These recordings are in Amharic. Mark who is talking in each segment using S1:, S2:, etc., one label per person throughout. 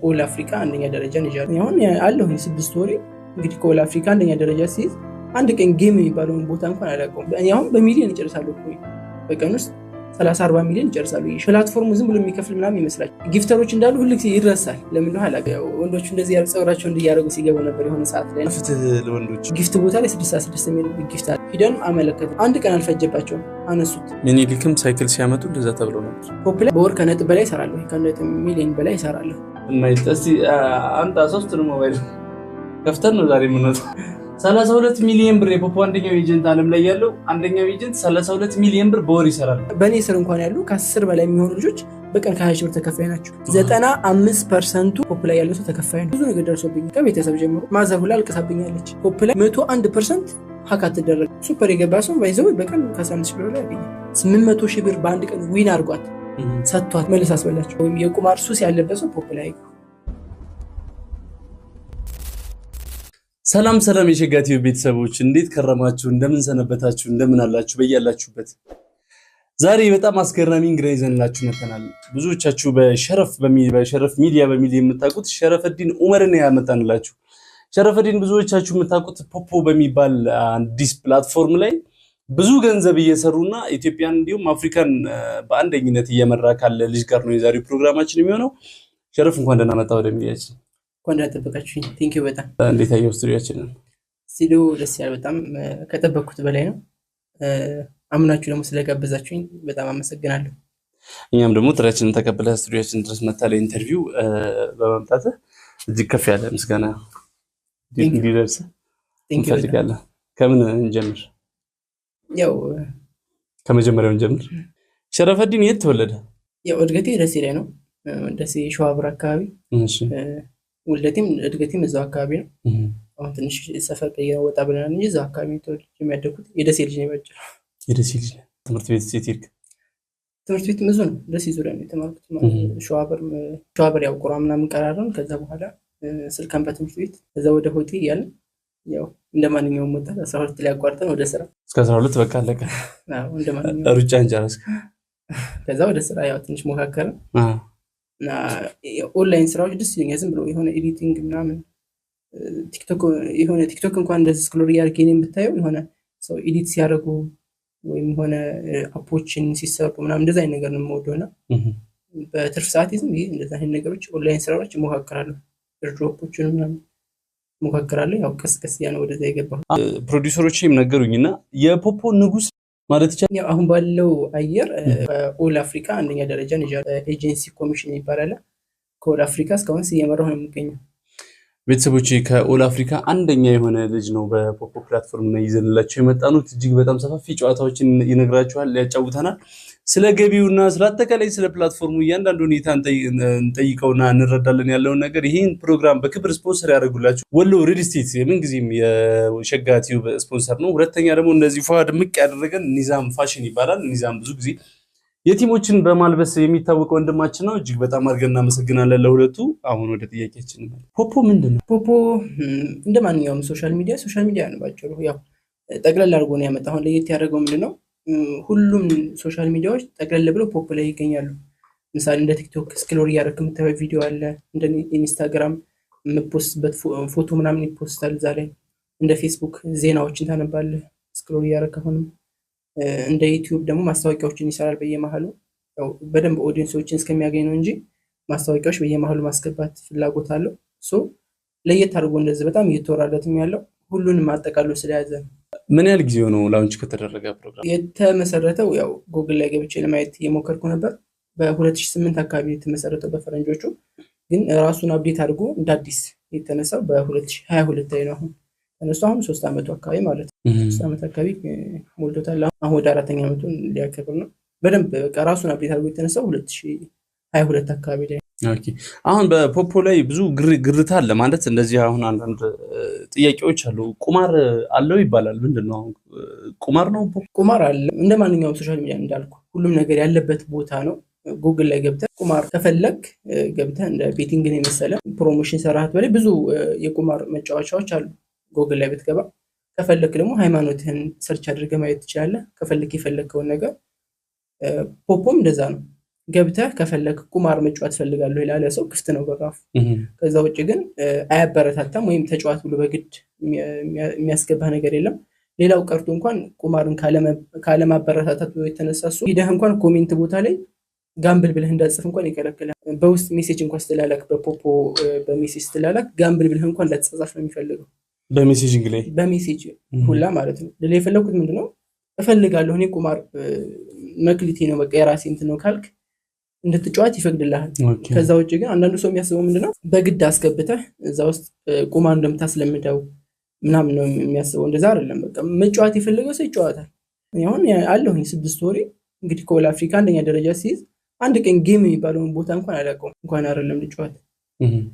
S1: ኦል አፍሪካ አንደኛ ደረጃን ይዣለሁ። አሁን አለሁ 6 ወር እንግዲህ ከኦል አፍሪካ አንደኛ ደረጃ ሲይዝ አንድ ቀን ጌም የሚባለውን ቦታ እንኳን አላውቀውም። እኔ አሁን በሚሊዮን እጨርሳለሁ እኮ በቀን ውስጥ 30-40 ሚሊዮን እጨርሳለሁ። ፕላትፎርሙ ዝም ብሎ የሚከፍል ምናምን ይመስላል። ጊፍተሮች እንዳሉ ሁሉ ጊዜ ይረሳል። ለምን ነው አላውቅም። ወንዶቹ እንደዚህ ያርጸውራቸው እንዲያረጉ ሲገቡ ነበር የሆነ ሰዓት ላይ
S2: ፍትህ ለወንዶች
S1: ጊፍት ቦታ ላይ 6 ሚሊዮን ጊፍት አለ። ሂደን አመለከቱ። አንድ ቀን አልፈጀባቸውም አነሱት።
S2: ሚኒሊክም ሳይክል ሲያመጡ እንደዛ ተብሎ ነበር።
S1: ፖፕ ላይ በወር ከነጥብ በላይ እሰራለሁ። ከነጥብ ሚሊዮን በላይ እሰራለሁ።
S2: ማይተሲ አንተ 3 ሞባይል ከፍተን ነው ዛሬ የምንወጣው። 32 ሚሊዮን ብር የፖፖ አንደኛው ኤጀንት ዓለም ላይ ያለው አንደኛው ኤጀንት 32 ሚሊዮን ብር በወር ይሰራል።
S1: በኔ ስር እንኳን ያሉ ከ10 በላይ የሚሆኑ ልጆች በቀን ከ20 ብር ተከፋይ ናቸው። 95% ፖፕ ላይ ያለው ሰው ተከፋይ ነው። ብዙ ነገር ደርሶብኝ ከቤተሰብ ጀምሮ ማዘር ሁላ አልቀሳብኛለች። ፖፕ ላይ 101% ሀክ አትደረግ። ሱፐር የገባ ሰው ባይዘው በቀን ከ15 ብር ላይ ያገኛል። 800 ሺህ ብር በአንድ ቀን ዊን አድርጓት ሰጥቷት መልስ አስበላቸው። ወይም የቁማር ሱስ ያለበት ሰው ፖፕ ላይ
S2: ሰላም የሸጋቲው ቤተሰቦች እንዴት ከረማችሁ? እንደምን ሰነበታችሁ? እንደምን አላችሁ? በያላችሁበት ዛሬ በጣም አስገራሚ እንግዳ ይዘንላችሁ መጥተናል። ብዙዎቻችሁ በሸረፍ ሚዲያ በሚል የምታውቁት ሸረፈዲን ኡመርን ያመጣንላችሁ። ሸረፈዲን ብዙዎቻችሁ የምታውቁት ፖፖ በሚባል አዲስ ፕላትፎርም ላይ ብዙ ገንዘብ እየሰሩና ኢትዮጵያን እንዲሁም አፍሪካን በአንደኝነት እየመራ ካለ ልጅ ጋር ነው የዛሬው ፕሮግራማችን የሚሆነው። ሸረፍ እንኳን ደህና መጣ ወደ ሚዲያችን።
S1: እንኳን ተጠበቃችሁኝ። ቴንኪው በጣም
S2: እንዴት አየው ስቱዲዮአችንን?
S1: ስቱዲዮ ደስ ያለ በጣም ከጠበቅኩት በላይ ነው። አምናችሁ ደግሞ ስለጋበዛችሁኝ በጣም አመሰግናለሁ።
S2: እኛም ደግሞ ጥሪያችንን ተቀብለህ ስቱዲዮአችን ድረስ መጥተህ ለኢንተርቪው በመምጣትህ እጅግ ከፍ ያለ ምስጋና እንዲደርስ እንፈልጋለን። ከምን እንጀምር?
S1: ያው
S2: ከመጀመሪያው እንጀምር። ሸረፈዲን የት ተወለደ?
S1: ያው እድገቴ ደሴ ላይ ነው። ደሴ ሸዋብር አካባቢ።
S2: እሺ
S1: ውልደቴም እድገቴም እዛው አካባቢ ነው። አሁን ትንሽ ሰፈር ቀይረው ወጣ ብለናል እንጂ እዛው አካባቢ ተወልጄ የሚያደግኩት የደሴ ልጅ ነው። ባጭሩ
S2: የደሴ ልጅ ነው። ትምህርት ቤት ሴት
S1: ትምህርት ቤት ብዙ ነው። ደሴ ዙሪያ ነው የተማርኩት። ሸዋብር ያው ቁራ ምናምን ቀራረን። ከዛ በኋላ ስልካምባ ትምህርት ቤት ከዛ ወደ ሆቴ እያልን ያው እንደማንኛውም ወጣት 12 ላይ አቋርጠን ወደ ስራ
S2: እስከ 12 በቃ አለቀ።
S1: አዎ እንደማንኛውም
S2: ሩጫ እንጨረስክ።
S1: ከዛ ወደ ስራ ያው ትንሽ ሞካከረ እና ኦንላይን ስራዎች ደስ ይለኛል። ዝም ብሎ የሆነ ኤዲቲንግ ምናምን ቲክቶክ እንኳን እንደዚህ ስክሮል እያደረገ እኔን ብታየው የሆነ ሰው ኤዲት ሲያደርጉ ወይም የሆነ አፖችን ሲሰሩ ምናምን እንደዛ አይነት ነገር ነው የምወደውና በትርፍ ሰዓት ዝም ብዬ እንደዛ አይነት ነገሮች ኦንላይን ስራዎች ሞካከራለሁ። ድሮፖችን ምናምን ሞካከራለሁ። ያው ቀስ ያ ነው ወደዛ የገባው።
S2: ፕሮዲዩሰሮችም ነገሩኝና የፖፖ ንጉስ ማለት ይቻላል
S1: ያው አሁን ባለው አየር ኦል አፍሪካ አንደኛ ደረጃን ይዣለሁ። ኤጀንሲ ኮሚሽን ይባላል። ከኦል አፍሪካ እስካሁን እየመራሁ ነው የሚገኘው።
S2: ቤተሰቦች ከኦል አፍሪካ አንደኛ የሆነ ልጅ ነው በፖፖ ፕላትፎርም ላይ ይዘንላችሁ የመጣነው። እጅግ በጣም ሰፋፊ ጨዋታዎችን ይነግራችኋል፣ ያጫውተናል። ስለ ገቢውና ስለ አጠቃላይ ስለ ፕላትፎርሙ እያንዳንዱ ሁኔታ እንጠይቀውና እንረዳለን ያለውን ነገር። ይሄን ፕሮግራም በክብር ስፖንሰር ያደርጉላችሁ ወሎ ሪል ስቴት የምንጊዜም የሸጋቲው ስፖንሰር ነው። ሁለተኛ ደግሞ እንደዚህ ፏድ ምቅ ያደረገን ኒዛም ፋሽን ይባላል። ኒዛም ብዙ ጊዜ የቲሞችን በማልበስ የሚታወቀው ወንድማችን ነው። እጅግ በጣም አድርገን እናመሰግናለን ለሁለቱ። አሁን ወደ ጥያቄያችን ነው። ፖፖ ምንድነው?
S1: ፖፖ እንደማንኛውም ሶሻል ሚዲያ ነው ባጭሩ። ያው ጠቅለል አድርጎ ነው ያመጣው። አሁን ለየት ያደረገው ምንድነው? ሁሉም ሶሻል ሚዲያዎች ጠቅለል ብለው ፖፖ ላይ ይገኛሉ። ምሳሌ እንደ ቲክቶክ ስክሮል እያደረክ የምታየው ቪዲዮ አለ። እንደ ኢንስታግራም የምትፖስትበት ፎቶ ምናምን ይፖስታል እዛ ላይ። እንደ ፌስቡክ ዜናዎችን ታነባለህ ስክሮል እያደረክ። አሁንም እንደ ዩቲዩብ ደግሞ ማስታወቂያዎችን ይሰራል በየመሃሉ። ያው በደንብ ኦዲየንሶችን እስከሚያገኝ ነው እንጂ ማስታወቂያዎች በየመሃሉ ማስገባት ፍላጎት አለው። ለየት አድርጎ እንደዚህ በጣም እየተወራለትም ያለው ሁሉንም አጠቃሎ ስለያዘ ነው።
S2: ምን ያህል ጊዜ ነው ላውንች ከተደረገ ፕሮግራም?
S1: የተመሰረተው ያው ጉግል ላይ ገብቼ ለማየት የሞከርኩ ነበር። በ2008 አካባቢ የተመሰረተው በፈረንጆቹ። ግን ራሱን አፕዴት አድርጎ እንደ አዲስ የተነሳው በ2022 ላይ ነው። አሁን ተነስቶ አሁን 3 ዓመቱ አካባቢ ማለት ነው። 3 ዓመት አካባቢ ሞልቶታል። አሁን ወደ 4ኛ ዓመቱን ሊያከብር ነው። በደንብ በቃ ራሱን አፕዴት አድርጎ የተነሳው 2022 አካባቢ ላይ።
S2: ኦኬ አሁን በፖፖ ላይ ብዙ ግርታ አለ ማለት እንደዚህ። አሁን አንዳንድ ጥያቄዎች አሉ። ቁማር አለው ይባላል። ምንድነው አሁን ቁማር ነው?
S1: ቁማር አለ። እንደማንኛውም ሶሻል ሚዲያ እንዳልኩ ሁሉም ነገር ያለበት ቦታ ነው። ጉግል ላይ ገብተህ ቁማር ከፈለክ ገብተህ እንደ ቤቲንግን የመሰለ ፕሮሞሽን ሰራህት በላይ ብዙ የቁማር መጫወቻዎች አሉ። ጉግል ላይ ብትገባ ከፈለክ ደግሞ ሃይማኖትህን ሰርች አድርገህ ማየት ትችላለህ። ከፈለክ የፈለከውን ነገር። ፖፖም እንደዛ ነው። ገብተህ ከፈለክ ቁማር መጫወት ፈልጋለሁ ይላል ሰው ክፍት ነው በራፉ። ከዛ ውጭ ግን አያበረታታም ወይም ተጫዋት ብሎ በግድ የሚያስገባህ ነገር የለም። ሌላው ቀርቶ እንኳን ቁማርን ካለማበረታታት የተነሳ እሱ ሂደህ እንኳን ኮሜንት ቦታ ላይ ጋምብል ብለህ እንዳትጽፍ እንኳን ይከለክላል። በውስጥ ሜሴጅ እንኳን ስትላላክ በፖፖ በሜሴጅ ስትላላክ ጋምብል ብለህ እንኳን እንዳትጻፍ ነው የሚፈልገው
S2: በሜሴጂንግ ላይ
S1: በሜሴጅ ሁላ ማለት ነው። ለሌላ የፈለኩት ምንድነው እፈልጋለሁ እኔ ቁማር መክሊቴ ነው በቃ የራሴ እንትን ነው ካልክ እንድትጫወት ይፈቅድልሃል። ከዛ ውጭ ግን አንዳንዱ ሰው የሚያስበው ምንድነው በግድ አስገብተህ እዛ ውስጥ ቁማር እንደምታስለምደው ምናምን ነው የሚያስበው። እንደዛ አይደለም። በቃ መጫወት የፈለገው ሰው ይጫወታል። አሁን አለሁኝ 6 ወሬ እንግዲህ ከኦል አፍሪካ አንደኛ ደረጃ ሲይዝ አንድ ቀን ጌም የሚባለውን ቦታ እንኳን አላውቀውም እንኳን አይደለም ልጫወት።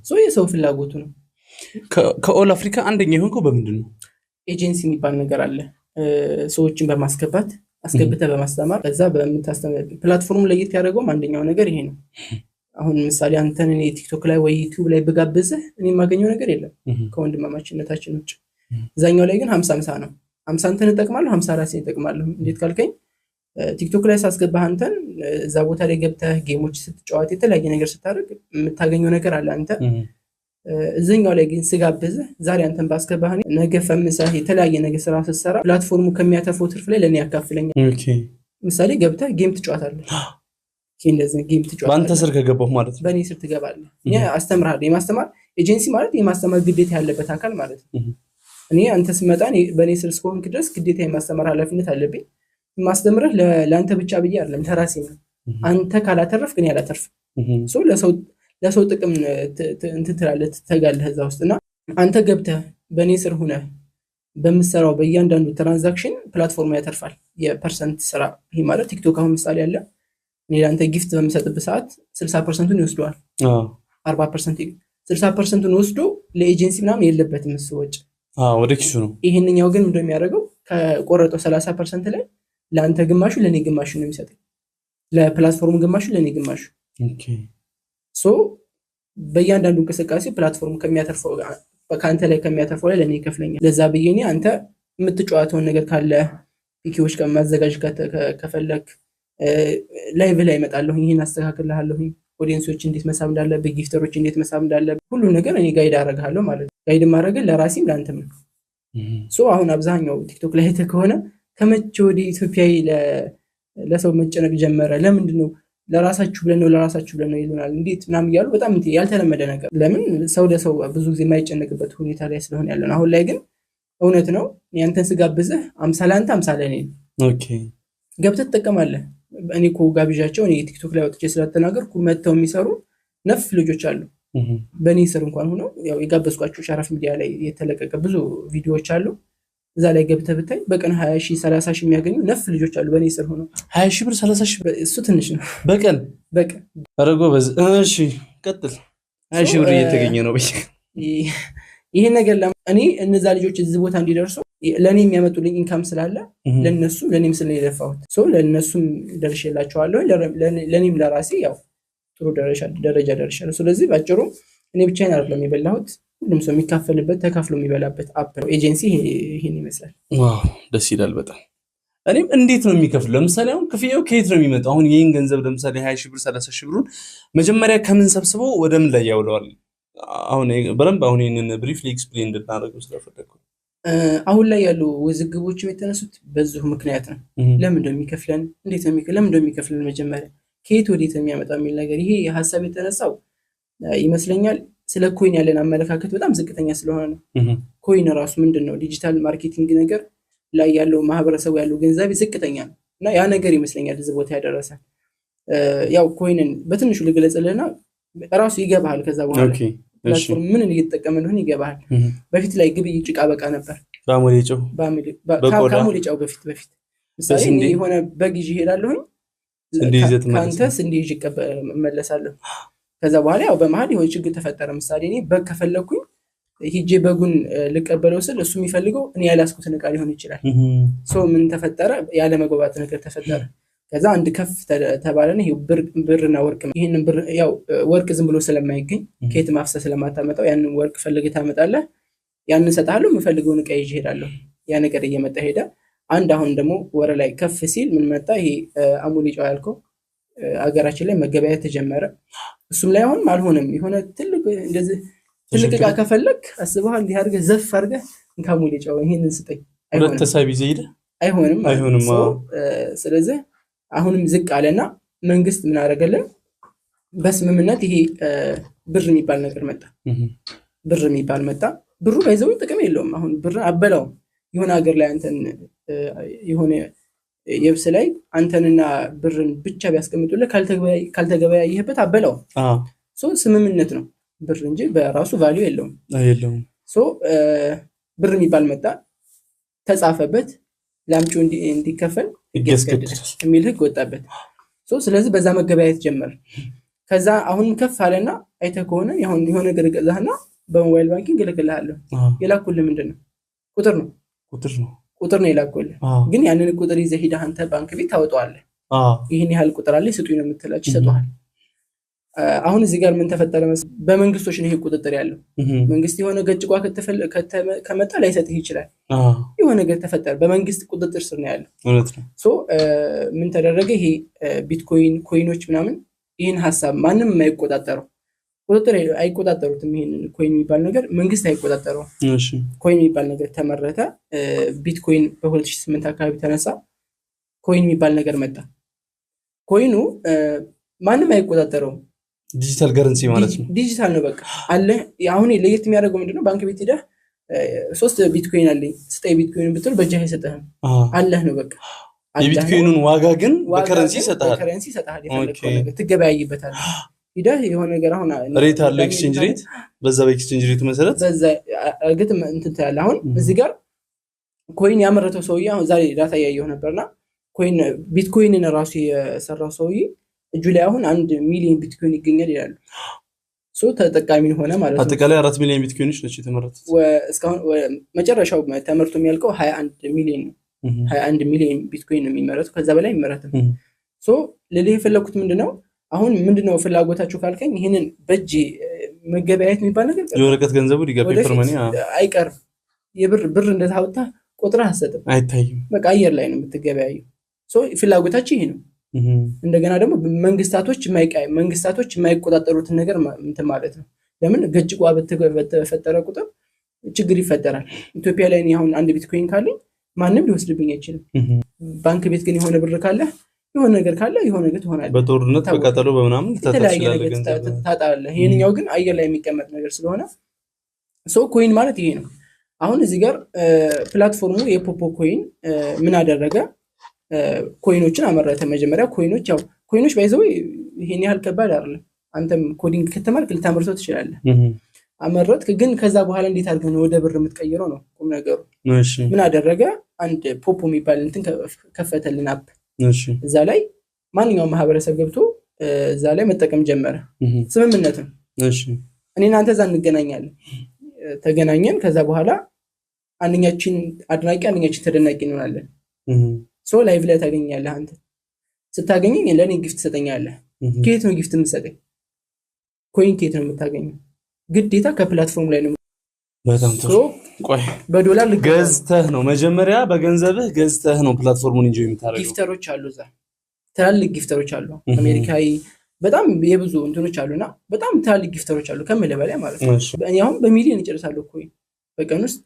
S1: ሰው የሰው ፍላጎቱ ነው።
S2: ከኦል አፍሪካ አንደኛ የሆንከው በምንድን ነው?
S1: ኤጀንሲ የሚባል ነገር አለ። ሰዎችን በማስገባት አስገብተህ በማስተማር ከዛ በምታስተምር ፕላትፎርሙ ለየት ያደረገውም አንደኛው ነገር ይሄ ነው። አሁን ምሳሌ አንተን እኔ ቲክቶክ ላይ ወይ ዩቲዩብ ላይ ብጋብዝህ እኔ የማገኘው ነገር የለም ከወንድማማችነታችን ውጭ። እዛኛው ላይ ግን 50-50 ነው። 50 አንተን እጠቅማለሁ፣ 50 ራሴን እጠቅማለሁ። እንዴት ካልከኝ ቲክቶክ ላይ ሳስገባህ አንተን እዛ ቦታ ላይ ገብተህ ጌሞች ስትጫወት የተለያየ ነገር ስታደርግ የምታገኘው ነገር አለ አንተ። እዚህኛው ላይ ግን ስጋብዝህ ዛሬ አንተን ባስገባህ ነገ ፈምሰህ የተለያየ ነገር ስራ ስትሰራ ፕላትፎርሙ ከሚያተርፈው ትርፍ ላይ ለኔ ያካፍለኛል። ምሳሌ ገብተህ ጌም ትጫወታለህ። እንደዚህ ጌም ትጫወታለህ
S2: በአንተ ስር ከገባሁ ማለት ነው።
S1: በእኔ ስር ትገባለህ። እኔ አስተምርሃለሁ። የማስተማር ኤጀንሲ ማለት የማስተማር ግዴታ ያለበት አካል ማለት ነው። እኔ አንተ ስመጣ በእኔ ስር እስከሆንክ ድረስ ግዴታ የማስተማር ኃላፊነት አለብኝ። የማስተምርህ ለአንተ ብቻ ብዬ አይደለም ለራሴ ነው። አንተ ካላተረፍክ እኔ አላተርፍም። ለሰው ጥቅም እንትን ትላለህ ትተጋለህ እዛ ውስጥ እና አንተ ገብተህ በእኔ ስር ሁነህ በምትሰራው በእያንዳንዱ ትራንዛክሽን ፕላትፎርሙ ያተርፋል የፐርሰንት ስራ። ይሄ ማለት ቲክቶክ አሁን ምሳሌ አለ እኔ ለአንተ ጊፍት በምሰጥበት ሰዓት 60%ን ይወስደዋል። 40% 60%ን ወስዶ ለኤጀንሲ ምናምን የለበትም እሱ ወጪ
S2: ወደ ኪሱ ነው።
S1: ይሄንኛው ግን እንደሚያደርገው ከቆረጠው 30% ላይ ለአንተ ግማሹ ለኔ ግማሹ ነው የሚሰጠው። ለፕላትፎርሙ ግማሹ ለኔ ግማሹ። ሶ በእያንዳንዱ እንቅስቃሴ ፕላትፎርሙ ከሚያተርፈው ከአንተ ላይ ከሚያተርፈው ላይ ለኔ ይከፍለኛል። ለዛ ብዬ እኔ አንተ የምትጫወተውን ነገር ካለ ፒኪዎች ከማዘጋጅ ከፈለክ ላይቭ ላይ እመጣለሁ፣ ይሄን አስተካክልልሃለሁ፣ ኦዲየንሶች እንዴት መሳብ እንዳለብህ፣ ጊፍተሮች እንዴት መሳብ እንዳለብህ ሁሉ ነገር እኔ ጋይድ አደርግሃለሁ ማለት ነው። ጋይድ ማድረግ ለራሴም ለአንተም ነው። ሶ አሁን አብዛኛው ቲክቶክ ላይ ከሆነ ከመቼ ወዲህ ኢትዮጵያዊ ለሰው መጨነቅ ጀመረ? ለምንድን ነው ለራሳችሁ ብለን ነው ይሉናል። እንዴት ምናምን እያሉ በጣም ያልተለመደ ነገር። ለምን ሰው ለሰው ብዙ ጊዜ የማይጨነቅበት ሁኔታ ላይ ስለሆነ ያለ ነው። አሁን ላይ ግን እውነት ነው። ያንተን ስጋብዝህ 50 ለአንተ 50 ለኔ ገብተህ ትጠቀማለህ። እኔ እኮ ጋብዣቸው እኔ ቲክቶክ ላይ ወጥቼ ስለተናገርኩ መጥተው የሚሰሩ ነፍ ልጆች አሉ። በእኔ ስር እንኳን ሆነው ያው የጋበዝኳቸው ሸረፍ ሚዲያ ላይ የተለቀቀ ብዙ ቪዲዮዎች አሉ። እዛ ላይ ገብተህ ብታይ በቀን 20,000 30,000 የሚያገኙ ነፍ ልጆች አሉ በእኔ ስር ሆነው።
S2: 20,000 ብር 30,000 ብር
S1: እሱ ትንሽ ነው
S2: በቀን። አረጎ እሺ ቀጥል። 20,000 ብር እየተገኘ ነው በቃ።
S1: ይሄ ነገር እኔ እነዛ ልጆች እዚህ ቦታ እንዲደርሱ ለኔ የሚያመጡልኝ ኢንካም ስላለ ለኔም ስለለፋሁት ሶ ለነሱም ደርሼላቸዋለሁ። ለኔም ለራሴ ያው ጥሩ ደረጃ ደርሻለሁ። ስለዚህ ባጭሩ እኔ ብቻዬን አይደለም የበላሁት፣ ሁሉም ሰው የሚካፈልበት ተካፍሎ የሚበላበት አፕ ነው ኤጀንሲ። ይሄን ይመስላል።
S2: ዋው ደስ ይላል በጣም። እኔም እንዴት ነው የሚከፍለው? ለምሳሌ አሁን ክፍያው ከየት ነው የሚመጣው? አሁን ይሄን ገንዘብ ለምሳሌ 20,000 ብር 30,000 ብሩን መጀመሪያ ከምን ሰብስበው ወደ ምን ላይ ያውለዋል? አሁን ይሄንን ብሪፍሊ ኤክስፕሌን እንድናደርገው ስለፈለኩ።
S1: አሁን ላይ ያሉ ውዝግቦች የተነሱት በዚሁ ምክንያት ነው። ለምን እንደሚከፍለን እንዴት ነው ለምን እንደሚከፍለን መጀመሪያ ከየት ወዴት የሚያመጣው የሚል ነገር ይሄ ሐሳብ የተነሳው ይመስለኛል ስለ ኮይን ያለን አመለካከት በጣም ዝቅተኛ ስለሆነ ነው። ኮይን ራሱ ምንድነው ዲጂታል ማርኬቲንግ ነገር ላይ ያለው ማህበረሰቡ ያለው ገንዘብ ዝቅተኛ ነው እና ያ ነገር ይመስለኛል እዚህ ቦታ ያደረሰ። ያው ኮይንን በትንሹ ልገለጽልህና ራሱ ይገባሃል። ከዛ በኋላ ፕላትፎርም ምን እየተጠቀመ እንደሆነ ይገባሃል። በፊት ላይ ግብይት ጭቃ በቃ ነበር። ከአሞሌጫው በፊት ምሳሌ እኔ የሆነ በግ ይዤ እሄዳለሁኝ ከአንተ ስንዴ ይዤ እመለሳለሁ። ከዛ በኋላ ያው በመሀል የሆነ ችግር ተፈጠረ። ምሳሌ እኔ በግ ከፈለኩኝ ሂጄ በጉን ልቀበለው ስል እሱ የሚፈልገው እኔ ያላስኩትን ዕቃ ሊሆን ይችላል። ሶ ምን ተፈጠረ? ያለ መግባባት ነገር ተፈጠረ። ከዛ አንድ ከፍ ተባለና ይሄ ብርና ወርቅ ይሄንን ብር ያው ወርቅ ዝም ብሎ ስለማይገኝ ከየት ማፍሰስ ስለማታመጣው ያንን ወርቅ ፈልገህ ታመጣለህ። ያንን እሰጥሃለሁ፣ የምፈልገውን ዕቃ ይዤ እሄዳለሁ። ያ ነገር እየመጣ ሄደ። አሁን ደግሞ ወረ ላይ ከፍ ሲል ምን መጣ? ይሄ አሞሌጫው ያልከው አገራችን ላይ መገበያየት ተጀመረ። እሱም ላይ አሁን አልሆነም። የሆነ ትልቅ እንደዚህ ትልቅ ዕቃ ከፈለክ አስበሃል እንዲህ አድርገህ ዘፍ አድርገህ እንካሙል ጨው ይሄንን ስጠኝ
S2: ሁለት ተሳቢ ዘይደ
S1: አይሆንም። ስለዚህ አሁንም ዝቅ አለና መንግስት ምን አደረገልን? በስምምነት ይሄ ብር የሚባል ነገር መጣ። ብሩ ባይዘው ጥቅም የለውም። አሁን ብር አበላው የሆነ ሀገር ላይ አንተን የሆነ የብስ ላይ አንተንና ብርን ብቻ ቢያስቀምጡልህ ካልተገበያየህበት አበላው። ስምምነት ነው ብር እንጂ በራሱ ቫልዩ የለውም። ብር የሚባል መጣ፣ ተጻፈበት፣ ላምጪው እንዲከፈል የሚል ህግ ወጣበት። ስለዚህ በዛ መገበያየት ጀመረ። ከዛ አሁንም ከፍ አለና አይተህ ከሆነ የሆነ ነገር ገዛህና በሞባይል ባንኪንግ እልክልሃለሁ። የላኩልህ ምንድነው? ቁጥር ነው የላኩልህ። ግን ያንን ቁጥር ይዘህ ሄደህ አንተ ባንክ ቤት ታወጣዋለህ። ይሄን ያህል ቁጥር አለ ስጡኝ ነው የምትላቸው፣ ይሰጡሃል። አሁን እዚህ ጋር ምን ተፈጠረ መሰለህ? በመንግስቶች ነው ይሄ ቁጥጥር ያለው። መንግስት የሆነ ገጭቋ ከመጣ ላይሰጥህ ይችላል። የሆነ ነገር ተፈጠረ፣ በመንግስት ቁጥጥር ስር ነው ያለው። ምን ተደረገ? ይሄ ቢትኮይን ኮይኖች ምናምን ይህን ሀሳብ ማንም የማይቆጣጠረው ቁጥጥር አይቆጣጠሩትም። ይሄንን ኮይን የሚባል ነገር መንግስት አይቆጣጠረው። ኮይን የሚባል ነገር ተመረተ። ቢትኮይን በ2008 አካባቢ ተነሳ። ኮይን የሚባል ነገር መጣ። ኮይኑ ማንም አይቆጣጠረውም።
S2: ዲጂታል ከረንሲ ማለት ነው።
S1: ዲጂታል ነው በቃ አለ። አሁን ለየት የሚያደርገው ምንድነው? ባንክ ቤት ሄደህ 3 ቢትኮይን አለኝ ስጠኝ ቢትኮይን ብትል በእጅህ አይሰጥህም። አለህ ነው በቃ።
S2: የቢትኮይኑን ዋጋ ግን በከረንሲ ይሰጣል።
S1: የፈለግከው ነገር ትገበያይበታለህ። ሄደህ የሆነ ነገር አሁን
S2: ሬት አለ፣ ኤክስቼንጅ ሬት። በዛ በኤክስቼንጅ ሬቱ መሰረት
S1: በዛ እርግጥ እንትን ትላለህ። አሁን እዚህ ጋር ኮይን ያመረተው ሰውዬ አሁን ዛሬ ዳታ ያየው ነበርና ኮይን ቢትኮይንን ራሱ የሰራው ሰውዬ እጁ ላይ አሁን 1 ሚሊዮን ቢትኮይን ይገኛል ይላሉ። ተጠቃሚ ሆነ ማለት ነው።
S2: አጠቃላይ 4 ሚሊዮን ቢትኮይኖች ናቸው የተመረቱት።
S1: እስካሁን መጨረሻው ተመርቶ የሚያልቀው 21 ሚሊዮን ነው። 21 ሚሊዮን ቢትኮይን ነው የሚመረተው። ከዛ በላይ አይመረትም። ለዚህ የፈለኩት ምንድነው? አሁን ምንድነው ፍላጎታችሁ ካልከኝ ይሄንን በእጅ መገበያየት የሚባል ነገር
S2: የወረቀት ገንዘቡ ዲጋፔ ፐርማኒ
S1: አይቀርም። ብር እንደታውታ ቆጥረህ አሰጥም
S2: አይታይም።
S1: በቃ አየር ላይ ነው የምትገበያየው። ፍላጎታችሁ ይሄ ነው። እንደገና ደግሞ መንግስታቶች የማይቆጣጠሩትን ነገር እንትን ማለት ነው። ለምን ገጭቋ በተፈጠረ ቁጥር ችግር ይፈጠራል። ኢትዮጵያ ላይ አሁን 1 ቢትኮይን ካለኝ ማንም ሊወስድብኝ አይችልም። ባንክ ቤት ግን የሆነ ብር ካለ የሆነ ነገር ካለ የሆነ ነገር ትሆናለህ።
S2: በጦርነት በቃጠሎ በመናምን
S1: ታጣለህ። ይሄንኛው ግን አየር ላይ የሚቀመጥ ነገር ስለሆነ ኮይን ማለት ይሄ ነው። አሁን እዚህ ጋር ፕላትፎርሙ የፖፖ ኮይን ምን አደረገ? ኮይኖችን አመረተ። መጀመሪያ ኮይኖች ባይዘው ይሄን ያህል ከባድ አይደለም። አንተም ኮዲንግ ከተማርክ ልታመርተው ትችላለህ። አመረትክ፣ ግን ከዛ በኋላ እንዴት አድርገህ ነው ወደ ብር የምትቀይረው ነው ቁም ነገሩ። ምን አደረገ? አንድ ፖፖ የሚባል እንትን ከፈተልን አፕ። እዛ ላይ ማንኛውም ማህበረሰብ ገብቶ እዛ ላይ መጠቀም ጀመረ። ስምምነት ነው። እኔና አንተ እዛ እንገናኛለን። ተገናኘን። ከዛ በኋላ አንኛችን አድናቂ አንኛችን ተደናቂ እንሆናለን። ላይቭ ላይ ታገኛለህ። አንተ ስታገኘኝ ለኔ ጊፍት ትሰጠኛለህ። ከየት ነው ጊፍት የምትሰጠኝ? ኮይን ከየት ነው የምታገኘው? ግዴታ ከፕላትፎርም ላይ ነው።
S2: በጣም ጥሩ። ቆይ
S1: በዶላር
S2: ገዝተህ ነው መጀመሪያ በገንዘብህ ገዝተህ ነው ፕላትፎርሙን ኢንጆይ የምታደርገው?
S1: ጊፍተሮች አሉ፣ እዛ ትላልቅ ጊፍተሮች አሉ። አሜሪካዊ በጣም የብዙ እንትኖች አሉና በጣም ትላልቅ ጊፍተሮች አሉ ከምልህ በላይ ማለት ነው። እኔ አሁን በሚሊዮን ይጨርሳሉ ኮይን በቀን ውስጥ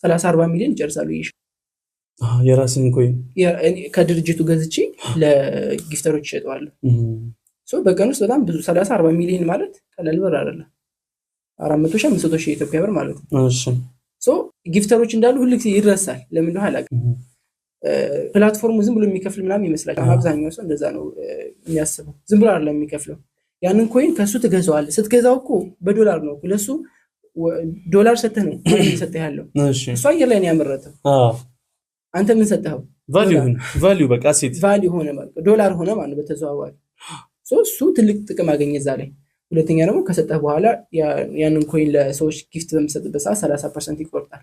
S1: 30-40 ሚሊዮን ይጨርሳሉ።
S2: የራስን ኮይን
S1: ከድርጅቱ ገዝቼ ለጊፍተሮች ይሸጣሉ። በቀን ውስጥ በጣም ብዙ 30-40 ሚሊዮን ማለት ቀላል ብር አይደለም። 400,000-500,000 የኢትዮጵያ ብር ማለት ነው። ጊፍተሮች እንዳሉ ሁሉ ጊዜ ይረሳል። ለምን ነው አላውቅም። ፕላትፎርሙ ዝም ብሎ የሚከፍል ምናምን ይመስላል። አብዛኛው ሰው እንደዛ ነው የሚያስበው። ዝም ብሎ አይደለም የሚከፍለው። ያንን ኮይን ከሱ ትገዛዋለህ። ስትገዛው እኮ በዶላር ነው። ለሱ ዶላር ሰጥተህ ነው ሰጥተህ ያለው። እሱ አየር ላይ ነው ያመረተው። አንተ ምን ሰጠኸው?
S2: ቫልዩ በቃ ሴት
S1: ቫልዩ ሆነ ማለት ዶላር ሆነ ማለት በተዘዋዋሪ እሱ ትልቅ ጥቅም አገኘ እዛ ላይ። ሁለተኛ ደግሞ ከሰጠህ በኋላ ያንን ኮይን ለሰዎች ጊፍት በሚሰጥበት ሰዓት 30% ይቆርጣል።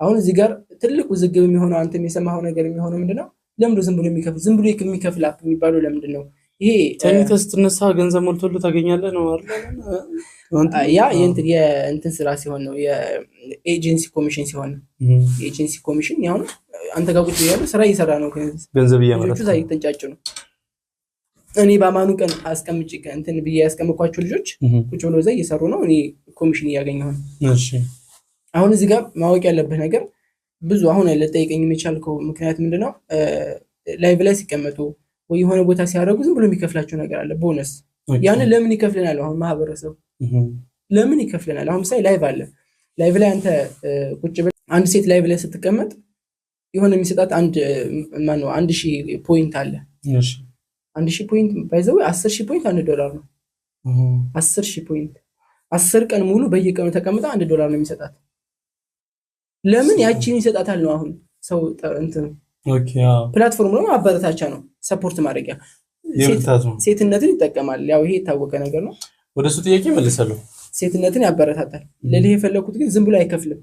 S1: አሁን እዚህ ጋር ትልቅ ውዝግብ የሚሆነው አንተ የሰማኸው ነገር የሚሆነው ምንድነው? ለምንድነው ዝም ብሎ የሚከፍል አፕ የሚባለው ለምንድነው? ይሄ
S2: ተኝተህ ስትነሳ ገንዘብ ሞልቶልህ ታገኛለህ ነው አይደል?
S1: ያ የእንትን ስራ ሲሆን ነው፣ የኤጀንሲ ኮሚሽን ሲሆን ነው። የኤጀንሲ ኮሚሽን ያው አንተ ጋር ቁጭ ያለው ስራ እየሰራ ነው፣
S2: ገንዘብ እያመረተ
S1: ነው፣ እዛ እየተንጫጩ ነው። እኔ በአማኑ ቀን አስቀምጬ እንትን ብዬ ያስቀመጥኳቸው ልጆች ቁጭ ብለው እዛ እየሰሩ ነው። እኔ ኮሚሽን እያገኘሁ ነው። አሁን እዚህ ጋር ማወቅ ያለብህ ነገር ብዙ አሁን ልጠይቀኝ የሚቻልከው ምክንያት ምንድነው? ላይቭ ላይ ሲቀመጡ ወይ የሆነ ቦታ ሲያደርጉ ዝም ብሎ የሚከፍላቸው ነገር አለ፣ ቦነስ። ያንን ለምን ይከፍለናል? አሁን ማህበረሰቡ ለምን ይከፍለናል? አሁን ምሳሌ ላይቭ አለ። ላይቭ ላይ አንተ ቁጭ ብለህ አንድ ሴት ላይቭ ላይ ስትቀመጥ የሆነ የሚሰጣት 1000 ፖይንት አለ። 1000 ፖይንት ባይዘው 10000 ፖይንት $1 ነው። 10000 ፖይንት 10 ቀን ሙሉ በየቀኑ ተቀምጣ $1 ነው የሚሰጣት። ለምን ያቺን ይሰጣታል ነው አሁን ሰው እንትን ፕላትፎርም ነው፣ አበረታቻ ነው፣ ሰፖርት ማድረጊያ ሴትነትን ይጠቀማል። ያው ይሄ የታወቀ ነገር ነው።
S2: ወደሱ ጥያቄ መልሰለሁ።
S1: ሴትነትን ያበረታታል። ለዚህ የፈለኩት ግን ዝም ብሎ አይከፍልም።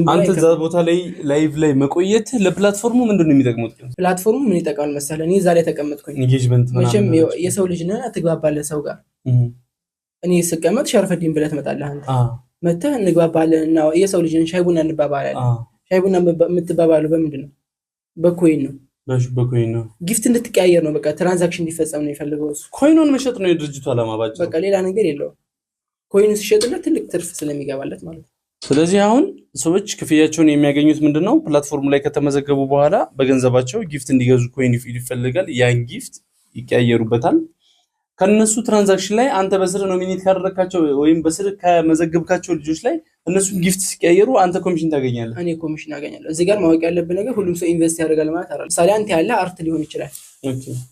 S2: አንተ እዛ ቦታ ላይ ላይቭ ላይ መቆየት ለፕላትፎርሙ ምንድነው የሚጠቅመው?
S1: ፕላትፎርሙ ምን ይጠቅማል መሰለህ? እኔ እዛ ላይ ተቀመጥኩኝ።
S2: ኢንጌጅመንት
S1: መቼም የሰው ልጅ ነህ፣ ትግባባለህ ሰው ጋር። እኔ ስቀመጥ ሸርፈዲን ብለህ ትመጣለህ። አንተ መተህ እንግባባለን እና የሰው ልጅ ነን፣ ሻይ ቡና እንባባላለን። ሻይ ቡና የምትባባለው በምንድን ነው? በኮይን ነው።
S2: በኮይን ነው።
S1: ጊፍት እንድትቀያየር ነው። በቃ ትራንዛክሽን እንዲፈጸም ነው የፈለገው እሱ።
S2: ኮይኑን መሸጥ ነው የድርጅቱ ዓላማ ባጭሩ።
S1: በቃ ሌላ ነገር የለውም። ኮይን ሲሸጥለት ትልቅ ትርፍ ስለሚገባለት ማለት ነው።
S2: ስለዚህ አሁን ሰዎች ክፍያቸውን የሚያገኙት ምንድነው? ፕላትፎርሙ ላይ ከተመዘገቡ በኋላ በገንዘባቸው ጊፍት እንዲገዙ ኮይን ይፈልጋል። ያን ጊፍት ይቀያየሩበታል። ከነሱ ትራንዛክሽን ላይ አንተ በስር ኖሚኔት ካደረካቸው ወይም በስር ከመዘገብካቸው ልጆች ላይ እነሱ ጊፍት ሲቀያየሩ አንተ ኮሚሽን ታገኛለህ።
S1: እኔ ኮሚሽን አገኛለሁ። እዚህ ጋር ማወቅ ያለብን ነገር ሁሉም ሰው ኢንቨስት ያደርጋል ማለት አይደለም። ምሳሌ አንተ ያለ አርት ሊሆን ይችላል።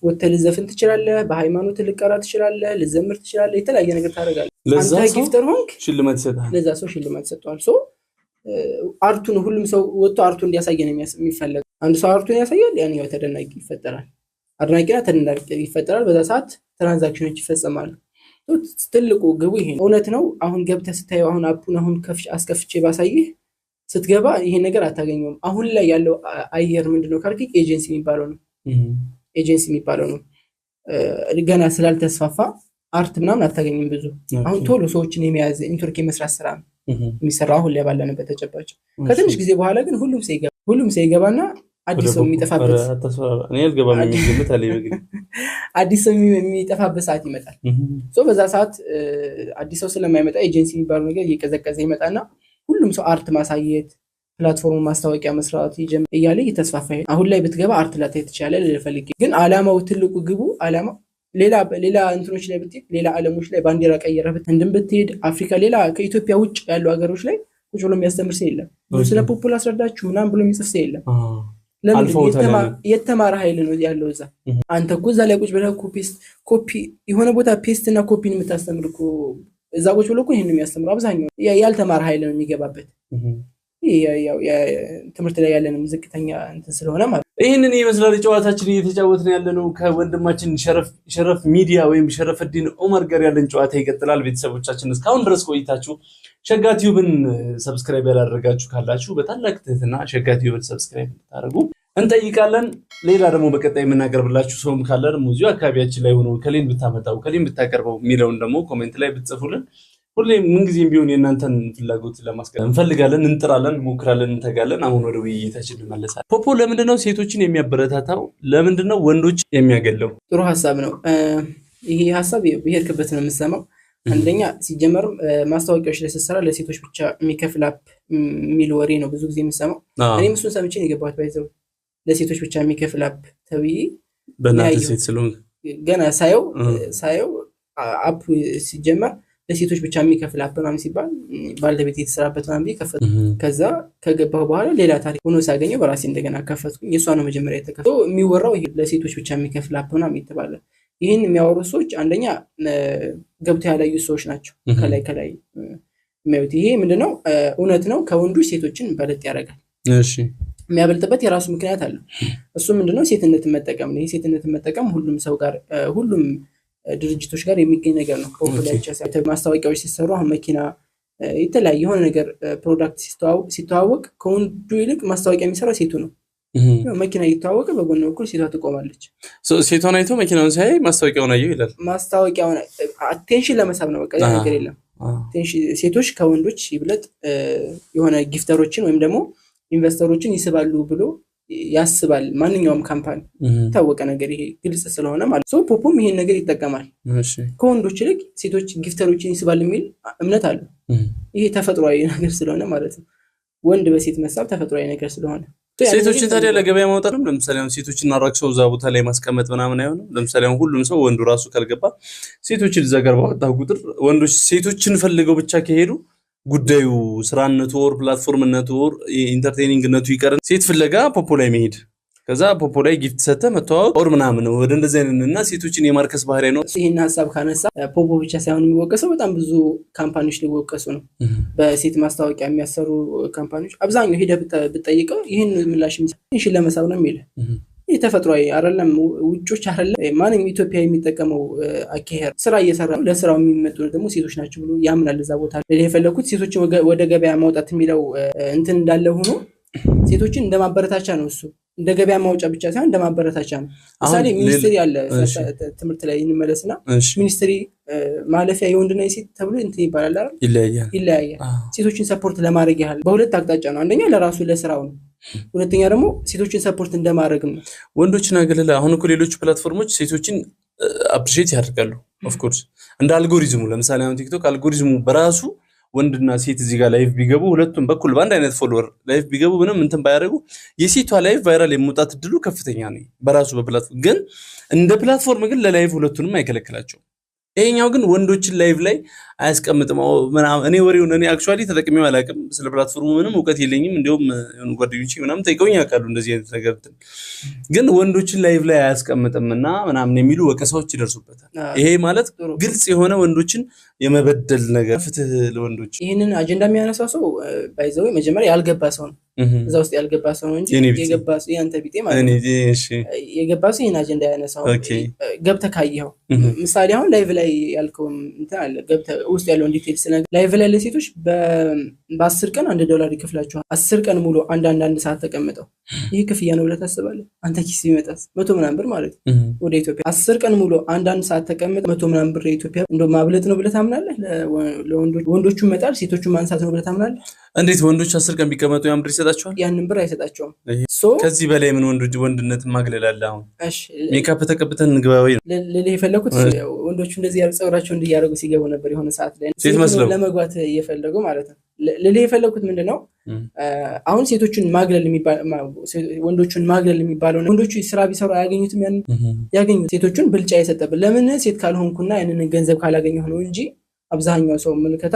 S1: ወተህ ልዘፍን ትችላለህ፣ በሃይማኖት ልቀራ ትችላለህ፣ ልዘምር ትችላለህ፣ የተለያየ ነገር ታደርጋለህ።
S2: ለዛ
S1: ጊፍተር ሆንክ
S2: ሽልማት ይሰጣል።
S1: ለዛ ሰው ሽልማት ይሰጣል። ሶ አርቱን ሁሉም ሰው ወጥቶ አርቱን እንዲያሳየን የሚፈልግ አንድ ሰው አርቱን ያሳያል። ያን ያው ተደናቂ ይፈጠራል። አድናቂና ተደናቂ ይፈጠራል። በዛ ሰዓት ትራንዛክሽኖች ይፈጸማሉ። ትልቁ ግቡ ይሄ እውነት ነው። አሁን ገብተህ ስታየው አሁን አፑን አሁን አስከፍቼ ባሳይህ ስትገባ ይሄን ነገር አታገኘውም። አሁን ላይ ያለው አየር ምንድነው ካልክ ኤጀንሲ የሚባለው ነው። ኤጀንሲ የሚባለው ነው። ገና ስላልተስፋፋ አርት ምናምን አታገኝም ብዙ። አሁን ቶሎ ሰዎችን የሚያዝ ኔትወርክ የመስራት ስራ ነው የሚሰራው አሁን ላይ ባለንበት ተጨባጭ። ከትንሽ ጊዜ በኋላ ግን ሁሉም ሰው ይገባና አዲስ ሰው የሚጠፋበት
S2: እኔ አልገባም የሚገምት አለ ይበግ
S1: አዲስ ሰው የሚጠፋበት ሰዓት ይመጣል። በዛ ሰዓት አዲስ ሰው ስለማይመጣ ኤጀንሲ የሚባለው ነገር እየቀዘቀዘ ይመጣና ሁሉም ሰው አርት ማሳየት ፕላትፎርሙ ማስታወቂያ መስራት ይጀምር እያለ እየተስፋፋ ይሄድ። አሁን ላይ ብትገባ አርት ላይ ትችላለህ ልፈልግ። ግን አላማው ትልቁ ግቡ አላማው ሌላ እንትኖች ላይ ብትሄድ ሌላ ዓለሞች ላይ ባንዲራ ቀይረህ ብትሄድ አፍሪካ ሌላ ከኢትዮጵያ ውጭ ያሉ ሀገሮች ላይ ቁጭ ብሎ የሚያስተምር ሰው የለም። ስለ ፖፑላር አስረዳችሁ ምናምን ብሎ የሚጽፍ ሰው የለም። ለምን? የተማረ ኃይል ነው ያለው እዛ። አንተ እኮ እዛ ላይ ቁጭ ብለህ ኮፒ የሆነ ቦታ ፔስት እና ኮፒን የምታስተምር እኮ እዛ ቁጭ ብሎ እኮ ይሄን የሚያስተምር አብዛኛው ያልተማረ ኃይል ነው የሚገባበት። ትምህርት ላይ ያለንም ዝቅተኛ እንትን ስለሆነ ማለት
S2: ይሄንን ይመስላል ጨዋታችን እየተጫወትን ያለነው ከወንድማችን ሸረፍ ሚዲያ ወይም ሸረፈዲን ዑመር ጋር ያለን ጨዋታ ይቀጥላል። ቤተሰቦቻችን እስካሁን ድረስ ቆይታችሁ ሸጋ ቲዩብን ሰብስክራይብ ያላደረጋችሁ ካላችሁ በታላቅ ትህትና ሸጋ ቲዩብን ሰብስክራይብ እንድታደርጉ እንጠይቃለን። ሌላ ደግሞ በቀጣይ የምናቀርብላችሁ ሰውም ካለ ደግሞ እዚሁ አካባቢያችን ላይ ሆኖ ከሌን ብታመጣው ከሌን ብታቀርበው የሚለውን ደግሞ ኮሜንት ላይ ብትጽፉልን ሁሌም ምንጊዜም ቢሆን የእናንተን ፍላጎት ለማስቀደም እንፈልጋለን፣ እንጥራለን፣ እንሞክራለን፣ እንተጋለን። አሁን ወደ ውይይታችን እንመለሳለን። ፖፖ ለምንድነው ሴቶችን የሚያበረታታው? ለምንድነው ወንዶች የሚያገለው?
S1: ጥሩ ሀሳብ ነው። ይሄ ሀሳብ በሄድክበት ነው የምትሰማው። አንደኛ ሲጀመር ማስታወቂያዎች ላይ ስትሰራ ለሴቶች ብቻ የሚከፍል አፕ የሚል ወሬ ነው ብዙ ጊዜ የምሰማው። እኔም እሱን ሰምቼ ነው የገባሁት። ባይዘው ለሴቶች ብቻ የሚከፍል አፕ ተብዬ
S2: በእናትህ ሴት ስለሆንክ
S1: ገና ሳየው አፕ ሲጀመር ለሴቶች ብቻ የሚከፍል አፕ ምናምን ሲባል ባለቤት የተሰራበት ምናምን ከፈቱ። ከዛ ከገባሁ በኋላ ሌላ ታሪክ ሆኖ ሳገኘው በራሴ እንደገና ከፈትኩኝ። የእሷ ነው መጀመሪያ የተከፈተው። የሚወራው ይሄ ለሴቶች ብቻ የሚከፍል አፕ ምናምን የተባለ ይህን የሚያወሩ ሰዎች አንደኛ ገብተው ያላዩ ሰዎች ናቸው። ከላይ የሚያዩት ይሄ ምንድነው? እውነት ነው። ከወንዶች ሴቶችን በለጥ ያደርጋል። የሚያበልጥበት የራሱ ምክንያት አለው። እሱ ምንድነው? ሴትነትን መጠቀም ነው። ይሄ ሴትነትን መጠቀም ሁሉም ሰው ጋር ሁሉም ድርጅቶች ጋር የሚገኝ ነገር ነው። ማስታወቂያዎች ሲሰሩ አሁን መኪና የተለያየ የሆነ ነገር ፕሮዳክት ሲተዋወቅ ከወንዱ ይልቅ ማስታወቂያ የሚሰራው ሴቱ ነው። መኪና እየተዋወቀ በጎን በኩል ሴቷ ትቆማለች።
S2: ሴቷን አይቶ መኪናውን ሳይ ማስታወቂያውን አየው ይላል።
S1: ማስታወቂያውን አቴንሽን ለመሳብ ነው። በቃ ነገር የለም። ሴቶች ከወንዶች ይብለጥ የሆነ ጊፍተሮችን ወይም ደግሞ ኢንቨስተሮችን ይስባሉ ብሎ ያስባል ማንኛውም ካምፓኒ ታወቀ ነገር ይሄ ግልጽ ስለሆነ ማለት ሶ ፖፖም ይሄን ነገር ይጠቀማል ከወንዶች ይልቅ ሴቶች ጊፍተሮችን ይስባል የሚል እምነት አለ ይሄ ተፈጥሯዊ ነገር ስለሆነ ማለት ነው ወንድ በሴት መሳብ ተፈጥሯዊ ነገር ስለሆነ
S2: ሴቶችን ታዲያ ለገበያ ማውጣት ነው ለምሳሌ አሁን ሴቶችን አራክሰው እዛ ቦታ ላይ ማስቀመጥ ምናምን አይሆንም ለምሳሌ አሁን ሁሉም ሰው ወንዱ ራሱ ካልገባ ሴቶችን እዛ ጋር ባወጣው ቁጥር ወንዶች ሴቶችን ፈልገው ብቻ ከሄዱ ጉዳዩ ስራነቱ ወር ፕላትፎርምነቱ ወር ኢንተርቴይኒንግነቱ ይቀር ሴት ፍለጋ ፖፖ ላይ መሄድ ከዛ ፖፖ ላይ ጊፍት ሰተ መተዋወቅ ወር ምናምን ወደ እንደዚህ አይነትና ሴቶችን የማርከስ ባህሪ ነው
S1: ይሄን ሐሳብ ካነሳ ፖፖ ብቻ ሳይሆን የሚወቀሰው በጣም ብዙ ካምፓኒዎች ሊወቀሱ ነው በሴት ማስታወቂያ የሚያሰሩ ካምፓኒዎች አብዛኛው ሄደ ብትጠይቀው ይሄን ምላሽ የሚሽል ለመሳብ ነው የሚል ይሄ ተፈጥሯዊ አይደለም ውጮች አይደለም ማንም ኢትዮጵያ የሚጠቀመው አካሄድ ስራ እየሰራ ለስራው የሚመጡ ደግሞ ሴቶች ናቸው ብሎ ያምናል እዛ ቦታ ላይ የፈለኩት ሴቶችን ወደ ገበያ ማውጣት የሚለው እንትን እንዳለ ሆኖ ሴቶችን እንደማበረታቻ ነው እሱ እንደ ገበያ ማውጫ ብቻ ሳይሆን እንደማበረታቻ ነው ምሳሌ ሚኒስትሪ ያለ ትምህርት ላይ እንመለስና ሚኒስትሪ ማለፊያ የወንድና የሴት ተብሎ እንትን ይባላል አይደል ይለያያል ሴቶችን ሰፖርት ለማድረግ ያህል በሁለት አቅጣጫ ነው አንደኛ ለራሱ ለስራው ነው ሁለተኛ ደግሞ ሴቶችን ሰፖርት እንደማድረግ ነው
S2: ወንዶችን አገለለ አሁን እኮ ሌሎች ፕላትፎርሞች ሴቶችን አፕሪሺየት ያደርጋሉ ኦፍ ኮርስ እንደ አልጎሪዝሙ ለምሳሌ አሁን ቲክቶክ አልጎሪዝሙ በራሱ ወንድና ሴት እዚህ ጋር ላይቭ ቢገቡ ሁለቱም በኩል በአንድ አይነት ፎሎወር ላይቭ ቢገቡ ምንም እንትን ባያደርጉ የሴቷ ላይቭ ቫይራል የመውጣት እድሉ ከፍተኛ ነው በራሱ በፕላትፎርም ግን እንደ ፕላትፎርም ግን ለላይቭ ሁለቱንም አይከለክላቸው ይሄኛው ግን ወንዶችን ላይቭ ላይ አያስቀምጥም እኔ ወሬውን እኔ አክቹአሊ ተጠቅሜው አላውቅም ስለ ፕላትፎርሙ ምንም ዕውቀት የለኝም እንደውም ጓደኞቼ ምናምን ጠይቀውኝ ያውቃሉ እንደዚህ አይነት ነገር ግን ወንዶችን ላይቭ ላይ አያስቀምጥምና ምናምን የሚሉ ወቀሳዎች ይደርሱበታል ይሄ ማለት ግልጽ የሆነ ወንዶችን የመበደል ነገር ፍትህ ለወንዶች
S1: ይሄንን አጀንዳ የሚያነሳው ሰው ባይዘው መጀመሪያ ያልገባ ሰው ነው እዛ ውስጥ ያልገባ ሰው ነው እንጂ የገባ ሰው ያንተ ቢጤ ማለት ነው የገባ ሰው ይሄን አጀንዳ ያነሳው ገብተ ካየው ምሳሌ አሁን ላይቭ ላይ ያልከው እንትን አለ ገብተ ውስጥ ያለው ዲቴልስ ነገር ላይቭ ላይ ለሴቶች በ10 ቀን $1 ይከፍላቸዋል 10 ቀን ሙሉ አንድ ሰዓት ተቀምጠው ይሄ ክፍያ ነው ብለህ ታስባለህ አንተ ኪስ ቢመጣስ 100 ምናምን ብር ማለት ወደ ኢትዮጵያ 10 ቀን ሙሉ አንድ ሰዓት ተቀምጠው 100 ምናምን ብር ኢትዮጵያ እንደው ማብለጥ ነው ብለህ ታምናለህ ለወንዶቹ መጣል ሴቶቹ ማንሳት ነው ብለህ ታምናለህ እንዴት
S2: ወንዶች 10 ቀን ቢቀመጡ ያን ብር ይሰጣቸዋል
S1: ያንን ብር አይሰጣቸውም
S2: ከዚህ በላይ ምን ወንድነት ማግለል አለ አሁን እሺ ሜካፕ ተቀብተን እንግባው
S1: ለዚህ የፈለኩት ወንዶቹ እንደዚህ ያርጸውራቸው እንዲያረጉ ሲገቡ ነበር የሆነ ሰዓት ላይ ለመግባት እየፈለጉ ማለት ነው ለዚህ የፈለኩት ምንድነው አሁን ሴቶችን ማግለል ወንዶቹን ማግለል የሚባለው ወንዶቹ ስራ ቢሰሩ አያገኙትም ያገኙት ሴቶቹን ብልጫ የሰጠበት ለምን ሴት ካልሆንኩና ያንን ገንዘብ ካላገኘሁ ነው እንጂ አብዛኛው ሰው መልከታ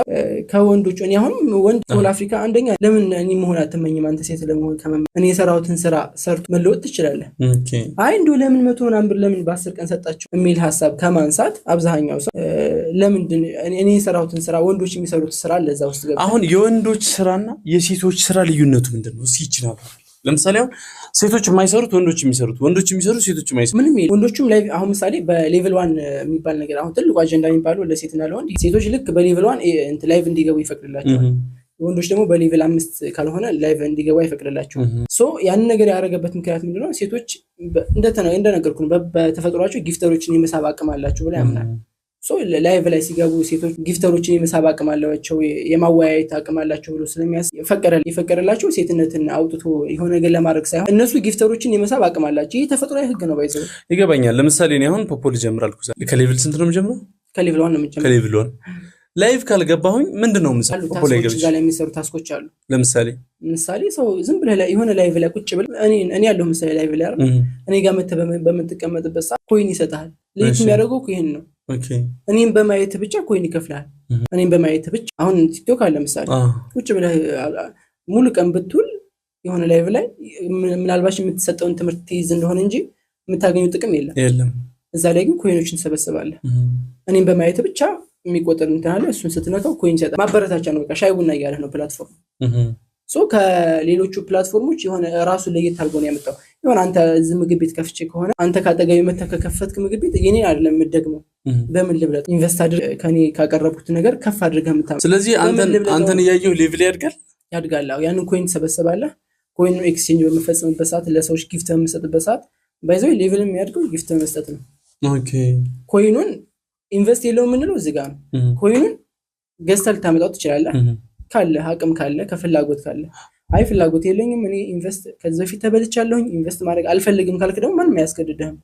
S1: ከወንዶቹ እኔ አሁን ወንድ ሶል አፍሪካ አንደኛ ለምን እኔ መሆን አትመኝም አንተ ሴት ለመሆን እኔ የሰራሁትን ስራ ሰርቶ መለወጥ ትችላለህ አይ እንደው ለምን 100 ምናምን ብር ለምን በ10 ቀን ሰጣችሁ የሚል ሐሳብ ከማንሳት አብዛኛው ሰው ለምን እኔ የሰራሁትን ስራ ወንዶች የሚሰሩት ስራ ለዛ ውስጥ ገባ
S2: አሁን የወንዶች ስራና የሴቶች ስራ ልዩነቱ ምንድነው እስኪ ይችላል ለምሳሌ ሴቶች የማይሰሩት ወንዶች የሚሰሩት ሴቶች የማይሰሩት
S1: ምንም ወንዶችም ላይ አሁን ምሳሌ በሌቭል 1 የሚባል ነገር አሁን ትልቁ አጀንዳ የሚባለው ለሴትና ለወንድ ሴቶች ልክ በሌቭል 1 ላይቭ እንዲገቡ ይፈቅድላቸዋል ወንዶች ደግሞ በሌቭል 5 ካልሆነ ላይቭ እንዲገቡ አይፈቅድላቸውም ሶ ያን ነገር ያደረገበት ምክንያት ምንድነው ሴቶች እንደነገርኩ በተፈጥሯቸው ጊፍተሮችን የመሳብ አቅም አላቸው ብለ ያምናል ሶ ላይቭ ላይ ሲገቡ ሴቶች ጊፍተሮችን የመሳብ አቅም አላቸው የማወያየት አቅም አላቸው ብሎ ስለሚያስፈቅድላቸው ሴትነትን አውጥቶ የሆነ ነገር ለማድረግ ሳይሆን እነሱ ጊፍተሮችን የመሳብ አቅም አላቸው ይሄ ተፈጥሯዊ ህግ ነው ባይዘው
S2: ይገባኛል ለምሳሌ እኔ አሁን ፖፖ ልጀምራልኩ ከሌቭል ስንት ነው የምጀምረው
S1: ከሌቭል 1 ነው የምጀምረው
S2: ከሌቭል 1 ላይቭ ካልገባሁኝ ምንድነው የምሰራው ፖፖ ላይ ገብቼ
S1: ጋር የሚሰሩ ታስኮች አሉ
S2: ለምሳሌ
S1: ሰው ዝም ብለ የሆነ ላይቭ ላይ ቁጭ ብለ እኔ ያለው ምሳሌ ላይቭ ላይ አይደል እኔ ጋር በመተቀመጥበት ሰዓት ኮይን ይሰጣል ለይት የሚያደርገው ኮይን ነው እኔም በማየት ብቻ ኮይን ይከፍላል እኔም በማየት ብቻ አሁን ቲክቶክ አለ ምሳሌ ቁጭ ብለ ሙሉ ቀን ብትውል የሆነ ላይቭ ላይ ምናልባሽ የምትሰጠውን ትምህርት ትይዝ እንደሆነ እንጂ የምታገኘው ጥቅም የለም እዛ ላይ ግን ኮይኖችን ተሰበስባለህ እኔም በማየት ብቻ የሚቆጠር እንትን አለ እሱን ስትነካው ኮይን ይሰጣል ማበረታቻ ነው በቃ ሻይ ቡና እያለ ነው ፕላትፎርም ሶ ከሌሎቹ ፕላትፎርሞች የሆነ ራሱ ለየት አድርጎ ነው ያመጣው የሆነ አንተ ምግብ ቤት ከፍቼ ከሆነ አንተ ካጠገብ መተከከፈትክ ምግብ ቤት የኔ አይደለም የምትደግመው በምን ልብለት ኢንቨስት አድርግ ከኔ ካቀረቡት ነገር ከፍ አድርገህ የምታመጣው
S2: ስለዚህ አንተን ያየው ሌቭል
S1: ያድጋል ያንን ኮይን ተሰበሰባለህ ኮይን ኤክስቼንጅ በመፈጸምበት ሰዓት ለሰዎች ጊፍት በመስጠትበት ሰዓት ባይዘው ሌቭል የሚያድገው ጊፍት መስጠት ነው ኮይኑን ኢንቨስት የለውም ምንለው እዚህ ጋር ነው ኮይኑን ገዝተህ ልታመጣው ትችላለህ ካለ አቅም ካለ ከፍላጎት ካለ አይ ፍላጎት የለኝም እኔ ኢንቨስት ከዚህ በፊት ተበልቻለሁኝ ኢንቨስት ማድረግ አልፈልግም ካልክ ደግሞ ማንም አያስገድድህም።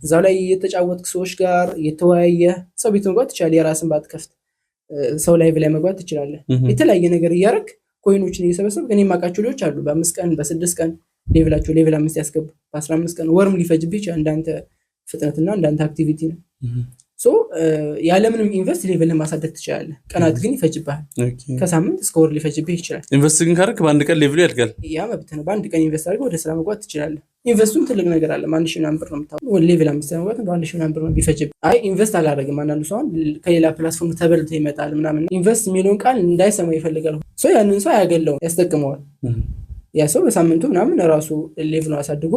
S1: እዛው ላይ እየተጫወትክ ሰዎች ጋር እየተወያየ ሰው ቤት መግባት ትችላለህ። የራስን ባትከፍት ሰው ላይ ብላይ መግባት ትችላለህ። የተለያየ ነገር እያደረግ ኮይኖችን እየሰበሰብክ እኔ የማውቃቸው ልጆች አሉ በ5 ቀን በ6 ቀን ሌቭላቸው ሌቭል 5 ያስገቡ በ15 ቀን ወርም ሊፈጅብህ ይችላል። እንዳንተ ፍጥነትና እንዳንተ አክቲቪቲ ነው። ሶ ያለምንም ኢንቨስት ሌቭል ማሳደግ ትችላለህ። ቀናት ግን ይፈጅብሃል። ከሳምንት እስከ ወር ሊፈጅብህ ይችላል።
S2: ኢንቨስት ግን ካደረክ በአንድ ቀን ሌቭሉ ያድጋል።
S1: ያ መብት ነው። በአንድ ቀን ኢንቨስት አድርገህ ወደ ስራ መግባት ትችላለህ። ኢንቨስቱም ትልቅ ነገር አለ። 1000 ምናምን ብር ነው የምታወጣው። ወደ ሌቭል 5 መግባት 1000 ምናምን ብር ነው ቢፈጅብህ። አይ ኢንቨስት አላደርግም አንዳንዱ ሰው ከሌላ ፕላትፎርም ተበልቶ ይመጣል ምናምን ኢንቨስት የሚለውን ቃል እንዳይሰማ ይፈልጋል። ሶ ያንን ሰው ያገለውን ያስጠቅመዋል። ያ ሰው በሳምንቱ ምናምን ራሱ ሌቭሉን አሳድጎ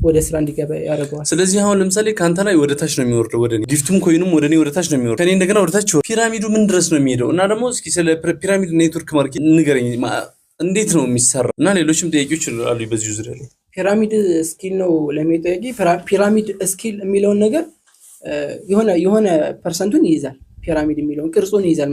S1: ወደ ስራ እንዲገባ ያደርገዋል።
S2: ስለዚህ አሁን ለምሳሌ ካንተ ላይ ወደ ታች ነው የሚወርደው ወደ እኔ ጊፍቱም ኮይኑም ወደ እኔ ወደ ታች ነው የሚወርደው ከኔ እንደገና ወደ ታች ፒራሚዱ ምን ድረስ ነው የሚሄደው? እና ደግሞ እስኪ ስለ ፒራሚድ ኔትወርክ ማርኬት ንገረኝ። እንዴት ነው የሚሰራው? እና ሌሎችም ጥያቄዎች አሉ በዚህ ዙሪያ ላይ።
S1: ፒራሚድ ስኪል ነው ለሚጠይቂ ፒራሚድ ስኪል የሚለውን ነገር የሆነ ፐርሰንቱን ይይዛል። ፒራሚድ የሚለውን ቅርጹን ይይዛል።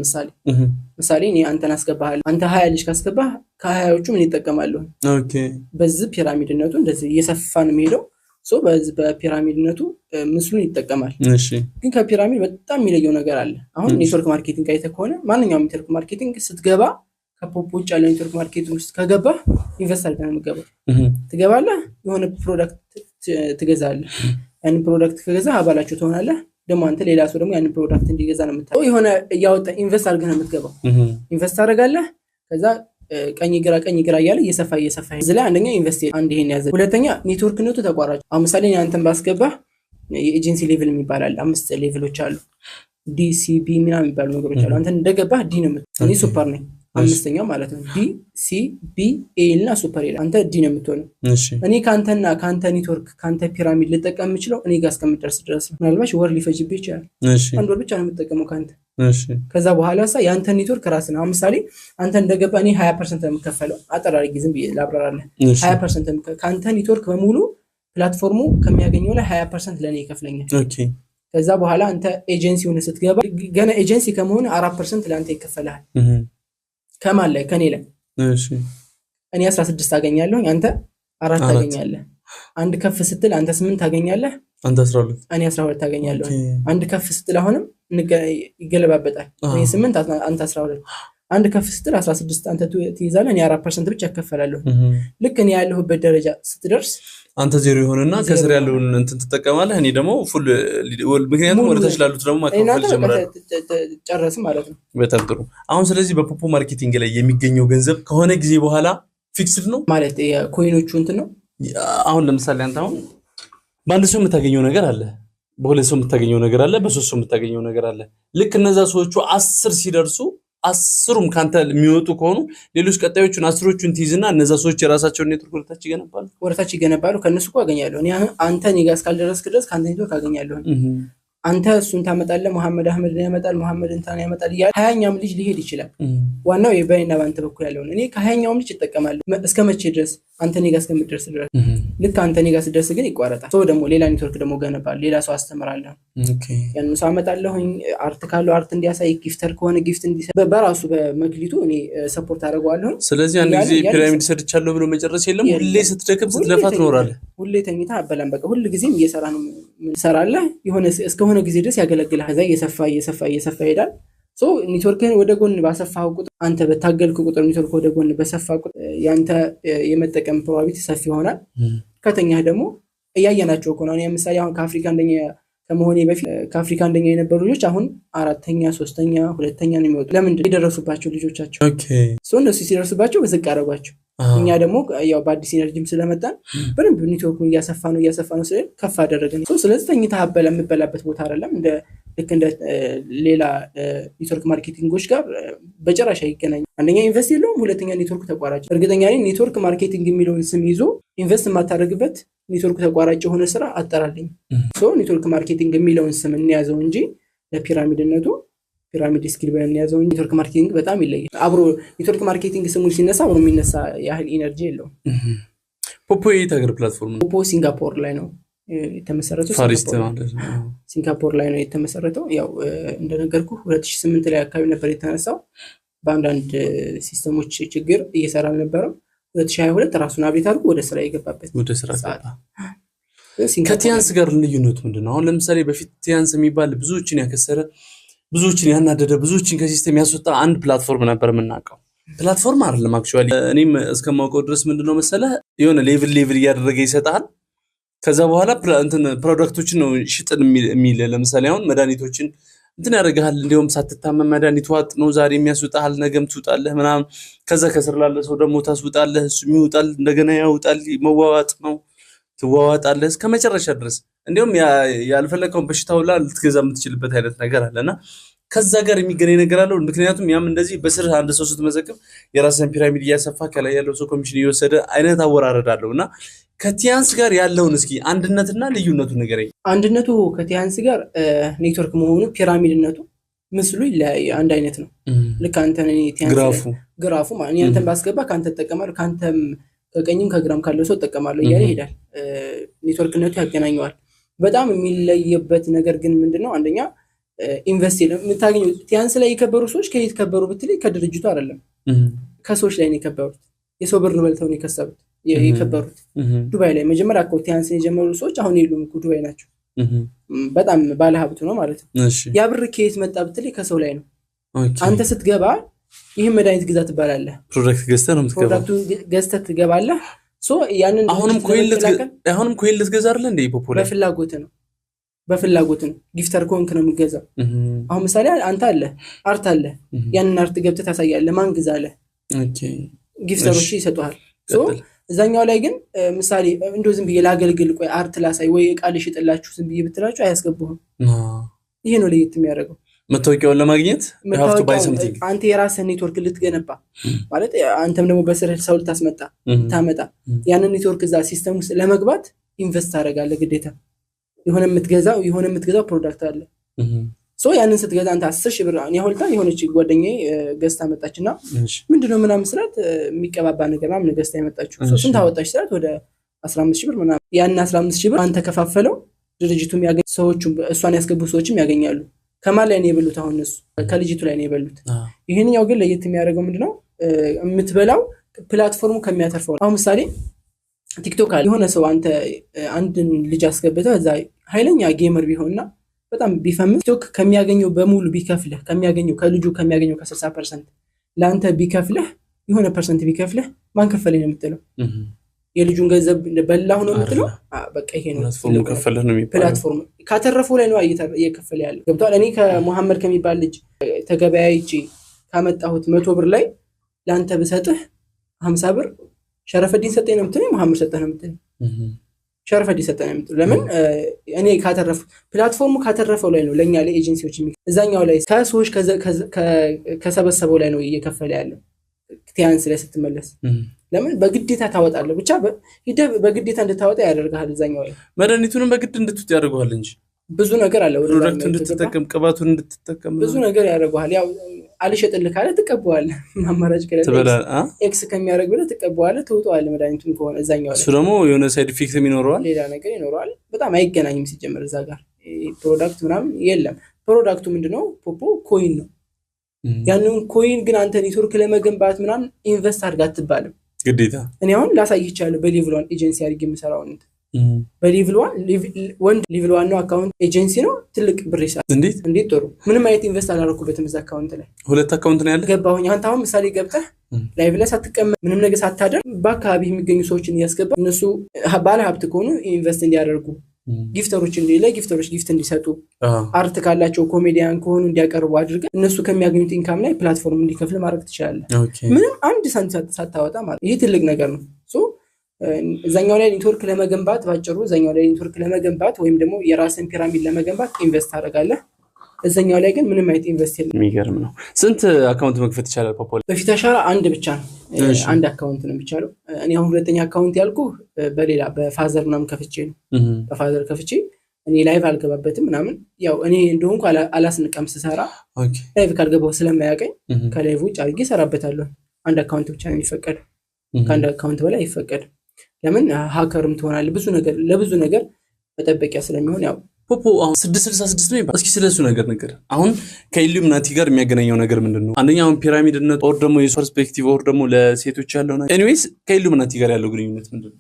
S1: ምሳሌ እኔ አንተን አስገባሃለሁ። አንተ 20 ልጅ ካስገባህ ከ20ዎቹ ምን ይጠቀማሉ?
S2: ኦኬ
S1: በዚህ ፒራሚድነቱ እንደዚህ እየሰፋ ነው የሚሄደው። ሶ በዚህ በፒራሚድነቱ ምስሉን ይጠቀማል።
S2: እሺ
S1: ግን ከፒራሚድ በጣም የሚለየው ነገር አለ። አሁን ኔትወርክ ማርኬቲንግ አይተህ ከሆነ ማንኛውም ኔትወርክ ማርኬቲንግ ስትገባ ከፖፕ ውጭ ያለ ኔትወርክ ማርኬቲንግ ውስጥ ከገባህ ኢንቨስት አድርገህ ነው የምትገባው። ትገባለህ፣ የሆነ ፕሮዳክት ትገዛለህ። ያንን ፕሮዳክት ከገዛህ አባላቸው ትሆናለህ። ደግሞ አንተ ሌላ ሰው ደግሞ ያንን ፕሮዳክት እንዲገዛ ነው የምታደርገው። የሆነ እያወጣ ኢንቨስት አድርገህ ነው የምትገባው። ኢንቨስት አደርጋለህ። ከዛ ቀኝ ግራ እያለ እየሰፋ እዚህ ላይ አንደኛ ኢንቨስት አንድ ይሄን ያዘ። ሁለተኛ ኔትወርክነቱ ተቋራጭ። አሁን ምሳሌ አንተን ባስገባህ የኤጀንሲ ሌቭል የሚባል አለ። 5 ሌቭሎች አሉ። ዲ ሲ ቢ ምናምን የሚባሉ ነገሮች አሉ። አንተን እንደገባህ ዲ ነው የምትሆነው። እኔ ሱፐር ነኝ 5ኛው ማለት ነው። ዲ ሲ ቢ ኤ እና ሱፐር ኤ አንተ ዲ ነው የምትሆነው። እኔ ካንተ ኔትወርክ ካንተ ፒራሚድ ልጠቀም የምችለው እኔ ጋር እስከምደርስ ድረስ ነው። ምናልባት ወር ሊፈጅብህ ይችላል። አንድ ወር ብቻ ነው የምትጠቀመው ካንተ። ከዛ በኋላ ያንተ ኔትወርክ ራስህ ነው። ምሳሌ አንተ እንደገባ እኔ 20% ነው የምከፈለው። አጠራርጊ ዝም ብዬ ላብራራለህ። 20% ካንተ ኔትወርክ በሙሉ ፕላትፎርሙ ከሚያገኘው ላይ 20% ለኔ ይከፍለኛል። ከዛ በኋላ አንተ ኤጀንሲ ሆነ ስትገባ ገና ኤጀንሲ ከመሆነ 4% ለአንተ ይከፈላል። ከማን ላይ? ከኔ ላይ። እኔ 16 አገኛለሁ፣ አንተ 4 ታገኛለህ። አንድ ከፍ ስትል አንተ 8 ታገኛለህ፣
S2: አንተ 12፣
S1: እኔ 12 ታገኛለሁ። አንድ ከፍ ስትል አሁንም ይገለባበጣል። እኔ 8 አንተ 12። አንድ ከፍ ስትል 16 አንተ ትይዛለህ፣ እኔ 4% ብቻ እከፈላለሁ። ልክ እኔ ያለሁበት ደረጃ ስትደርስ
S2: አንተ ዜሮ ይሆንና ከስር ያለውን እንትን ትጠቀማለህ። እኔ ደግሞ ፉል ምክንያቱም ወደ ታች ላሉት ደግሞ ማከፋፈል ጀምራለሁ።
S1: ጨረስ ማለት ነው።
S2: በጣም ጥሩ። አሁን ስለዚህ በፖፖ ማርኬቲንግ ላይ የሚገኘው ገንዘብ ከሆነ ጊዜ በኋላ ፊክስድ ነው ማለት
S1: የኮይኖቹ እንትን ነው።
S2: አሁን ለምሳሌ አንተ አሁን በአንድ ሰው የምታገኘው ነገር አለ፣ በሁለት ሰው የምታገኘው ነገር አለ፣ በሶስት ሰው የምታገኘው ነገር አለ። ልክ እነዛ ሰዎቹ 10 ሲደርሱ 10ሩም ካንተ የሚወጡ ከሆኑ ሌሎች ቀጣዮቹን 10ሮቹን ትይዝና እነዛ ሰዎች የራሳቸውን ኔትወርክ ወደታች ይገነባሉ። ከነሱ እኮ አገኛለሁ እኔ። አንተ እኔ ጋር እስካልደረስክ ድረስ ካንተ ኔትወርክ አገኛለሁ። አንተ እሱን ታመጣለህ፣ መሐመድ አህመድን ያመጣል፣ መሐመድ እንታን ያመጣል እያለ 20ኛውም ልጅ ሊሄድ ይችላል። ዋናው የበይና ባንተ በኩል ያለው እኔ ከ20ኛውም ልጅ እጠቀማለሁ። እስከመቼ ድረስ? አንተ እኔ ጋር እስከምትደርስ ድረስ። ልክ አንተ እኔ ጋር ስትደርስ ግን ይቋረጣል። ሰው ደግሞ ሌላ ኔትወርክ ደግሞ ገነባል፣ ሌላ ሰው አስተምራለሁ። ያን ሰው አመጣለሁኝ። አርት ካለው አርት እንዲያሳይ፣ ጊፍተር ከሆነ ጊፍት እንዲሰጥ በራሱ በመክሊቱ እኔ ሰፖርት አደርገዋለሁ። ስለዚህ አንድ ጊዜ ፒራሚድ ሰርቻለሁ ብሎ መጨረስ የለም። ሁሌ ስትደክም ስትለፋ ትኖራለህ።
S1: ሁሌ ተኝታ አበላም። በቃ ሁሉ ጊዜም እየሰራ ነው ትሰራለህ። የሆነ እስከሆነ ጊዜ ድረስ ያገለግላል። ከዛ እየሰፋ ይሄዳል። ሶ ኔትወርክህን ወደ ጎን ባሰፋው ቁጥር፣ አንተ በታገልክ ቁጥር፣ ኔትወርክ ወደ ጎን በሰፋ ቁጥር ያንተ የመጠቀም ፕሮባቢሊቲ ሰፊ ይሆናል። ከተኛህ ደግሞ እያየናቸው እኮ ነው። እኔ ምሳሌ አሁን ከአፍሪካ አንደኛ ከመሆኔ በፊት ከአፍሪካ አንደኛ የነበሩ ልጆች አሁን 4ኛ፣ 3ኛ፣ 2ኛ ነው የሚወጡ። ለምንድን ነው የደረሱባቸው ልጆቻቸው? ሶ እነሱ ሲደርሱባቸው በዝቅ አደረጓቸው። እኛ ደግሞ ያው በአዲስ ኢነርጂም ስለመጣን በደንብ ኔትወርኩን እያሰፋ ነው ስለዚህ ከፍ አደረገን። ስለዚህ ተኝተህ የምበላበት ቦታ አይደለም። ልክ እንደ ሌላ ኔትወርክ ማርኬቲንጎች ጋር በጭራሽ አይገናኝም። አንደኛ ኢንቨስት የለውም፣ ሁለተኛ ኔትወርክ ተቋራጭ። እርግጠኛ ነኝ ኔትወርክ ማርኬቲንግ የሚለውን ስም ይዞ ኢንቨስት የማታደርግበት ኔትወርክ ተቋራጭ የሆነ ስራ አጠራልኝ። ኔትወርክ ማርኬቲንግ የሚለውን ስም እንያዘው እንጂ ለፒራሚድነቱ ፒራሚድ ስኪል ብለን ያዘው። ኔትወርክ ማርኬቲንግ በጣም ይለያል። አብሮ ኔትወርክ ማርኬቲንግ ስሙ ሲነሳ አብሮ የሚነሳ ያህል ኢነርጂ የለውም።
S2: ፖፖ የት ሀገር ፕላትፎርም ነው?
S1: ፖፖ ሲንጋፖር ላይ ነው የተመሰረተው። ሲንጋፖር ላይ ነው የተመሰረተው። ያው እንደነገርኩ 2008 ላይ አካባቢ ነበር የተነሳው። በአንዳንድ ሲስተሞች ችግር እየሰራ አልነበረም። 2022 ራሱን አብዴት አድርጎ ወደ ስራ የገባበት
S2: ወደ ስራ ገባ። ከቲያንስ ጋር ልዩነቱ ምንድነው? አሁን ለምሳሌ በፊት ቲያንስ የሚባል ብዙዎችን ያከሰረ ብዙዎችን ያናደደ ብዙዎችን ከሲስተም ያስወጣ አንድ ፕላትፎርም ነበር የምናውቀው። ፕላትፎርም አይደለም አክቹአሊ እኔም እስከማውቀው ድረስ ምንድነው መሰለህ የሆነ ሌቭል እያደረገ ይሰጣል። ከዛ በኋላ እንትን ፕሮዳክቶችን ነው ሽጥን የሚል ለምሳሌ አሁን መድኃኒቶችን እንትን ያደርጋል እንደውም ሳትታመም መድኃኒት ዋጥ ነው ዛሬ የሚያስወጣል ነገም ትውጣለህ ምናምን ከዛ ከስር ላለ ሰው ደግሞ ታስወጣለህ እሱ ይውጣል እንደገና ያውጣል መዋዋጥ ነው ትዋዋጣለህ እስከመጨረሻ ድረስ እንደውም ያልፈለከውን በሽታው ላይ ልትገዛ የምትችልበት አይነት ነገር አለና ከዛ ጋር የሚገናኝ ነገር አለው። ምክንያቱም ያም እንደዚህ በስር አንድ ሰው ስትመዘግብ የራስን ፒራሚድ እያሰፋ ከላይ ያለው ሰው ኮሚሽን እየወሰደ አይነት አወራረድ አለውና ከቲያንስ ጋር ያለውን እስኪ አንድነትና ልዩነቱ ንገረኝ።
S1: አንድነቱ ከቲያንስ ጋር ኔትወርክ መሆኑ ፒራሚድነቱ ምስሉ አንድ አይነት ነው። ልክ አንተ ቲያንስ ግራፉ ማለት አንተን ባስገባ ካንተ ተጠቀማለህ ካንተም ከቀኝም ከግራም ካለው ሰው ተጠቀማለህ እያለ ይሄዳል። ኔትወርክነቱ ያገናኘዋል። በጣም የሚለየበት ነገር ግን ምንድነው? አንደኛ ኢንቨስት የምታገኘው ቲያንስ ላይ የከበሩ ሰዎች ከየት ከበሩ ብትል ከድርጅቱ አይደለም ከሰዎች ላይ ነው የከበሩት። የሰው ብር በልተው ነው የከበሩት። ዱባይ ላይ መጀመሪያ እኮ ቲያንስን የጀመሩ ሰዎች አሁን የሉም እኮ ዱባይ ናቸው። በጣም ባለ ሀብቱ ነው ማለት ነው። ያ ብር ከየት መጣ ብትል ከሰው ላይ ነው። አንተ ስትገባ ይሄን መድኃኒት ግዛ ትባላለህ።
S2: ፕሮዳክት ገዝተህ ነው የምትገባው።
S1: ፕሮዳክቱን ገዝተህ ትገባለህ። ያንን
S2: አሁንም ኮይን ልትገዛ አይደል እንዴ? ፖፖላር በፍላጎት ነው። ጊፍተር ኮንክ ነው የምትገዛው። አሁን ምሳሌ አንተ አለ አርት አለ ያንን አርት ገብተህ ታሳያለህ። ማን ግዛለህ? ጊፍተሮች ይሰጡሃል። እዛኛው ላይ ግን ምሳሌ እንደው ዝም ብዬ ላገልግል ቆይ አርት ላሳይ ወይ ቃል ሽጥላችሁ ዝም ብዬ ብትላችሁ አያስገቡህም። ይሄ ነው ለየት የሚያደርገው። መታወቂያውን ለማግኘት
S1: አንተ የራስህን ኔትወርክ ልትገነባ ማለት አንተም ደግሞ በስር ሰው ታመጣ ያንን ኔትወርክ እዛ ሲስተም ውስጥ ለመግባት ኢንቨስት ታደርጋለህ ግዴታ። የሆነ የምትገዛው ፕሮዳክት አለ። ያንን ስትገዛ አንተ 10,000 ብር ያህልታ የሆነች ጓደኛዬ ገዝታ መጣችና ምንድነው ምናምን ስላት የሚቀባባ ነገር ምናምን ገዝታ ያመጣችው ስንት አወጣች ስላት ወደ 15,000 ብር ምናምን። ያን 15,000 ብር አንተ ከፋፈለው ድርጅቱም ያገኝ ሰዎቹ እሷን ያስገቡ ሰዎችም ያገኛሉ። ከማን ላይ ነው የበሉት? አሁን እሱ ከልጅቱ ላይ ነው የበሉት። ይሄንኛው ግን ለየት የሚያደርገው ምንድነው? የምትበላው ፕላትፎርሙ ከሚያተርፈው። አሁን ምሳሌ ቲክቶክ አለ። የሆነ ሰው አንተ አንድን ልጅ አስገብተህ እዛ ኃይለኛ ጌመር ቢሆንና በጣም ቢፈምስ ቲክቶክ ከሚያገኘው በሙሉ ቢከፍልህ ከልጁ ከሚያገኘው ከ60% ለአንተ ቢከፍልህ የሆነ ፐርሰንት ቢከፍልህ ማን ከፈለኝ ነው የምትለው? የልጁን ገንዘብ በላሁ ነው የምትለው? በቃ ይሄ ነው ፕላትፎርም ካተረፈው ላይ ነው እየከፈለ ያለው። ገብቷል? እኔ ከመሐመድ ከሚባል ልጅ ተገበያይቼ ካመጣሁት 100 ብር ላይ ለአንተ ብሰጥህ 50 ብር ሸረፈዲን ሰጠኝ ነው የምትለው? መሐመድ ሰጠህ ነው የምትለው? ሸረፈዲን ሰጠህ ነው የምትለው? ለምን? እኔ ካተረፈው ፕላትፎርሙ ካተረፈው ላይ ነው ለኛ ለኤጀንሲዎች እዛኛው ላይ ከሰዎች ከሰበሰበው ላይ ነው እየከፈለ ያለው። ቲያንስ ላይ ስትመለስ ለምን በግዴታ ታወጣለህ? ብቻ በግዴታ እንድታወጣ ያደርጋል። እዛኛው ላይ
S2: መድኃኒቱንም በግድ እንድትውጥ ያደርጋል እንጂ ብዙ
S1: ነገር አለ።
S2: ፕሮዳክቱን እንድትጠቀም ቅባቱን እንድትጠቀም
S1: ብዙ ነገር ያደርጋል። ያው አልሸጥልህ ካለ ትቀበዋለህ። ማማራጭ ከሌለ ኤክስ ከሚያደርግ ብለህ ትቀበዋለህ፣ ትውጠዋለህ መድኃኒቱን ከሆነ እዛኛው ላይ።
S2: እሱ ደግሞ የሆነ ሳይድ ኢፌክት ይኖረዋል፣
S1: ሌላ ነገር ይኖረዋል። በጣም አይገናኝም ሲጀመር እዛ ጋር ፕሮዳክት ምናምን የለም። ፕሮዳክቱ ምንድነው? ፖፖ ኮይን ነው። ያንን ኮይን ግን አንተ ኔትወርክ ለመገንባት ምናምን ኢንቨስት አድርጋ አትባልም ግዴታ። እኔ አሁን ላሳይህ ይችላል በሌቭል 1 ኤጀንሲ አድርጌ የምሰራው ነው። በሌቭል 1 ሌቭል 1 ነው አካውንት ኤጀንሲ ነው። ትልቅ ብር ይሳል። እንዴት ጥሩ። ምንም አይነት ኢንቨስት አላደረኩበትም እዛ አካውንት ላይ።
S2: 2 አካውንት ነው ያለ።
S1: ገባሁኝ። አንተ አሁን ምሳሌ ገብተህ ላይቭ ላይ ሳትቀመጥ ምንም ነገር ሳታደርግ በአካባቢ የሚገኙ ሰዎችን እያስገባ እነሱ ባለ ሀብት ከሆኑ ኢንቨስት እንዲያደርጉ ጊፍተሮች ጊፍተሮች ጊፍት እንዲሰጡ አርት ካላቸው ኮሜዲያን ከሆኑ እንዲያቀርቡ አድርገህ እነሱ ከሚያገኙት ኢንካም ላይ ፕላትፎርም እንዲከፍል ማድረግ ትችላለህ። ምንም አንድ ሳንቲም ሳታወጣ ማለት ይሄ ትልቅ ነገር ነው። እዛኛው ላይ ኔትወርክ ለመገንባት ባጭሩ እዛኛው ላይ ኔትወርክ ለመገንባት ወይም ደግሞ የራስን ፒራሚድ ለመገንባት ኢንቨስት አደርጋለህ። እዛኛው ላይ ግን ምንም አይነት ኢንቨስት የለም።
S2: የሚገርም ነው። ስንት አካውንት መክፈት ይቻላል? ፖፖላር
S1: በፊት አሻራ አንድ ብቻ ነው፣ አንድ አካውንት ነው የሚቻለው። እኔ አሁን ሁለተኛ አካውንት ያልኩ በሌላ በፋዘር ምናምን ከፍቼ ነው። በፋዘር ከፍቼ እኔ ላይቭ አልገባበትም ምናምን። ያው እኔ እንደሆንኩ አላስነቀም ስሰራ ላይቭ ካልገባው ስለማያቀኝ ከላይቭ ውጭ አድርጌ እሰራበታለሁ። አንድ አካውንት ብቻ ነው የሚፈቀደው፣ ከአንድ አካውንት በላይ አይፈቀድም። ለምን? ሀከርም ትሆናለህ። ለብዙ ነገር መጠበቂያ ስለሚሆን ያው
S2: ፖፖ አሁን 666 ነው ይባል። እስኪ ስለሱ ነገር አሁን ከኢሉሚናቲ ጋር የሚያገናኘው ነገር ምንድነው? አንደኛው ፒራሚድነት ኦር ደግሞ የፐርስፔክቲቭ ኦር ደግሞ ለሴቶች ያለው ነገር ኤኒዌይስ ከኢሉሚናቲ ጋር ያለው ግንኙነት ምንድነው?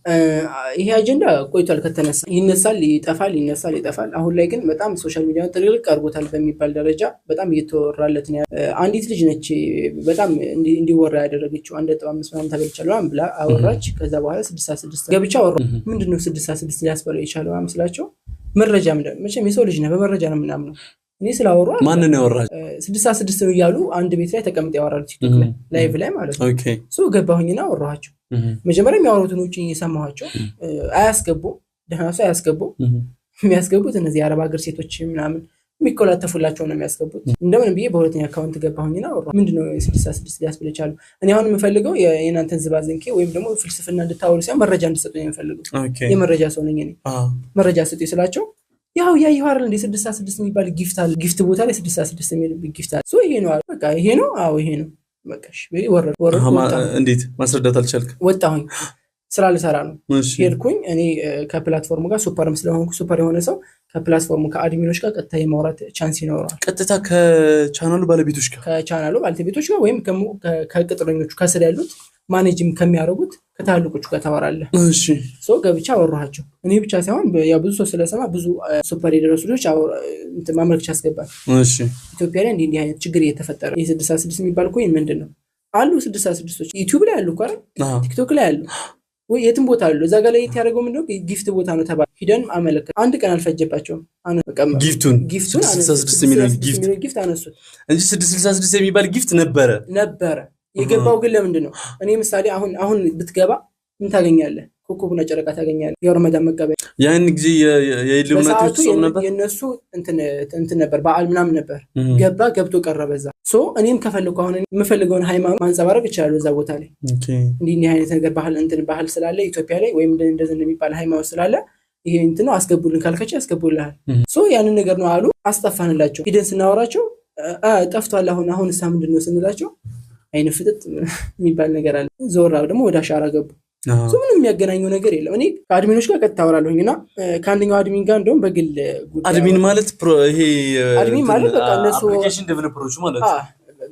S1: ይሄ አጀንዳ ቆይቷል ከተነሳ ይነሳል ይጠፋል ይነሳል ይጠፋል። አሁን ላይ ግን በጣም ሶሻል ሚዲያውን ጥልቅ አድርጎታል በሚባል ደረጃ በጣም እየተወራለት ነው። አንዲት ልጅ ነች በጣም እንዲወራ ያደረገችው 1.5 ምናምን ተበልቻለሁ ብላ አወራች። ከዛ በኋላ 66 ገብቻ አወራ። ምንድነው 66 ሊያስበለው የቻለው አመስላቸው መረጃ ምንድነው? መቼም የሰው ልጅ ነው በመረጃ ነው ምናምን። እኔ ስላወራ
S2: ማን ነው ያወራች?
S1: 66 ነው እያሉ አንድ ቤት ላይ ተቀምጠው ያወራሉ ቲክቶክ ላይ ላይቭ ላይ ማለት ነው።
S2: ኦኬ
S1: ሶ ገባሁኝና አወራኋቸው። መጀመሪያ የሚያወሩትን ውጪ እየሰማኋቸው አያስገቡ ደህና ሰው አያስገቡ። የሚያስገቡት እነዚህ የአረብ ሀገር ሴቶች ምናምን የሚቆላተፉላቸው ነው የሚያስገቡት። እንደምን ብዬ በሁለተኛ አካውንት ገባሁኝና አወራሁ። ምንድነው 66 ሊያስብል ይችላል? እኔ አሁን የምፈልገው የእናንተን ዝባዝንኬ ወይም ደግሞ ፍልስፍና እንድታወሩ ሳይሆን መረጃ እንድትሰጡኝ የምፈልገው። የመረጃ ሰው ነኝ እኔ። መረጃ ስጡኝ ስላቸው ያው ያየው አይደል እንደ 66 የሚባል ጊፍት አለ። ጊፍት ቦታ ላይ 66 የሚል ጊፍት አለ። ሶ ይሄ ነው በቃ ይሄ ነው። አዎ ይሄ ነው በቃ። እሺ ወረድ
S2: እንዴት ማስረዳት አልቻልክ?
S1: ወጣሁኝ። ስራ ልሰራ ነው ሄድኩኝ። እኔ ከፕላትፎርሙ ጋር ሱፐርም ስለሆንኩ ሱፐር የሆነ ሰው ከፕላትፎርሙ ከአድሚኖች ጋር ቀጥታ የማውራት ቻንስ ይኖራል።
S2: ቀጥታ ከቻናሉ ባለቤቶች ጋር ወይም ከቅጥረኞቹ ከስር ያሉት ማኔጅም ከሚያደርጉት ከታልቆቹ ጋር ታወራለህ። እሺ
S1: ሶ ገብቻ አወራኋቸው። እኔ ብቻ ሳይሆን ያ ብዙ ሰው ስለሰማ ብዙ ሱፐር የደረሱ ልጆች ማመልከቻ ያስገባል።
S2: እሺ ኢትዮጵያ
S1: ላይ እንዲህ አይነት ችግር እየተፈጠረ የ66 የሚባል ኮይን ምንድነው አሉ 66ቶች ዩቲዩብ ላይ አሉ እኮ አይደል? ቲክቶክ ላይ አሉ ወይ የትም ቦታ አሉ። እዛ ጋር ላይ ያደረገው ምንድነው ጊፍት ቦታ ነው ተባለ። ሂደን አመለከተ። አንድ ቀን አልፈጀባቸውም።
S2: ጊፍቱን
S1: 66 የሚለው ጊፍት አነሱት
S2: እንጂ 666 የሚባል ጊፍት ነበረ
S1: የገባው። ግን ለምንድን ነው? እኔ ምሳሌ አሁን ብትገባ ምን ታገኛለህ? ኮከብና ጨረቃ ታገኛለህ። የረመዳን መቀበያ
S2: ያን ጊዜ የኢሉሚናቲዎች ጾም ነበር።
S1: የነሱ እንትን ነበር በዓል ምናምን ነበር። ገብቶ ቀረበ እዛ። ሶ እኔም ከፈለኩ አሁን የምፈልገውን ሃይማኖት ማንጸባረቅ ይችላል እዛ ቦታ ላይ። እንዲህ አይነት ነገር ባህል ስላለ ኢትዮጵያ ላይ ወይም እንደዚህ እንደሚባል ሃይማኖት ስላለ ይሄ እንትን ነው አስገቡልን ካልከች ያስገቡልሃል። ሶ ያንን ነገር ነው አሉ። አስጠፋንላቸው። ሂደን ስናወራቸው ጠፍቷል። አሁን እሳ ምንድነው ስንላቸው አይነ ፍጥጥ የሚባል ነገር አለ። ዞራው ደግሞ ወደ አሻራ ገቡ። ምንም የሚያገናኘው ነገር የለም። እኔ ከአድሚኖች ጋር ቀጥታ አወራለሁኝና ከአንደኛው አድሚን ጋር እንደውም በግል
S2: አድሚን ማለት ይሄ
S1: አድሚን ማለት በቃ እነሱ
S2: አፕሊኬሽን ዴቨሎፐሮች ማለት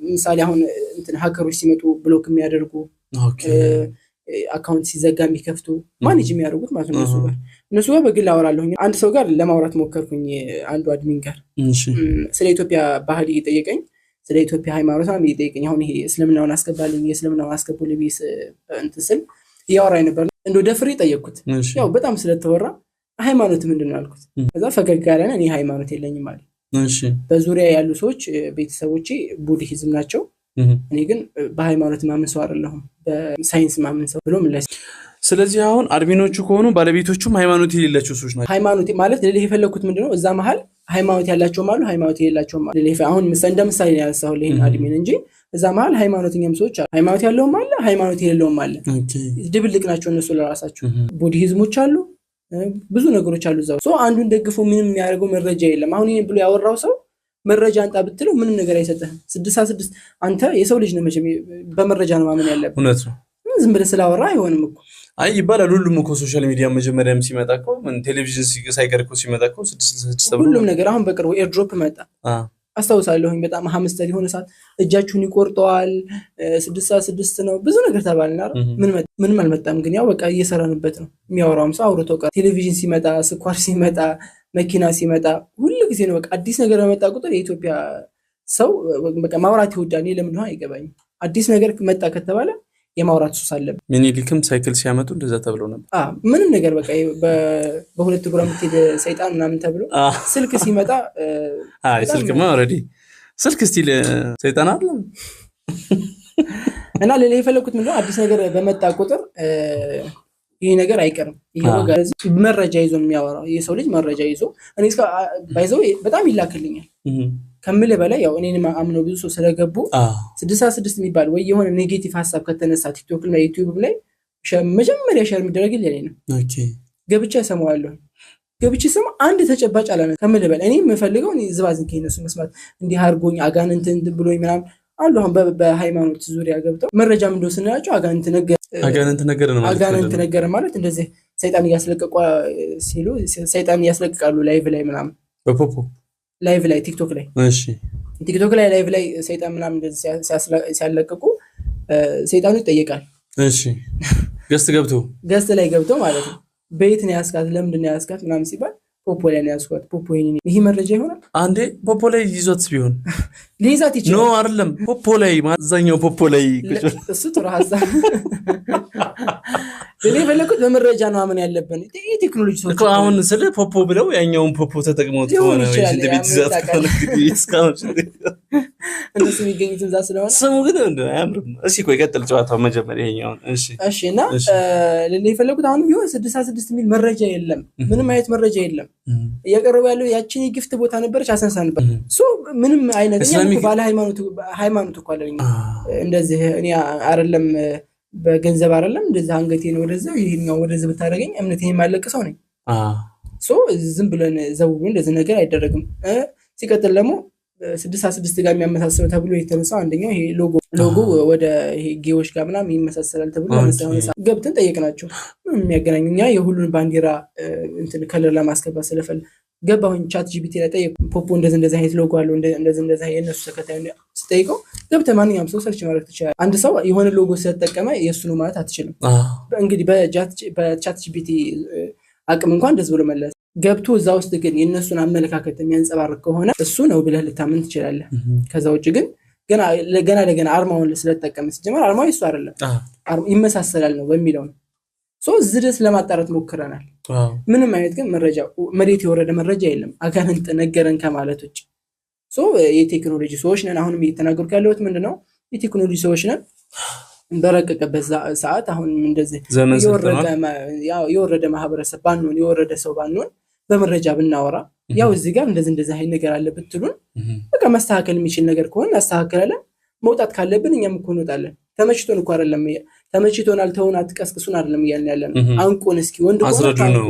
S1: ምሳሌ አሁን እንትን ሀከሮች ሲመጡ ብሎክ የሚያደርጉ አካውንት ሲዘጋ የሚከፍቱ ማኔጅ የሚያደርጉት ማለት ነው። እነሱ ጋር በግል አወራለሁኝ። አንድ ሰው ጋር ለማውራት ሞከርኩኝ። አንዱ አድሚን ጋር ስለ ኢትዮጵያ ባህል እየጠየቀኝ ስለ ኢትዮጵያ ሃይማኖት ነው የሚጠይቀኝ። አሁን ይሄ እስልምናውን አስገባልኝ የእስልምናውን አስገቡልኝ እንትን ስል እያወራኝ ነበር። እንደው ደፍሬ ጠየቅኩት። ያው በጣም ስለተወራ ሃይማኖት ምንድን ነው አልኩት። ከዛ ፈገግ ያለና እኔ ሃይማኖት የለኝም ማለት።
S2: እሺ
S1: በዙሪያ ያሉ ሰዎች ቤተሰቦቼ ቡድሂዝም ናቸው። እኔ ግን በሃይማኖት ማምን ሰው አይደለሁም በሳይንስ ማምን ሰው ብሎ ምላሽ።
S2: ስለዚህ አሁን አድሚኖቹ ከሆኑ ባለቤቶቹም ሃይማኖት የሌላቸው ሰዎች ናቸው።
S1: ሃይማኖት ማለት ለሌላ የፈለኩት ምንድነው እዛ መሃል ሃይማኖት ያላቸውም አሉ ሃይማኖት የሌላቸውም አሉ። አሁን እንደ ምሳሌ ነው ያነሳሁት ይሄን አድሚን እንጂ እዛ መሃል ሃይማኖተኛም ሰዎች አሉ። ሃይማኖት ያለውም አለ ሃይማኖት የሌለውም አለ። ድብልቅ ናቸው እነሱ ለራሳቸው። ቡድሂዝሞች አሉ ብዙ ነገሮች አሉ እዛው። ሶ አንዱን ደግፎ ምንም የሚያደርገው መረጃ የለም። አሁን ይሄን ብሎ ያወራው ሰው መረጃ አንጣ ብትለው ምንም ነገር አይሰጥህም። 66 አንተ የሰው ልጅ ነህ መቼም በመረጃ ነው ማመን ያለብህ።
S2: እውነት ነው።
S1: ዝም ብለህ ስላወራ አይሆንም እኮ።
S2: አይ ይባላል ሁሉም እኮ ሶሻል ሚዲያ መጀመሪያም ሲመጣ እኮ ቴሌቪዥን ሳይቀር እኮ ሲመጣ እኮ 666
S1: ሁሉም ነገር። አሁን በቅርቡ ኤርድሮፕ መጣ አስታውሳለሁኝ። በጣም ሀምስተር የሆነ ሰዓት እጃችሁን ይቆርጠዋል 666 ነው ብዙ ነገር ተባልና ምንም አልመጣም። ግን ያው በቃ እየሰራንበት ነው። የሚያወራውም ሰው አውርቶ ቀር። ቴሌቪዥን ሲመጣ ስኳር ሲመጣ መኪና ሲመጣ ሁሉ ጊዜ ነው በቃ አዲስ ነገር በመጣ ቁጥር የኢትዮጵያ ሰው በቃ ማውራት ይወዳል። እኔ ለምን እንደሆነ አይገባኝም። አዲስ ነገር መጣ ከተባለ የማውራት ሱስ አለበት።
S2: ሚኒሊክም ሳይክል ሲያመጡ እንደዛ ተብሎ ነበር።
S1: ምንም ነገር በቃ በሁለት እግሯ የምትሄድ ሰይጣን ምናምን ተብሎ ስልክ ሲመጣ
S2: ስልክማ ኦልሬዲ ስልክ ስቲል ሰይጣን አለ
S1: እና ሌላ የፈለኩት ምንድነው አዲስ ነገር በመጣ ቁጥር ይሄ ነገር አይቀርም። ይሄ መረጃ ይዞ የሚያወራው የሰው ልጅ መረጃ ይዞ እኔ እስከ ባይዘው በጣም ይላክልኛል ከምል በላይ ያው እኔንም አምነው ብዙ ሰው ስለገቡ 66 የሚባል ወይ የሆነ ኔጌቲቭ ሐሳብ ከተነሳ ቲክቶክ ላይ ዩቲዩብ ላይ መጀመሪያ ሼር የሚደረግልኝ እኔ ነው።
S2: ኦኬ
S1: ገብቼ ሰማዋለሁ። ገብቼ ሰማ አንድ ተጨባጭ አላነ ከምል በላይ እኔ የምፈልገው እኔ ዝባዝን ከነሱ መስማት እንዲህ አርጎኝ አጋንንት ብሎኝ ምናምን አሉ። አሁን በሃይማኖት ዙሪያ ገብተው መረጃ ምንድነው ስንላቸው አጋንንት ነገር ማለት እንደዚህ ሰይጣን እያስለቀቁ ሲሉ ሰይጣን እያስለቀቃሉ ላይቭ ላይ ምናምን
S2: በፖፖ
S1: ላይቭ ላይ ቲክቶክ ላይ
S2: እሺ
S1: ቲክቶክ ላይ ላይቭ ላይ ሰይጣን ምናምን እንደዚህ ሲያለቅቁ ሰይጣኑ ይጠየቃል።
S2: እሺ ገስት
S1: ላይ ገብቶ ማለት ነው በየት ነው ያስካት ለምንድን ነው ያስካት ምናምን ሲባል ፖፖ ላይ ነው ያስካት። ፖፖ ይሄ መረጃ ይሆናል
S2: አንዴ ፖፖ ላይ ይዞት ቢሆን
S1: ሊይዛት ይችላል።
S2: ኖ አይደለም ፖፖ ላይ ማዛኛው ፖፖ ላይ
S1: እሱ ጥሩ ሀሳብ እኔ ፈለኩት በመረጃ ነው አመን ያለብን ቴክኖሎጂ ሰዎች
S2: እኮ አሁን ስለ ፖፖ ብለው ያኛውን ፖፖ ተጠቅመውት ሆነ ወይ እንደ ቤት ይዛት እስካሁን
S1: እንደሱ የሚገኙት እዛ ስለሆነ
S2: ስሙ ግን አያምርም። እሺ ቆይ ቀጥል ጨዋታው መጀመሪያ ይሄኛውን
S1: እሺ እና ለኔ ፈለኩት አሁን ቢሆን 6 የሚል መረጃ የለም። ምንም አይነት መረጃ የለም። እየቀረበ ያለው ያቺን የጊፍት ቦታ ነበረች አሰንሳን ነበር ሶ ምንም አይነት ባለ ሃይማኖት እኮ አለኝ እንደዚህ እኔ አይደለም በገንዘብ አይደለም እንደዚህ አንገቴን ወደዛ ይሄኛው ወደዛ ብታረገኝ እምነቴን የማለቅሰው ነኝ። ሶ ዝም ብለን ዘውቡ እንደዚህ ነገር አይደረግም። ሲቀጥል ደግሞ 66 ጋር የሚያመሳስለው ተብሎ የተነሳው አንደኛው ይሄ ሎጎ ወደ ይሄ ጌዎች ጋር ምናምን ይመሳሰላል ተብሎ ለምሳሌ ገብተን ጠየቅናቸው የሚያገናኙኛ የሁሉን ባንዲራ እንትን ከለር ለማስገባት ስለፈል ገባሁኝ ቻት ጂፒቲ ላይ ጠየቁ ፖፖ እንደዚህ አይነት ሎጎ አለው እንደዚህ የነሱ ተከታይ ስጠይቀው ገብተህ ማንኛውም ሰው ሰርች ማድረግ ትችላለህ። አንድ ሰው የሆነ ሎጎ ስለተጠቀመ የሱ ነው ማለት አትችልም። እንግዲህ በቻት ጂፒቲ አቅም እንኳን እንደዚህ ብሎ መለስ ገብቶ እዛ ውስጥ ግን የነሱን አመለካከት የሚያንጸባርቅ ከሆነ እሱ ነው ብለህ ልታምን ትችላለህ። ከዛ ውጭ ግን ገና አርማውን ስለተጠቀመ ሲጀመር አርማው እሱ አይደለም ይመሳሰላል ነው በሚለው ነው ሶ ዝድስ ለማጣራት ሞክረናል። ምንም አይነት ግን መረጃ መሬት የወረደ መረጃ የለም አጋንንት ነገረን ከማለት ውጭ። ሶ የቴክኖሎጂ ሰዎች ነን አሁንም እየተናገርኩ ያለሁት ምንድነው የቴክኖሎጂ ሰዎች ነን። በረቀቀበት ሰዓት አሁን እንደዚህ የወረደ ማህበረሰብ ባንሆን የወረደ ሰው ባንሆን በመረጃ ብናወራ ያው እዚህ ጋር እንደዚህ አይነት ነገር አለ ብትሉን በቃ ማስተካከል የሚችል ነገር ከሆነ እናስተካክላለን። መውጣት ካለብን እኛም እኮ እንወጣለን። ተመችቶን እኮ አይደለም ተመችቶናል ተውን አትቀስቅሱን አይደለም እያልን ያለን አንቆን እስኪ ወንድ
S2: አስረዱ ነው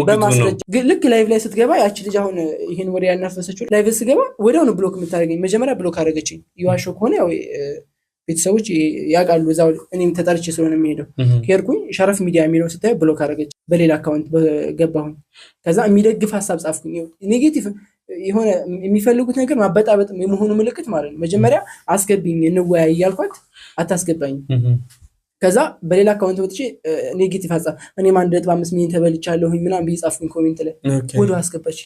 S2: በማስረጃ
S1: ልክ ላይቭ ላይ ስትገባ ያቺ ልጅ አሁን ይሄን ወሬ ያናፈሰችው ላይቭ ስትገባ ወዲያው ነው ብሎክ የምታደርገኝ። መጀመሪያ ብሎክ አደረገችኝ። ይዋሾ ከሆነ ያው ቤተሰቦች ያውቃሉ እዛው እኔም ተጠርቼ ስለሆነ የሚሄደው ከርኩኝ ሸረፍ ሚዲያ የሚለው ስታይ ብሎክ አደረገች። በሌላ አካውንት ገባሁኝ። ከዛ የሚደግፍ ሐሳብ ጻፍኩኝ። ኔጌቲቭ የሆነ የሚፈልጉት ነገር ማበጣበጥ የመሆኑ ምልክት ማለት ነው። መጀመሪያ አስገቢኝ እንወያይ እያልኳት አታስገባኝ። ከዛ በሌላ አካውንት ወጥቼ ኔጌቲቭ ሐሳብ እኔም 1.5 ሚሊዮን ተበልቻለሁኝ ምናምን ቢጻፍኩኝ ኮሜንት ላይ ወዲያው አስገባች።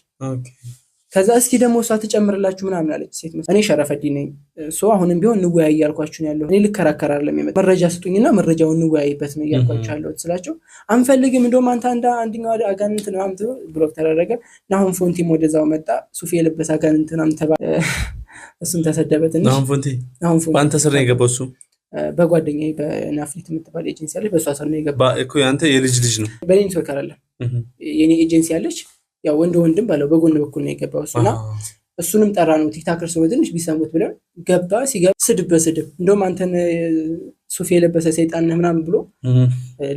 S1: ከዛ እስኪ ደግሞ እሷ ትጨምርላችሁ ምናምን አለች ሴት መስለ እኔ ሸረፈዲ ነኝ ሶ አሁንም ቢሆን እንወያይ እያልኳችሁ ነው ያለው። እኔ ልከራከር አይደለም የመጣ መረጃ ስጡኝና መረጃውን እንወያይበት ነው እያልኳችሁ ያለው ስላቸው አንፈልግም እንደውም አንተ አንደኛው አጋንንት ነው አምጥቶ ብሎክ ተደረገ። ናሁን ፎንቲም ወደዛው መጣ ሱፍ የለበሰ አጋንንት ነው ተባለ። እሱም ተሰደበትና ናሁን ፎንቲ ባንተ ስር ነው የገባው። እሱ በጓደኛዬ በናፍሊት የምትባል ኤጀንሲ አለች በሷ ስር ነው የገባው እኮ ያንተ የልጅ ነው በኔ ሶር ካላለ የኔ ኤጀንሲ አለች ያው ወንድም ባለው በጎን በኩል ነው የገባው እሱና እሱንም ጠራ ነው ቲክታከር ሰው ትንሽ ቢሰሙት ብለው ሲገባ ስድብ እንደውም አንተን ሱፍ የለበሰ ሰይጣን ነህ ምናምን ብሎ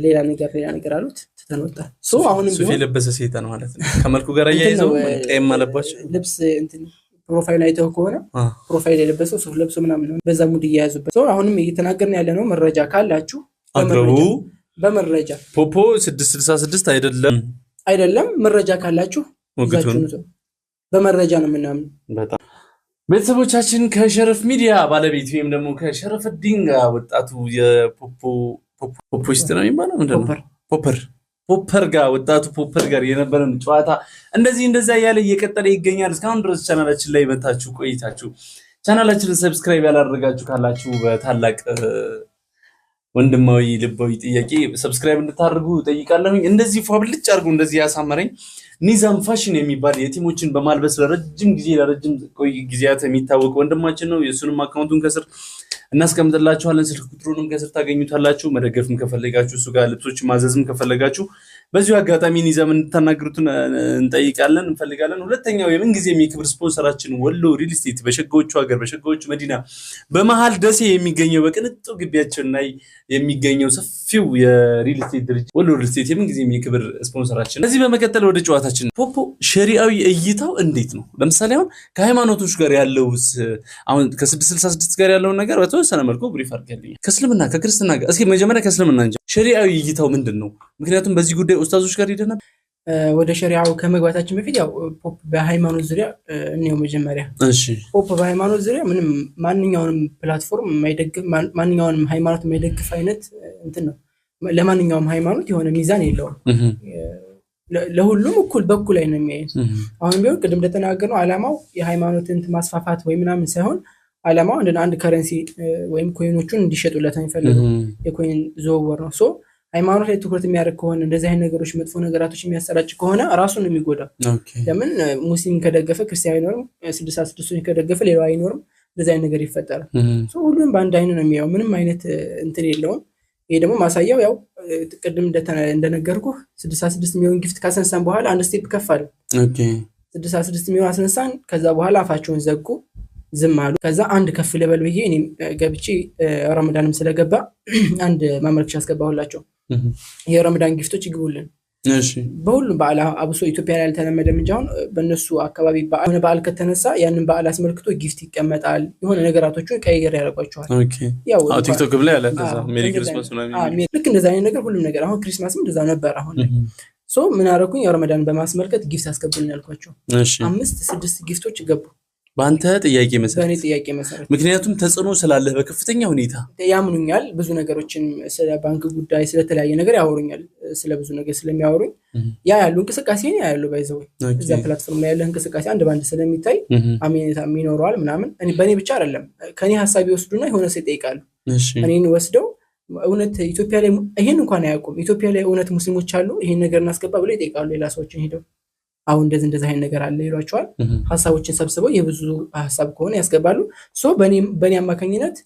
S1: ሌላ ነገር አሉት ተተነወጣ። ሶ አሁንም
S2: ሱፍ የለበሰ ሰይጣን ማለት ነው ከመልኩ ጋር ያያይዘው ቀይም ማለባቸው
S1: ልብስ እንትን ፕሮፋይል አይተው ከሆነ ፕሮፋይል የለበሰው ሱፍ ለብሶ ምናምን ነው በዛ ሙድ ያያዙበት። ሶ አሁንም እየተናገርን ያለ ነው መረጃ ካላችሁ በመረጃ
S2: ፖፖ 666 አይደለም መረጃ ካላችሁ
S1: በመረጃ ነው ምናምን።
S2: በጣም ቤተሰቦቻችን ከሸረፍ ሚዲያ ባለቤት ወይም ደግሞ ከሸረፍ ዲንጋ ወጣቱ የፖፖስት ነው የሚባለው ምንድነው ፖፐር ጋር ወጣቱ ፖፐር ጋር የነበረን ጨዋታ እንደዛ ያለ እየቀጠለ ይገኛል። እስካሁን ድረስ ቻናላችን ላይ መታችሁ ቆይታችሁ ቻናላችንን ሰብስክራይብ ያላደረጋችሁ ካላችሁ በታላቅ ወንድማዊ ልባዊ ጥያቄ ሰብስክራይብ እንድታደርጉ ጠይቃለሁ። እንደዚህ ፏብልጭ አድርጉ። እንደዚህ ያሳመረኝ ኒዛም ፋሽን የሚባል የቲሞችን በማልበስ ለረጅም ጊዜያት የሚታወቅ ወንድማችን ነው። የሱንም አካውንቱን ከስር እናስቀምጥላችኋለን። ስልክ ቁጥሩንም ከስር ታገኙታላችሁ። መደገፍም ከፈለጋችሁ እሱ ጋር ልብሶች ማዘዝም ከፈለጋችሁ በዚሁ አጋጣሚ ኒዛም እንድታናግሩትን እንፈልጋለን። ሁለተኛው የምንጊዜም የክብር ስፖንሰራችን ወሎ ሪል ስቴት በሸጋዎቹ ሀገር በሸጋዎቹ መዲና በመሃል ደሴ የሚገኘው በቅንጡ ግቢያችን ላይ የሚገኘው ሰፊው የሪል ስቴት ድርጅት ወሎ ሪል ስቴት የምንጊዜም የክብር ስፖንሰራችን። ከዚህ በመቀጠል ወደ ጨዋታችን ፖፖ ሸሪዓዊ እይታው እንዴት ነው? ለምሳሌ አሁን ከሃይማኖቶች ጋር ያለው አሁን ከ666 ጋር ያለው ነገር በተወሰነ መልኩ ብሪፍ አድርገልኝ። ከእስልምና ከክርስትና ጋር እስኪ መጀመሪያ ከእስልምና እንጂ ሸሪዓዊ እይታው ምንድነው? ምክንያቱም በዚህ ጉዳይ ኡስታዞች ጋር ሄደና
S1: ወደ ሸሪዓው ከመግባታችን በፊት ያው ፖፕ በሃይማኖት ዙሪያ ነው መጀመሪያ።
S2: እሺ
S1: ፖፕ በሃይማኖት ዙሪያ ምንም ማንኛውንም ፕላትፎርም የማይደግፍ ማንኛውንም ሃይማኖት የማይደግፍ አይነት እንትን ነው። ለማንኛውም ሃይማኖት የሆነ ሚዛን የለውም። ለሁሉም እኩል በኩል ላይ ነው የሚያየው። አሁን ቢሆን ቅድም እንደተናገርነው ዓላማው የሃይማኖትን ማስፋፋት ወይ ምናምን ሳይሆን ዓላማው አንድ ከረንሲ ወይም ኮይኖቹን እንዲሸጡለት የሚፈልገው የኮይን ዝውውር ነው። ሶ ሃይማኖት ላይ ትኩረት የሚያደርግ ከሆነ እንደዚህ አይነት ነገሮች መጥፎ ነገራቶች የሚያሰራጭ ከሆነ ራሱን የሚጎዳ። ለምን ሙስሊም ከደገፈ ክርስቲያን አይኖርም፣ 66ን ከደገፈ ሌላው አይኖርም። እንደዚህ አይነት ነገር ይፈጠራል። ሶ ሁሉም በአንድ አይነት ነው የሚያየው፣ ምንም አይነት እንትን የለውም። ይሄ ደግሞ ማሳያው ያው ቅድም እንደነገርኩህ 66 ሚሊዮን ጊፍት ካሰነሳን በኋላ አንድ ስቴፕ ከፍ አለ። 66 ሚሊዮን አስነሳን። ከዛ በኋላ አፋቸውን ዘጉ፣ ዝም አሉ። ከዛ አንድ ከፍ ልበል ብዬ እኔም ገብቼ ረመዳንም ስለገባ አንድ ማመልከቻ አስገባሁላቸው። የረመዳን ጊፍቶች ይግቡልን። በሁሉም በዓል አብሶ ኢትዮጵያ ላይ ያልተለመደም እንጂ አሁን በእነሱ አካባቢ በዓል ከተነሳ ያንን በዓል አስመልክቶ ጊፍት ይቀመጣል። የሆነ ነገራቶችን ቀይር ያደርጓቸዋል።
S2: ያው ቲክቶክ ላይ ያለ እንደዛ ሜሪ ክሪስማስ ምናምን
S1: ልክ እንደዛ አይነት ነገር ሁሉም ነገር አሁን ክሪስማስም እንደዛ ነበር። አሁን ሶ ምን አደረኩኝ? የረመዳን በማስመልከት ጊፍት አስገቡልን ያልኳቸው 5-6 ጊፍቶች ገቡ።
S2: በአንተ ጥያቄ መሰረት
S1: በእኔ ጥያቄ መሰረት
S2: ምክንያቱም ተጽዕኖ ስላለህ በከፍተኛ ሁኔታ
S1: ያምኑኛል። ብዙ ነገሮችን ስለ ባንክ ጉዳይ ስለተለያየ ነገር ያወሩኛል። ስለ ብዙ ነገር ስለሚያወሩኝ ያሉ እንቅስቃሴ ነው ያለው ባይዘው እዛ ፕላትፎርም ላይ ያለ እንቅስቃሴ አንድ ባንድ ስለሚታይ አሜኔታ የሚኖረዋል ምናምን። እኔ በእኔ ብቻ አይደለም ከኔ ሐሳብ ይወስዱና የሆነ ሰው ይጠይቃሉ። እኔን ወስደው እውነት ኢትዮጵያ ላይ ይሄን እንኳን አያውቁም፣ ኢትዮጵያ ላይ እውነት ሙስሊሞች አሉ ይሄን ነገር እናስገባ ብለው ይጠይቃሉ። ሌላ ሰዎችን ሄደው አሁን እንደዚህ አይነት ነገር አለ ይሏቸዋል። ሐሳቦችን ሰብስበው የብዙ ሐሳብ ከሆነ ያስገባሉ። ሶ በእኔ አማካኝነት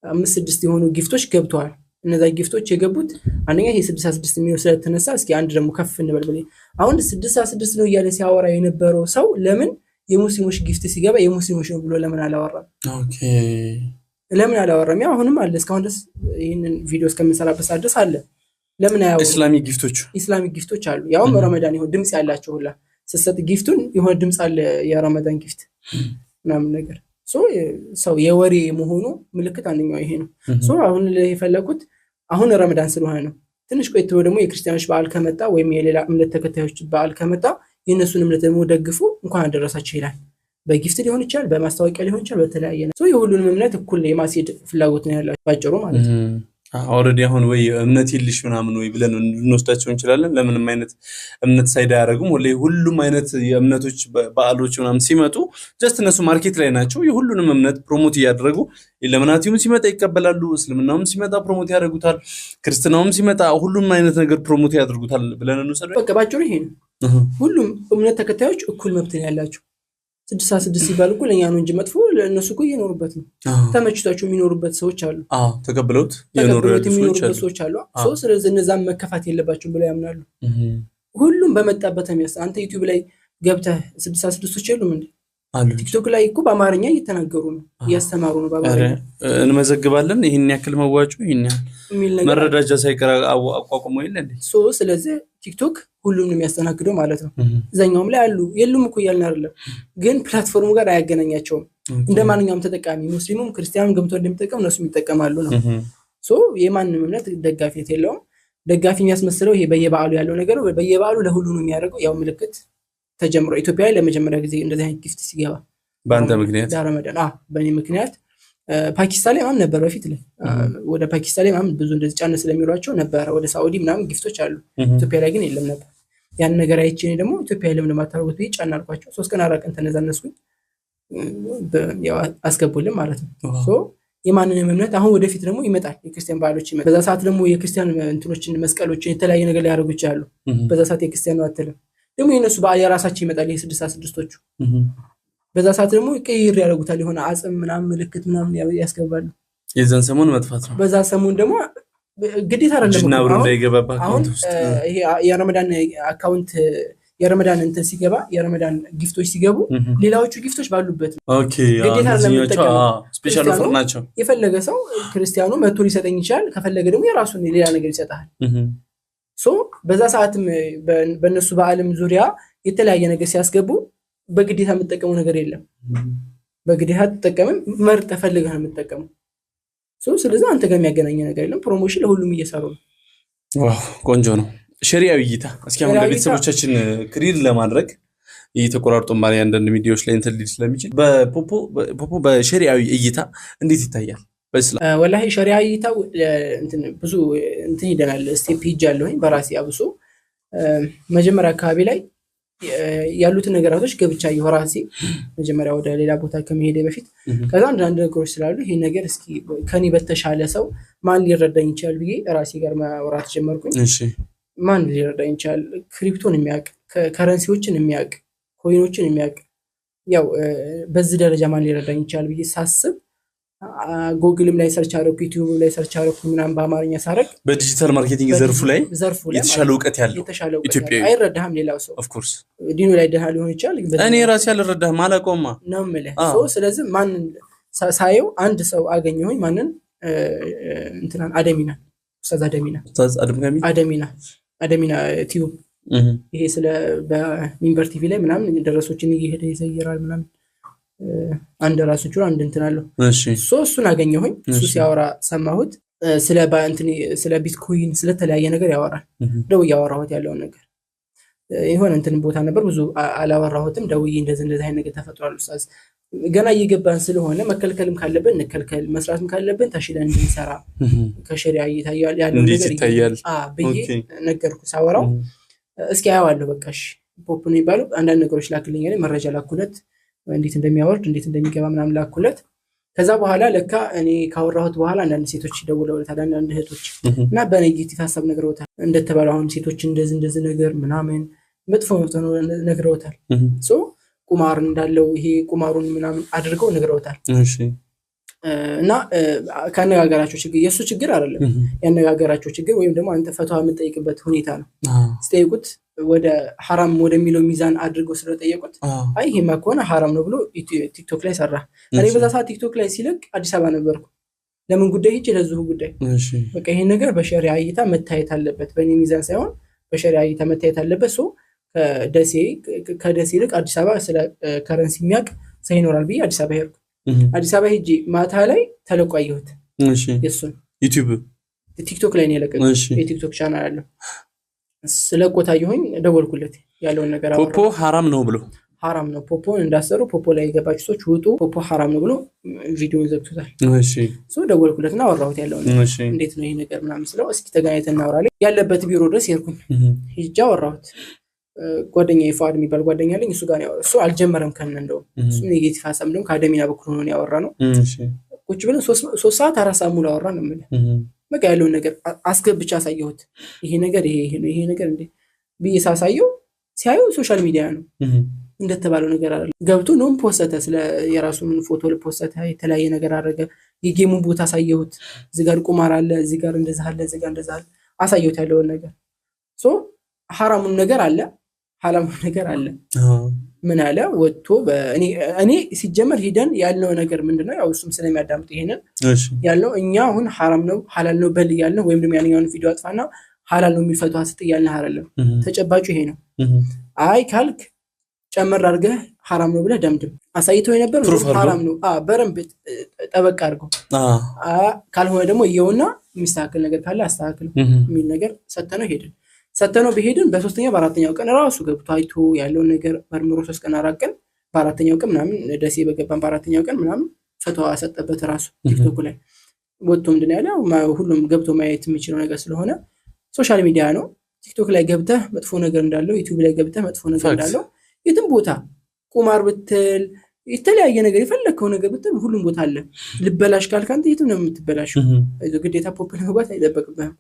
S1: 5-6 የሆኑ ጊፍቶች ገብተዋል። እነዛ ጊፍቶች የገቡት አንደኛ ይሄ 66 ሚሊዮን ስለተነሳ እስኪ አንድ ደግሞ ከፍ እንበል ብለኝ አሁን 66 ነው እያለ ሲያወራ የነበረው ሰው ለምን የሙስሊሞች ጊፍት ሲገባ የሙስሊሞች ነው ብሎ ለምን አላወራም? ለምን አላወራም? ያው አሁንም አለ እስካሁን ድረስ ይሄንን ቪዲዮ እስከምንሰራበት ሰዓት ድረስ አለ። ለምን አያወራም? ኢስላሚክ ጊፍቶች አሉ። ያውም ረመዳን ይሁን ድምጽ ያላቸው ሁላ ስሰጥ ጊፍቱን የሆነ ድምጽ አለ የረመዳን ጊፍት ምናምን ነገር። ሶ ሰው የወሬ መሆኑ ምልክት አንደኛው ይሄ ነው። ሶ አሁን የፈለኩት አሁን ረመዳን ስለሆነ ነው። ትንሽ ቆይቶ ደግሞ የክርስቲያኖች በዓል ከመጣ ወይም የሌላ እምነት ተከታዮች በዓል ከመጣ የነሱን እምነት ደግሞ ደግፉ እንኳን አደረሳችሁ ይላል። በጊፍት ሊሆን ይችላል፣ በማስታወቂያ ሊሆን ይችላል፣ በተለያየ ነው። ሶ የሁሉንም እምነት እኩል የማስሄድ ፍላጎት ነው ያላቸው ባጭሩ ማለት ነው።
S2: ኦሬዲ አሁን ወይ እምነት ይልሽ ምናምን ወይ ብለን እንወስዳቸው እንችላለን። ለምንም አይነት እምነት ሳይዳ ያደርጉም ወላይ ሁሉም አይነት የእምነቶች በዓሎች ምናምን ሲመጡ ጀስት እነሱ ማርኬት ላይ ናቸው። የሁሉንም እምነት ፕሮሞት ያደርጉ ለምናቲውም ሲመጣ ይቀበላሉ፣ እስልምናውም ሲመጣ ፕሮሞት ያደርጉታል፣ ክርስቲያናውም ሲመጣ ሁሉም አይነት ነገር ፕሮሞት ያደርጉታል ብለን እንወስዳለን።
S1: በቃ ባጭሩ ይሄ ነው። ሁሉም እምነት ተከታዮች እኩል መብት ነው ያላቸው። 66 ሲባል እኮ ለኛ ነው እንጂ መጥፎ ለነሱ እኮ እየኖሩበት ነው። ተመችቷቸው የሚኖሩበት ሰዎች አሉ።
S2: ተቀብለውት
S1: የሚኖሩበት ሰዎች አሉ። ሶ ስለዚህ እነዛም መከፋት የለባቸውም ብለው ያምናሉ። ሁሉም በመጣበት የሚያስ አንተ ዩቲዩብ ላይ ገብተህ 66ቶች የሉም እንዴ? ቲክቶክ ላይ እኮ በአማርኛ እየተናገሩ ነው፣ እያስተማሩ ነው በአማርኛ።
S2: እንመዘግባለን ይሄን ያክል መዋጮ ይሄን ያክል መረዳጃ ሳይቀር አቋቁሞ ይል እንዴ?
S1: ሶ ስለዚህ ቲክቶክ ሁሉም ነው የሚያስተናግደው ማለት ነው። እዛኛውም ላይ አሉ የሉም እኮ ያልን አይደለም፣ ግን ፕላትፎርሙ ጋር አያገናኛቸውም። እንደማንኛውም ተጠቃሚ ሙስሊሙም ክርስቲያኑም ገብቶ እንደሚጠቀም እነሱም ይጠቀማሉ ነው። ሶ የማንም እምነት ደጋፊነት የለውም። ደጋፊ የሚያስመስለው ይሄ በየበዓሉ ያለው ነገር ነው። በየበዓሉ ለሁሉ ነው የሚያደርገው። ያው ምልክት ተጀምሮ ኢትዮጵያ ላይ ለመጀመሪያ ጊዜ እንደዚህ አይነት ጊፍት ሲገባ
S2: በአንተ ምክንያት
S1: ረመዳን በእኔ ምክንያት ፓኪስታን ላይ ማን ነበር በፊት ላይ ወደ ፓኪስታን ላይ ማን ብዙ እንደዚህ ጫነ ስለሚሯቸው ነበር። ወደ ሳውዲ ምናምን ጊፍቶች አሉ፣ ኢትዮጵያ ላይ ግን የለም ነበር። ያን ነገር አይቼ ደግሞ ኢትዮጵያ ላይ ለምን ማታረጉት ብዬ ጫና አልኳቸው። 3 ቀን 4 ቀን ተነዛነስኩኝ፣ ያው አስገቡልን ማለት ነው። ሶ የማንንም እምነት አሁን ወደፊት ደግሞ ይመጣል፣ የክርስቲያን በዓሎች ይመጣል። በዛ ሰዓት ደግሞ የክርስቲያን እንትኖችን መስቀሎችን የተለያየ ነገር ሊያደርጉ ይችላሉ። በዛ ሰዓት የክርስቲያን ነው አትልም ደግሞ የነሱ በዓል የራሳቸው ይመጣል። ይሄ 66ቶቹ በዛ ሰዓት ደግሞ ቀይር ያደርጉታል። የሆነ አጽም ምናምን ምልክት ምናምን ያስገባሉ።
S2: የዛን ሰሞን መጥፋት ነው።
S1: በዛ ሰሞን ደግሞ ግዴታ አይደለም
S2: አሁን
S1: ይሄ የረመዳን አካውንት የረመዳን እንትን ሲገባ የረመዳን ጊፍቶች ሲገቡ ሌላዎቹ ጊፍቶች ባሉበት
S2: ኦኬ ግዴታ አይደለም። ስፔሻል ኦፈር ናቸው።
S1: የፈለገ ሰው ክርስቲያኑ መጥቶ ሊሰጠኝ ይችላል። ከፈለገ ደግሞ የራሱን ሌላ ነገር ይሰጣል። ሶ በዛ ሰዓትም በእነሱ በዓለም ዙሪያ የተለያየ ነገር ሲያስገቡ በግዴታ የምትጠቀመው ነገር የለም። በግዴታ ተጠቀመም መርጠህ ፈልገህ የምትጠቀመው። ሶ ስለዚህ አንተ ጋር የሚያገናኝ ነገር የለም። ፕሮሞሽን ለሁሉም እየሰሩ ነው።
S2: ዋው ቆንጆ ነው። ሸሪዓዊ እይታ እስኪ አሁን ለቤተሰቦቻችን ክሪር ለማድረግ እየተቆራርጦ ማሪ አንዳንድ ሚዲያዎች ላይ እንትን ሊል ስለሚችል በፖፖ በሸሪዓዊ እይታ እንዴት ይታያል? በእስላም
S1: ወላሂ ሸሪዓዊ እይታው ብዙ እንትን ይደናል። ስቴፕ ሄጃለሁኝ በራሴ አብሶ መጀመሪያ አካባቢ ላይ ያሉትን ነገራቶች ገብቻ የሆራሲ መጀመሪያ ወደ ሌላ ቦታ ከመሄድ በፊት ከዛ አንዳንድ ነገሮች ስላሉ ይሄ ነገር እስኪ ከኔ በተሻለ ሰው ማን ሊረዳኝ ይችላል ብዬ ራሴ ጋር ማውራት ጀመርኩኝ።
S2: እሺ
S1: ማን ሊረዳኝ ይችላል? ክሪፕቶን የሚያውቅ ከረንሲዎችን የሚያውቅ ኮይኖችን የሚያውቅ ያው በዚህ ደረጃ ማን ሊረዳኝ ይችላል ብዬ ሳስብ ጎግልም ላይ ሰርች አደረኩ፣ ዩቲዩብም ላይ ሰርች አደረኩ ምናምን በአማርኛ ሳረግ
S2: በዲጂታል ማርኬቲንግ ዘርፉ ላይ የተሻለ እውቀት ያለው ኢትዮጵያዊ
S1: አይረዳህም። ሌላው ሰው
S2: ኦፍ ኮርስ
S1: ዲኑ ላይ ደሃ ሊሆን ይችላል።
S2: እኔ ራሴ አልረዳህም አላውቀውማ
S1: ነው የምልህ። ስለዚህ ማን ሳየው አንድ ሰው አገኘሁኝ። ማንን እንትናን አደሚና ኡስታዝ አደሚና ቲዩብ ይሄ ስለ በሚንበር ቲቪ ላይ ምናምን ደረሶችን እየሄደ ይዘይራል ምናምን አንድ ራሱ ጁራ አንድ እንትን አለው። እሱን አገኘሁኝ። እሱ ሲያወራ ሰማሁት። ስለ ቢትኮይን ስለተለያየ ነገር ያወራል። ደውዬ ያወራሁት ያለውን ነገር ይሆን እንትን ቦታ ነበር ብዙ አላወራሁትም። ደውዬ እንደዚህ አይነት ነገር ተፈጥሯል ኡስታዝ ገና እየገባን ስለሆነ መከልከልም ካለብን እንከልከል፣ መስራትም ካለብን ተሽለን እንድንሰራ ከሸሪዓ ይታያል ያለው ነገር ይታያል ብዬ ነገርኩ። ሳወራው እስኪ አያዋለሁ በቃ እሺ ፖፕ ነው ይባሉ አንዳንድ ነገሮች ላክልኝ አለ። መረጃ ላኩለት እንዴት እንደሚያወርድ እንዴት እንደሚገባ ምናምን ላኩለት። ከዛ በኋላ ለካ እኔ ካወራሁት በኋላ አንዳንድ ሴቶች ደውለውልታል፣ አንዳንድ እህቶች እና በኔጌቲቭ ሐሳብ ነግረውታል። እንደተባለው አሁን ሴቶች እንደዚህ ነገር ምናምን መጥፎ ነው ነግረውታል። ቁማር እንዳለው ይሄ ቁማሩን ምናምን አድርገው ነግረውታል። እሺ እና ካነጋገራቸው ችግር የሱ ችግር አይደለም፣ ያነጋገራቸው ችግር ወይም ደግሞ አንተ ፈቷ የምትጠይቅበት ሁኔታ ነው። ስጠይቁት ወደ ሐራም ወደሚለው ሚዛን አድርገው ስለጠየቁት አይ ይሄማ ከሆነ ሐራም ነው ብሎ ቲክቶክ ላይ ሰራ። እኔ በዛ ሰዓት ቲክቶክ ላይ ሲለቅ አዲስ አበባ ነበርኩ። ለምን ጉዳይ ሂጅ ለዚሁ ጉዳይ በቃ ይሄን ነገር በሸሪዓ እይታ መታየት አለበት፣ በእኔ ሚዛን ሳይሆን በሸሪዓ እይታ መታየት አለበት። ከደሴ ይልቅ አዲስ አበባ ስለ ከረንሲ የሚያውቅ ሰው ይኖራል ብዬ አዲስ አበባ ሄድኩ። አዲስ አበባ ሄጄ ማታ ላይ ተለቆ አየሁት። የሱን ዩቲዩብ ቲክቶክ ላይ ነው የለቀቀው። የቲክቶክ ቻናል አለው። ስለቆታ አየሁኝ፣ ደወልኩለት ያለውን ነገር አወራ።
S2: ፖፖ ሐራም ነው ብሎ
S1: ሐራም ነው ፖፖ እንዳሰሩ ፖፖ ላይ የገባችሁ ሰዎች ውጡ፣ ፖፖ ሐራም ነው ብሎ ቪዲዮውን ዘግቶታል። ደወልኩለትና አወራሁት ያለውን እንዴት ነው ይሄ ነገር ምናምን ስለው እስኪ ተገናኝተን እናወራለን ያለበት ቢሮ ድረስ ሄድኩኝ። ሂጃ አወራሁት። ጓደኛዬ ፋድ የሚባል ጓደኛ አለኝ። እሱ ጋር ያወራ እሱ አልጀመረም ከነ እንደው እሱ ኔጌቲቭ ሐሳብ እንደውም ከአደሚና በኩል ሆኖ ያወራ ነው። ቁጭ ብለን 3 ሰዓት 4 ሰዓት ሙሉ አወራ ነው ማለት በቃ ያለውን ነገር አስገብቻ አሳየሁት። ይሄ ነገር ይሄ ነገር እንዴ ብዬ ሳሳየው ሲያየው ሶሻል ሚዲያ ነው እንደተባለው ነገር አይደለም። ገብቶ ነው ፖስተተ ስለ የራሱን ፎቶ ለፖስተተ የተለያየ ነገር አደረገ። የጌሙን ቦታ አሳየሁት። እዚህ ጋር ቁማር አለ፣ እዚህ ጋር እንደዛ አለ፣ እዚህ ጋር እንደዛ አለ አሳየሁት ያለውን ነገር ሐራሙን ነገር አለ፣ ሐላሙን ነገር አለ። ምን አለ ወጥቶ እኔ ሲጀመር ሄደን ያለው ነገር ምንድነው ያው እሱም ስለሚያዳምጥ ይሄንን ያለው እኛ አሁን ሐራም ነው ሐላል ነው በል ያለው ወይም ደግሞ ያንኛውን ቪዲዮ አጥፋና ሐላል ነው የሚፈቱ አስጥ ያልን አይደለም። ተጨባጩ ይሄ ነው። አይ ካልክ ጨመር አድርገህ ሐራም ነው ብለህ ደምድም። አሳይተው የነበር ሐራም ነው በረምብ ጠበቅ አድርገው ካልሆነ ደግሞ ይየውና የሚስተካከል ነገር ካለ አስተካክል የሚል ነገር ሰተነው ሄድን። ሰተነው በሄድን በ3ኛው በ4ኛው ቀን ራሱ ገብቶ አይቶ ያለው ነገር መርምሮ 3 ቀን 4 ቀን በ4ኛው ቀን ምናምን ደሴ በገባን በ4ኛው ቀን ምናምን ፈተዋ ሰጠበት ራሱ ቲክቶክ ላይ ወጥቶ ምንድነው ያለው ሁሉም ገብቶ ማየት የሚችለው ነገር ስለሆነ ሶሻል ሚዲያ ነው። ቲክቶክ ላይ ገብተህ መጥፎ ነገር እንዳለው፣ ዩቲዩብ ላይ ገብተህ መጥፎ ነገር እንዳለው፣ የትም ቦታ ቁማር ብትል የተለያየ ነገር የፈለከው ነገር ብትል ሁሉም ቦታ አለ። ልበላሽ ካልክ አንተ የትም ነው የምትበላሽው። ግዴታ ፖፕ ላይ መግባት አይጠበቅብህም።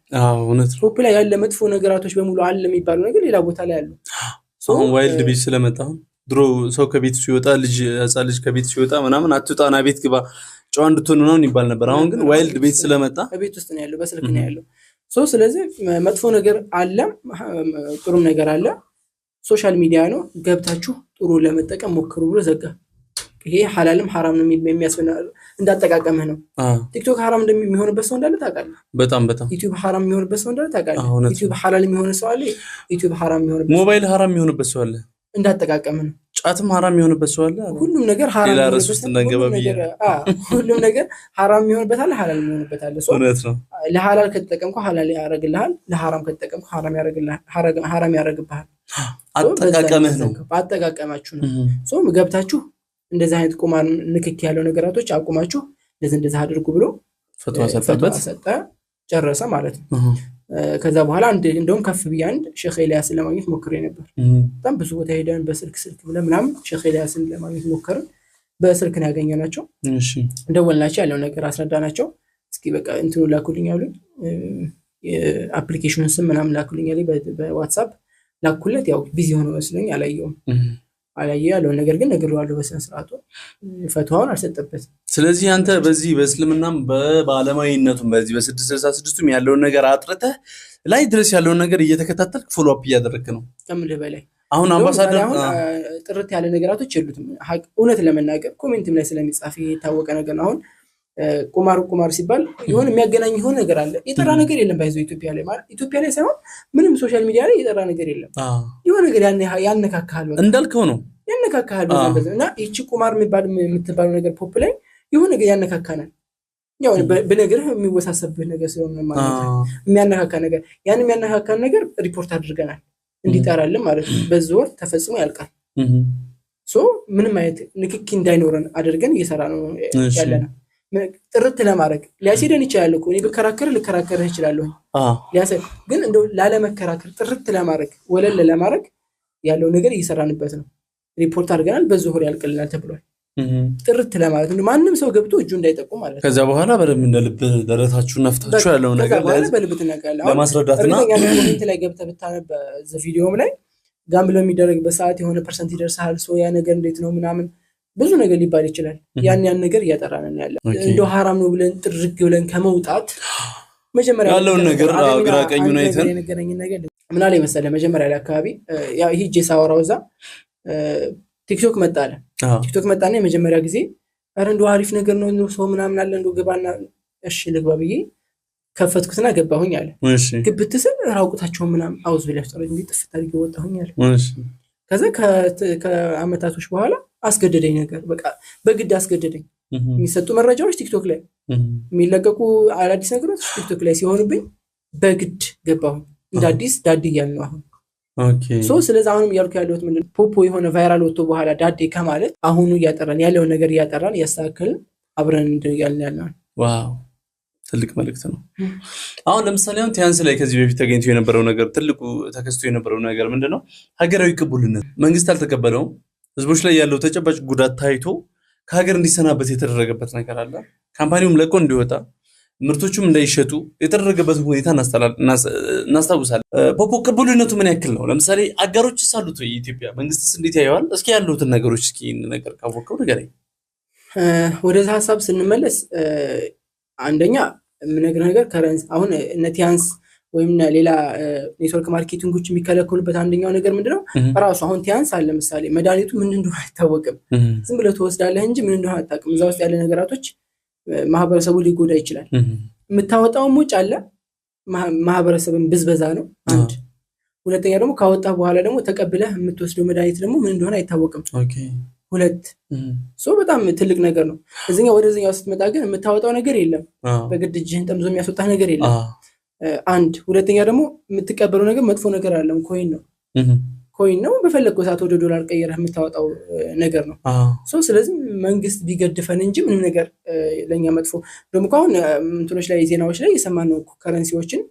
S1: እውነት ፖፕ ላይ ያለ መጥፎ ነገራቶች በሙሉ አለ የሚባለው ነገር ሌላ ቦታ ላይ አለ።
S2: አሁን ዋይልድ ቤት ስለመጣ ድሮ ሰው ከቤት ሲወጣ ህፃን ልጅ ከቤት ሲወጣ ምናምን አትውጣና ቤት ግባ ጨዋ እንድትሆን ምናምን ይባል ነበር። አሁን ግን ዋይልድ ቤት ስለመጣ
S1: ቤት ውስጥ ነው ያለው፣ በስልክ ነው ያለው። ስለዚህ መጥፎ ነገር አለ፣ ጥሩም ነገር አለ። ሶሻል ሚዲያ ነው፣ ገብታችሁ ጥሩ ለመጠቀም ሞክሩ ብሎ ዘጋ። ይሄ ሐላልም ሐራም ነው የሚያስበና እንዳጠቃቀምህ ነው። ቲክቶክ ሐራም እንደሚሆንበት ሰው እንዳለ ታውቃለህ።
S2: በጣም
S1: ዩቲዩብ ሐራም የሚሆንበት ሰው እንዳለ ታውቃለህ። ዩቲዩብ ሐላል የሚሆን ሰው አለ፣ ዩቲዩብ ሐራም የሚሆንበት
S2: ሞባይል ሐራም የሚሆንበት ሰው አለ።
S1: እንዳጠቃቀምህ ነው።
S2: ጫትም ሐራም የሆነበት ሰው አለ።
S1: ሁሉም ነገር ሐራም
S2: ሌላ
S1: የሆነበት
S2: ርዕስ ውስጥ እንዳንገባ ብዬ ነው።
S1: ሁሉም ነገር ሐራም የሚሆንበት አለ፣ ሐላል የሚሆንበት አለ።
S2: እውነት ነው።
S1: ለሐላል ከተጠቀምኩ ሐላል ያደርግልሃል፣ ለሐራም ከተጠቀምኩ ሐራም ያደርግልሃል፣ ሐራም ያደርግብሃል።
S2: አጠቃቀምህ ነው፣
S1: አጠቃቀማችሁ ነው። ገብታችሁ እንደዚህ አይነት ቁማር ንክኪ ያለው ነገራቶች አቁማችሁ እንደዚህ አድርጉ ብሎ
S2: ፈትዋ ሰጠ፣
S1: ጨረሰ ማለት ነው። ከዛ በኋላ እንደውም ከፍ ብዬ አንድ ሼክ ኤልያስን ለማግኘት ሞክሬ ነበር። በጣም ብዙ ቦታ ሄደን በስልክ ብለን ምናምን ሼክ ኤልያስን ለማግኘት ሞከርን። በስልክ ነው ያገኘናቸው። ደወልናቸው፣ ያለው ነገር አስረዳናቸው። እስኪ በቃ እንትኑ ላኩልኝ አሉኝ። የአፕሊኬሽኑን ስም ምናምን ላኩልኝ አለኝ። በዋትስአፕ ላኩለት። ያው ቢዚ ሆኖ መስሎኝ አላየውም። ያለውን ነገር ግን ነግሬዋለሁ በስነ ስርዓቱ። ፈትዋውን አልሰጠበትም።
S2: ስለዚህ አንተ በዚህ በእስልምናም በባለማዊነቱም በዚህ በ666ቱም ያለውን ነገር አጥርተህ ላይ ድረስ ያለውን ነገር እየተከታተልክ ፎሎ አፕ እያደረግክ ነው
S1: ከምልህ በላይ።
S2: አሁን አምባሳደር
S1: ጥርት ያለ ነገራቶች የሉትም። እውነት ለመናገር ኮሜንትም ላይ ስለሚጻፍ የታወቀ ነገር ነው። አሁን ቁማር ሲባል የሆነ የሚያገናኝ የሆነ ነገር አለ። የጠራ ነገር የለም። ባይዞ ኢትዮጵያ ላይ ማለት ኢትዮጵያ ላይ ሳይሆን ምንም ሶሻል ሚዲያ ላይ የጠራ ነገር የለም። የሆነ ነገር ያነካካል፣
S2: እንዳልከው ነው
S1: ያነካካል። እና ይቺ ቁማር የምትባለው ነገር ፖፕ ላይ የሆነ ነገር ያነካካናል። ያው በነገርህ የሚወሳሰብህ ነገር ስለሆነ ማለት ነው የሚያነካካ ነገር። ያን የሚያነካካን ነገር ሪፖርት አድርገናል እንዲጠራልን ማለት ነው። በዚህ ወር ተፈጽሞ ያልቃል። ምንም አይነት ንክኪ እንዳይኖረን አድርገን እየሰራ ነው ያለነው። ጥርት ለማድረግ ሊያሲደን ይችላል እኮ እኔ ልከራከርህ እችላለሁ። ግን እንደው ላለመከራከር ጥርት ለማድረግ ወለል ለማድረግ ያለው ነገር እየሰራንበት ነው። ሪፖርት አድርገናል። በዚህ ወር ያልቅልናል ተብሏል። ጥርት ለማለት ነው ማንም ሰው ገብቶ እጁ እንዳይጠቁም ማለት ነው።
S2: ከዛ በኋላ በደንብ እንደልብ ደረታችሁ ነፍታችሁ ያለው ነገር ለማስረዳትና
S1: ኮሜንት ላይ ገብተህ ብታነብ ቪዲዮም ላይ ጋምብሎ የሚደረግበት ሰዓት የሆነ ፐርሰንት ይደርሳል። ያ ነገር እንዴት ነው ምናምን ብዙ ነገር ሊባል ይችላል። ያን ነገር እያጠራን ያለ እንደው ሐራም ነው ብለን ጥርግ ብለን ከመውጣት መጀመሪያ
S2: ያለውን ነገር ግራ ቀኙን አይተን
S1: ነገረኝ ነገር ምን አለ መሰለህ መጀመሪያ ላይ አካባቢ ያው ሂጄ ሳወራው እዛ ቲክቶክ መጣና የመጀመሪያ ጊዜ አረ እንደው አሪፍ ነገር ነው ሰው ምናምን አለ እንደው ገባና እሺ ልግባ ብዬ ከፈትኩትና ገባሁኝ አለ። ግብት ስል ራቁታቸው ምናምን አውዝ ብለሽ ጥሩ እንዴ ጥፍት አድርጌ ወጣሁኝ አለ። ከዛ ከአመታቶች በኋላ አስገደደኝ ነገር በቃ በግድ አስገደደኝ። የሚሰጡ መረጃዎች ቲክቶክ ላይ የሚለቀቁ አዳዲስ ነገሮች ቲክቶክ ላይ ሲሆኑብኝ በግድ ገባሁኝ። እንደ አዲስ ዳዲ እያልን ነው አሁን። ስለዚህ አሁንም እያልኩ ያለሁት ምንድነው ፖፖ የሆነ ቫይራል ወጥቶ በኋላ ዳዴ ከማለት አሁኑ እያጠራን ያለውን ነገር እያጠራን እያስተካከልን አብረን እንደያልን ያለው
S2: ዋው ትልቅ መልእክት ነው። አሁን ለምሳሌ አሁን ቲያንስ ላይ ከዚህ በፊት ተገኝቶ የነበረው ነገር ትልቁ ተከስቶ የነበረው ነገር ምንድነው ሀገራዊ ቅቡልነት መንግስት አልተቀበለውም። ህዝቦች ላይ ያለው ተጨባጭ ጉዳት ታይቶ ከሀገር እንዲሰናበት የተደረገበት ነገር አለ። ካምፓኒውም ለቆ እንዲወጣ ምርቶቹም እንዳይሸጡ የተደረገበት ሁኔታ እናስታውሳለን። ፖፖ ቅቡልነቱ ምን ያክል ነው? ለምሳሌ አጋሮችስ አሉት ወይ? ኢትዮጵያ መንግስትስ እንዴት ያየዋል? እስኪ ያሉትን ነገሮች እስኪ ነገር ካወቀው ንገረኝ።
S1: ወደዛ ሀሳብ ስንመለስ አንደኛ የምነግርህ ነገር ከረንስ አሁን ቲያንስ ወይም ሌላ ኔትወርክ ማርኬቲንጎች የሚከለከሉበት አንደኛው ነገር ምንድነው ራሱ አሁን ቲያንስ አለ ለምሳሌ መድኃኒቱ ምን እንደሆነ አይታወቅም። ዝም ብለህ ትወስዳለህ እንጂ ምን እንደሆነ አታውቅም። እዛ ውስጥ ያለ ነገራቶች ማህበረሰቡ ሊጎዳ ይችላል። የምታወጣው ሙጭ አለ ማህበረሰብን ብዝበዛ ነው አንድ። ሁለተኛ ደግሞ ካወጣ በኋላ ደግሞ ተቀብለህ የምትወስደው መድኃኒት ደግሞ ምን እንደሆነ አይታወቅም። ሁለት በጣም ትልቅ ነገር ነው። ወደዚህኛው ስትመጣ ግን የምታወጣው ነገር የለም። በግድ እጅህን ጠምዞ የሚያስወጣህ ነገር የለም። አንድ ሁለተኛ ደግሞ የምትቀበለው ነገር መጥፎ ነገር አይደለም። ኮይን ነው በፈለግከው ሰዓት ወደ ዶላር ቀይረህ የምታወጣው ነገር ነው። ስለዚህ መንግስት ቢገድፈን እንጂ ምንም ነገር ለኛ መጥፎ ደግሞ አሁን እንትኖች ላይ ዜናዎች ላይ የሰማነው ከረንሲዎችን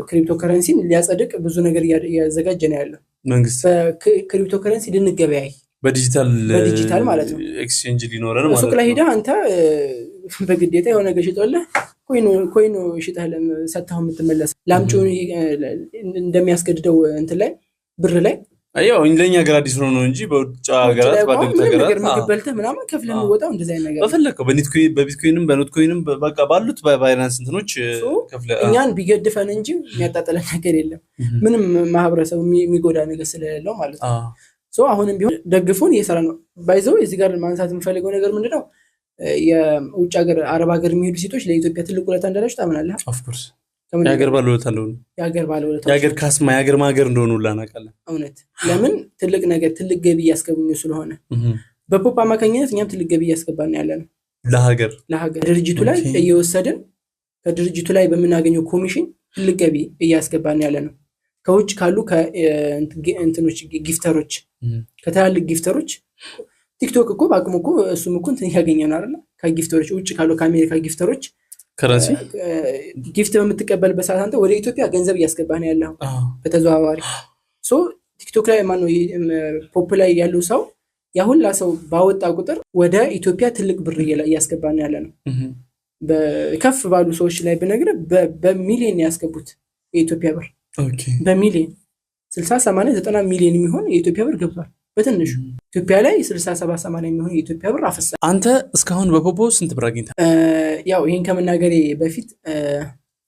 S1: ክሪፕቶ ከረንሲን ሊያጸድቅ ብዙ ነገር እያዘጋጀ ነው ያለው መንግስት። በክሪፕቶ ከረንሲ ልንገበያይ በዲጂታል ማለት ነው
S2: ኤክስቼንጅ ሊኖረን ማለት ነው።
S1: ሱቅ ላይ ሄደህ አንተ በግዴታ የሆነ ነገር ሽጠውልህ ኮይኑ ሽጠህ ሰጥተው የምትመለስ ላምጪው እንደሚያስገድደው እንትን ላይ ብር ላይ
S2: አየው እንደኛ ሀገር አዲስ ነው እንጂ በውጭ ሀገራት ባደጉት ሀገራት
S1: ምግበልተ ምናምን ከፍለ የሚወጣው እንደዛ አይነት ነገር
S2: በፈለከው በቢትኮይንም በኖትኮይንም በቃ ባሉት በባይናንስ እንትኖች ከፍለ
S1: እኛን ቢገድፈን እንጂ የሚያጣጥለን ነገር የለም። ምንም ማህበረሰቡ የሚጎዳ ነገር ስለሌለው ማለት ነው። አሁንም ቢሆን ደግፉን እየሰራ ነው። ባይዘው እዚህ ጋር ማንሳት የምፈልገው ነገር ምንድነው የውጭ ሀገር አረብ ሀገር የሚሄዱ ሴቶች ለኢትዮጵያ ትልቅ ውለታ እንዳላችሁ ታምናለህ?
S2: ኦፍ ኮርስ የሀገር ባለውለታ እንደሆኑ የሀገር ካስማ የሀገር ማገር እንደሆኑ ላናቃለን።
S1: እውነት ለምን ትልቅ ነገር ትልቅ ገቢ እያስገቡኝ ስለሆነ በፖፕ አማካኝነት እኛም ትልቅ ገቢ እያስገባን ያለ ነው
S2: ለሀገር
S1: ድርጅቱ ላይ እየወሰድን ከድርጅቱ ላይ በምናገኘው ኮሚሽን ትልቅ ገቢ እያስገባን ያለ ነው። ከውጭ ካሉ ከእንትኖች ጊፍተሮች ከተላልቅ ጊፍተሮች ቲክቶክ እኮ በአቅሙ እኮ እሱም እኮ እንትን ያገኘን አይደል? ከጊፍተሮች ውጭ ካሉ ከአሜሪካ ጊፍተሮች
S2: ከረንሲ
S1: ጊፍት በምትቀበልበት ሰዓት አንተ ወደ ኢትዮጵያ ገንዘብ እያስገባህ ነው ያለው በተዘዋዋሪ። ቲክቶክ ላይ ማነው ፖፕ ላይ ያለው ሰው ያ ሁላ ሰው ባወጣ ቁጥር ወደ ኢትዮጵያ ትልቅ ብር እያስገባህ ነው ያለ ነው። በከፍ ባሉ ሰዎች ላይ ብነግርህ በሚሊዮን ያስገቡት የኢትዮጵያ ብር በሚሊዮን 60 80 90 ሚሊዮን የሚሆን የኢትዮጵያ ብር ገብቷል። በትንሹ ኢትዮጵያ ላይ 60 70 80 የሚሆን የኢትዮጵያ ብር አፈሳ።
S2: አንተ እስካሁን በፖፖ ስንት ብር አግኝተህ?
S1: ያው ይሄን ከመናገሬ በፊት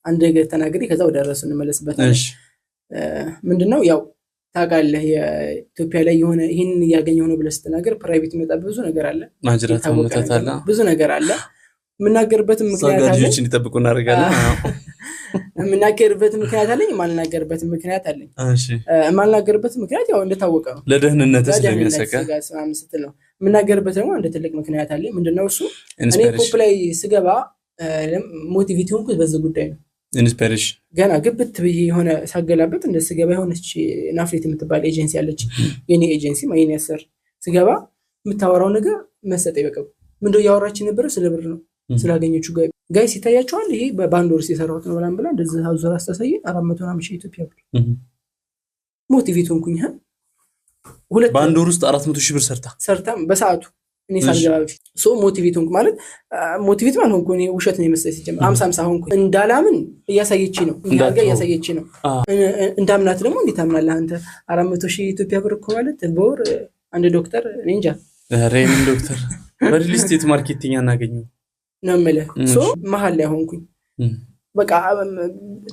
S1: አንድ ነገር ተናገሪ ከዛ ወደ ራሱ እንመለስበታለን። ምንድነው ያው ታውቃለህ የኢትዮጵያ ላይ የሆነ ይሄንን እያገኘው ነው ብለህ ስትናገር ፕራይቬት የሚመጣ ብዙ ነገር አለ ብዙ ነገር አለ። የምናገርበት ምክንያት አለ
S2: ሰጋጆችን ይጠብቁ እናደርጋለን።
S1: የምናገርበት ምክንያት አለኝ የማልናገርበት ምክንያት አለኝ።
S2: እሺ
S1: የማልናገርበት ምክንያት ያው እንደታወቀ ነው
S2: ለደህንነት ስለሚያሰጋ
S1: ነው። የምናገርበት ደግሞ አንድ ትልቅ ምክንያት አለኝ። ምንድነው እሱ? እኔ ፖፕ ላይ ስገባ ሞቲቬት ሆንኩት በዚህ ጉዳይ ነው።
S2: ኢንስፓይሬሽን
S1: ገና ግብት ብዬ የሆነ ሳገላበት እንደ ስገባ የሆነች ናፍሬት የምትባል ኤጀንሲ አለች የኔ ኤጀንሲ ማይን ያሰር ስገባ የምታወራው ነገር መሰጠኝ በቃ ምንድነው ያወራችን ነበር ስለ ብር ነው ስላገኘችው ጋይስ ይታያቸዋል ይሄ በባንድ ወርስ የሰራሁት ነው ብላ እንደዚህ አዙራ አስተሳየ 400 ሺህ ኢትዮጵያ ብር ሞቲቬት ሆንኩኝ። ሁለት
S2: ባንድ ወር ውስጥ 400 ሺህ ብር ሰርታ በሰዓቱ እኔ ሳልገባ በፊት ሞቲቬት ሆንኩ ማለት ሞቲቬት ማለት ሆንኩ እኔ ውሸት ነው የመሰለኝ ሲጀምር 50 ሆንኩ እንዳላምን እያሳየችኝ ነው እንዳልጋ እያሳየችኝ ነው። እንዳምናት ደግሞ እንዴት አምናለህ አንተ 400 ሺህ ኢትዮጵያ ብር እኮ ማለት በወር አንድ ዶክተር እንጃ ሬምን ዶክተር በሪል ስቴት ማርኬቲንግ ያናገኘው
S1: ነው ማለት መሀል ላይ ሆንኩኝ። በቃ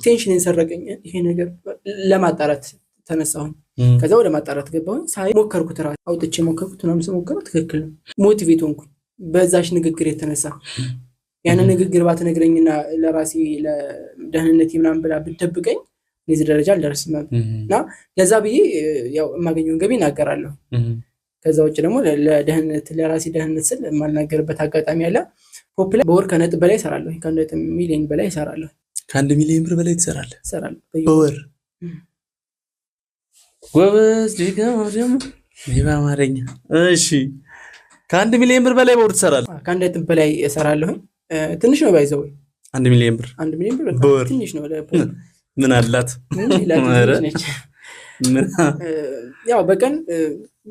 S1: ቴንሽን ሰረቀኝ ይሄ ነገር ለማጣራት ተነሳሁኝ። ከዛ ወደ ማጣራት ገባሁኝ። ሳይ ሞከርኩት ራሴ አውጥቼ ሞከርኩት ምናምን ስሞክረው ትክክል ነው። ሞቲቬት ሆንኩኝ በዛሽ ንግግር የተነሳ ያን ንግግር ባትነግረኝና ለራሴ ለደህንነቴ ምናምን ብላ ብትደብቀኝ ለዚህ ደረጃ አልደርስም እና ለዛ ብዬ ያው የማገኘውን ገቢ እናገራለሁ። ከዛ ውጭ ደግሞ ለደህንነት ለራሴ ደህንነት ስል የማልናገርበት አጋጣሚ አለ። ፖፕ ላይ በወር ከነጥብ በላይ እሰራለሁ። ከነጥብ ሚሊዮን በላይ እሰራለሁ።
S2: ከአንድ ሚሊዮን ብር በላይ ትሰራለህ?
S1: እሰራለሁ
S2: በወር ጎበዝ ዲጋም ይባ ማረኛ። እሺ ከአንድ ሚሊዮን ብር በላይ በወር ትሰራለህ?
S1: ከነጥብ በላይ እሰራለሁ። ትንሽ ነው ባይዘው
S2: አንድ ሚሊዮን ብር
S1: በወር ትንሽ ነው።
S2: ምን አላት
S1: ያው በቀን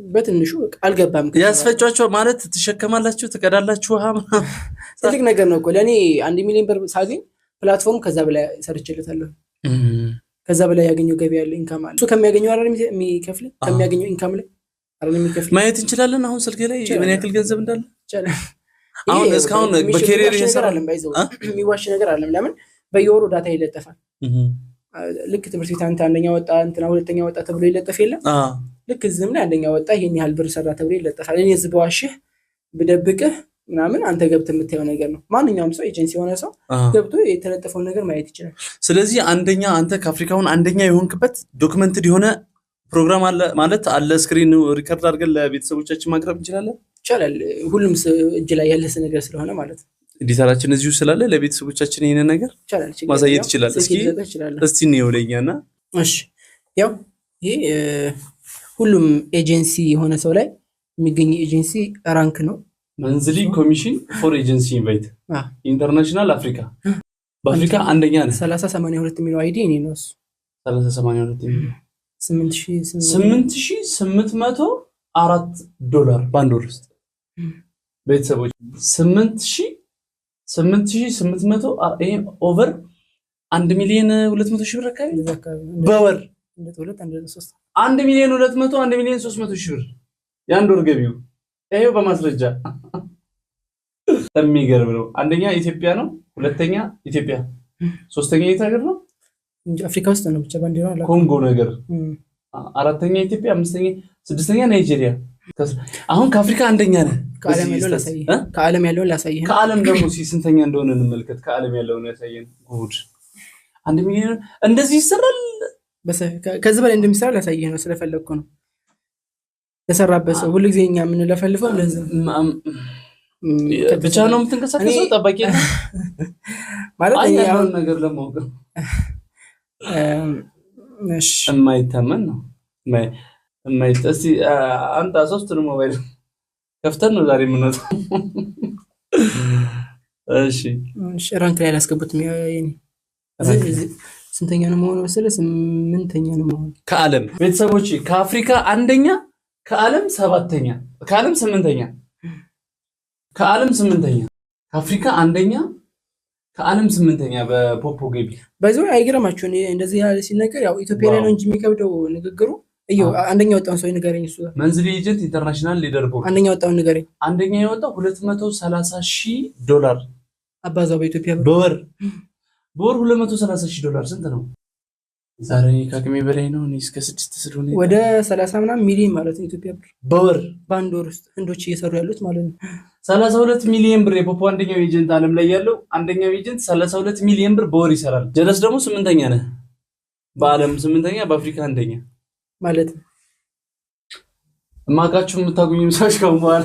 S1: በትንሹ አልገባም።
S2: ያስፈጫቸው ማለት ትሸከማላችሁ ትቀዳላችሁ ውሃ
S1: ትልቅ ነገር ነው እኮ ለኔ 1 ሚሊዮን ብር ሳገኝ ፕላትፎርም ከዛ በላይ ሰርቼለታለሁ። ከዛ በላይ ያገኘው ገቢ ያለ ኢንካም አለ። እሱ ከሚያገኘው አይደል የሚከፍል ከሚያገኘው ኢንካም ላይ አይደል የሚከፍል
S2: ማየት እንችላለን። አሁን ስልክ ላይ ምን ያክል ገንዘብ እንዳለ
S1: ይችላል።
S2: አሁን እስካሁን በኬሪየር
S1: ይሰራል ባይዘው የሚዋሽ ነገር አይደለም። ለምን በየወሩ ዳታ ይለጠፋል። ልክ ትምህርት ቤት አንተ አንደኛ ወጣ እንትና ሁለተኛ ወጣ ተብሎ ይለጠፍ የለም። ልክ እዚህም ላይ አንደኛ ወጣ ይሄን ያህል ብር ሰራ ተብሎ ይለጠፋል። እኔ እዚህ በዋሽህ ብደብቅህ ምናምን አንተ ገብተህ የምታየው ነገር ነው። ማንኛውም ሰው ኤጀንሲ የሆነ ሰው ገብቶ የተለጠፈውን ነገር ማየት ይችላል።
S2: ስለዚህ አንደኛ አንተ ከአፍሪካውን አንደኛ የሆንክበት ዶክመንትድ የሆነ ፕሮግራም አለ ማለት አለ። ስክሪን ሪከርድ አድርገን ለቤተሰቦቻችን ማቅረብ እንችላለን።
S1: ይቻላል። ሁሉም እጅ ላይ ያለ ነገር ስለሆነ ማለት ነው።
S2: ኤዲተራችን እዚሁ ስላለ ለቤተሰቦቻችን ይሄን ነገር ማሳየት ይችላል። እስቲ ነው ለኛና
S1: እሺ ያው ይሄ ሁሉም ኤጀንሲ የሆነ ሰው ላይ የሚገኝ ኤጀንሲ ራንክ ነው።
S2: መንዝሊ ኮሚሽን ፎር ኤጀንሲ ኢንቫይት ኢንተርናሽናል አፍሪካ በአፍሪካ አንደኛ ነው።
S1: 3082 የሚለው አይዲ እኔ ነው።
S2: 3082 የሚለው
S1: 8804
S2: $8,804 ባንድ ወር ውስጥ ቤተሰቦች 8800 ይሄ ኦቨር 1,200,000 ብር አካባቢ በወር 1,200,000 1,300,000 ብር የአንድ ወር ገቢው ይሄው በማስረጃ የሚገርም ነው። አንደኛ ኢትዮጵያ ነው፣ ሁለተኛ ኢትዮጵያ፣ ሶስተኛ የት ሀገር ነው?
S1: አፍሪካ ውስጥ ነው ብቻ ባንዲራ አለ።
S2: ኮንጎ ነገር፣ አራተኛ ኢትዮጵያ፣ አምስተኛ፣ ስድስተኛ ናይጄሪያ። አሁን ከአፍሪካ አንደኛ ነህ።
S1: ከዓለም ያለውን ላሳየህ።
S2: ከዓለም ደግሞ ስንተኛ እንደሆነ እንመልከት። ከዓለም ያለውን ያሳየን ጉድ 1 ሚሊዮን እንደዚህ ይሰራል።
S1: ከዚህ በላይ እንደሚሰራ ላሳየህ ነው ስለፈለግኩ ነው። ተሰራበት ሰው ሁሉ ጊዜ እኛ የምንለፈልፈው ለዚህ
S2: ብቻ ነው የምትንቀሳቀሰው። ጠባቂ ማለት ያው ነገር ለማወቅ እሺ የማይተመን ነው የማይጠሲ አንተ ሶስት ነው ሞባይል ከፍተን ነው ዛሬ የምንወጣው። እሺ ራንክ ላይ አላስገቡትም። የኔ ስንተኛ ነው መሆኑ መሰለህ? 8ኛ ነው መሆኑ ከዓለም ቤተሰቦች ከአፍሪካ አንደኛ ከዓለም 7ኛ ከዓለም 8ኛ ከዓለም 8ኛ ከአፍሪካ አንደኛ ከዓለም 8ኛ በፖፖ ገቢ በዚህ አይገርማችሁ። እንደዚህ ያለ ሲነገር ያው ኢትዮጵያ ላይ ነው እንጂ የሚከብደው ንግግሩ። እዩ አንደኛ ወጣው ሰው ንገረኝ። እሱ መንዝሊ ኤጀንት ኢንተርናሽናል ሊደርቦርድ አንደኛ ወጣው ንገረኝ። አንደኛ የወጣው $230,000 አባዛው በኢትዮጵያ በወር 230,000 ዶላር ስንት ነው? ዛሬ ከአቅሜ በላይ ነው። እኔ እስከ 6 ስለሆነ ወደ 30 ምናምን ሚሊዮን ማለት ነው ኢትዮጵያ ብር በወር በአንድ ወር ውስጥ ህንዶች እየሰሩ ያሉት ማለት ነው። 32 ሚሊዮን ብር የፖፖ አንደኛው ኤጀንት ዓለም ላይ ያለው አንደኛው ኤጀንት 32 ሚሊዮን ብር በወር ይሰራል። ጀለስ ደግሞ 8ኛ ነህ በዓለም 8ኛ በአፍሪካ አንደኛ ማለት ነው። ማጋችሁ የምታገኙ ሰዎች ከመዋል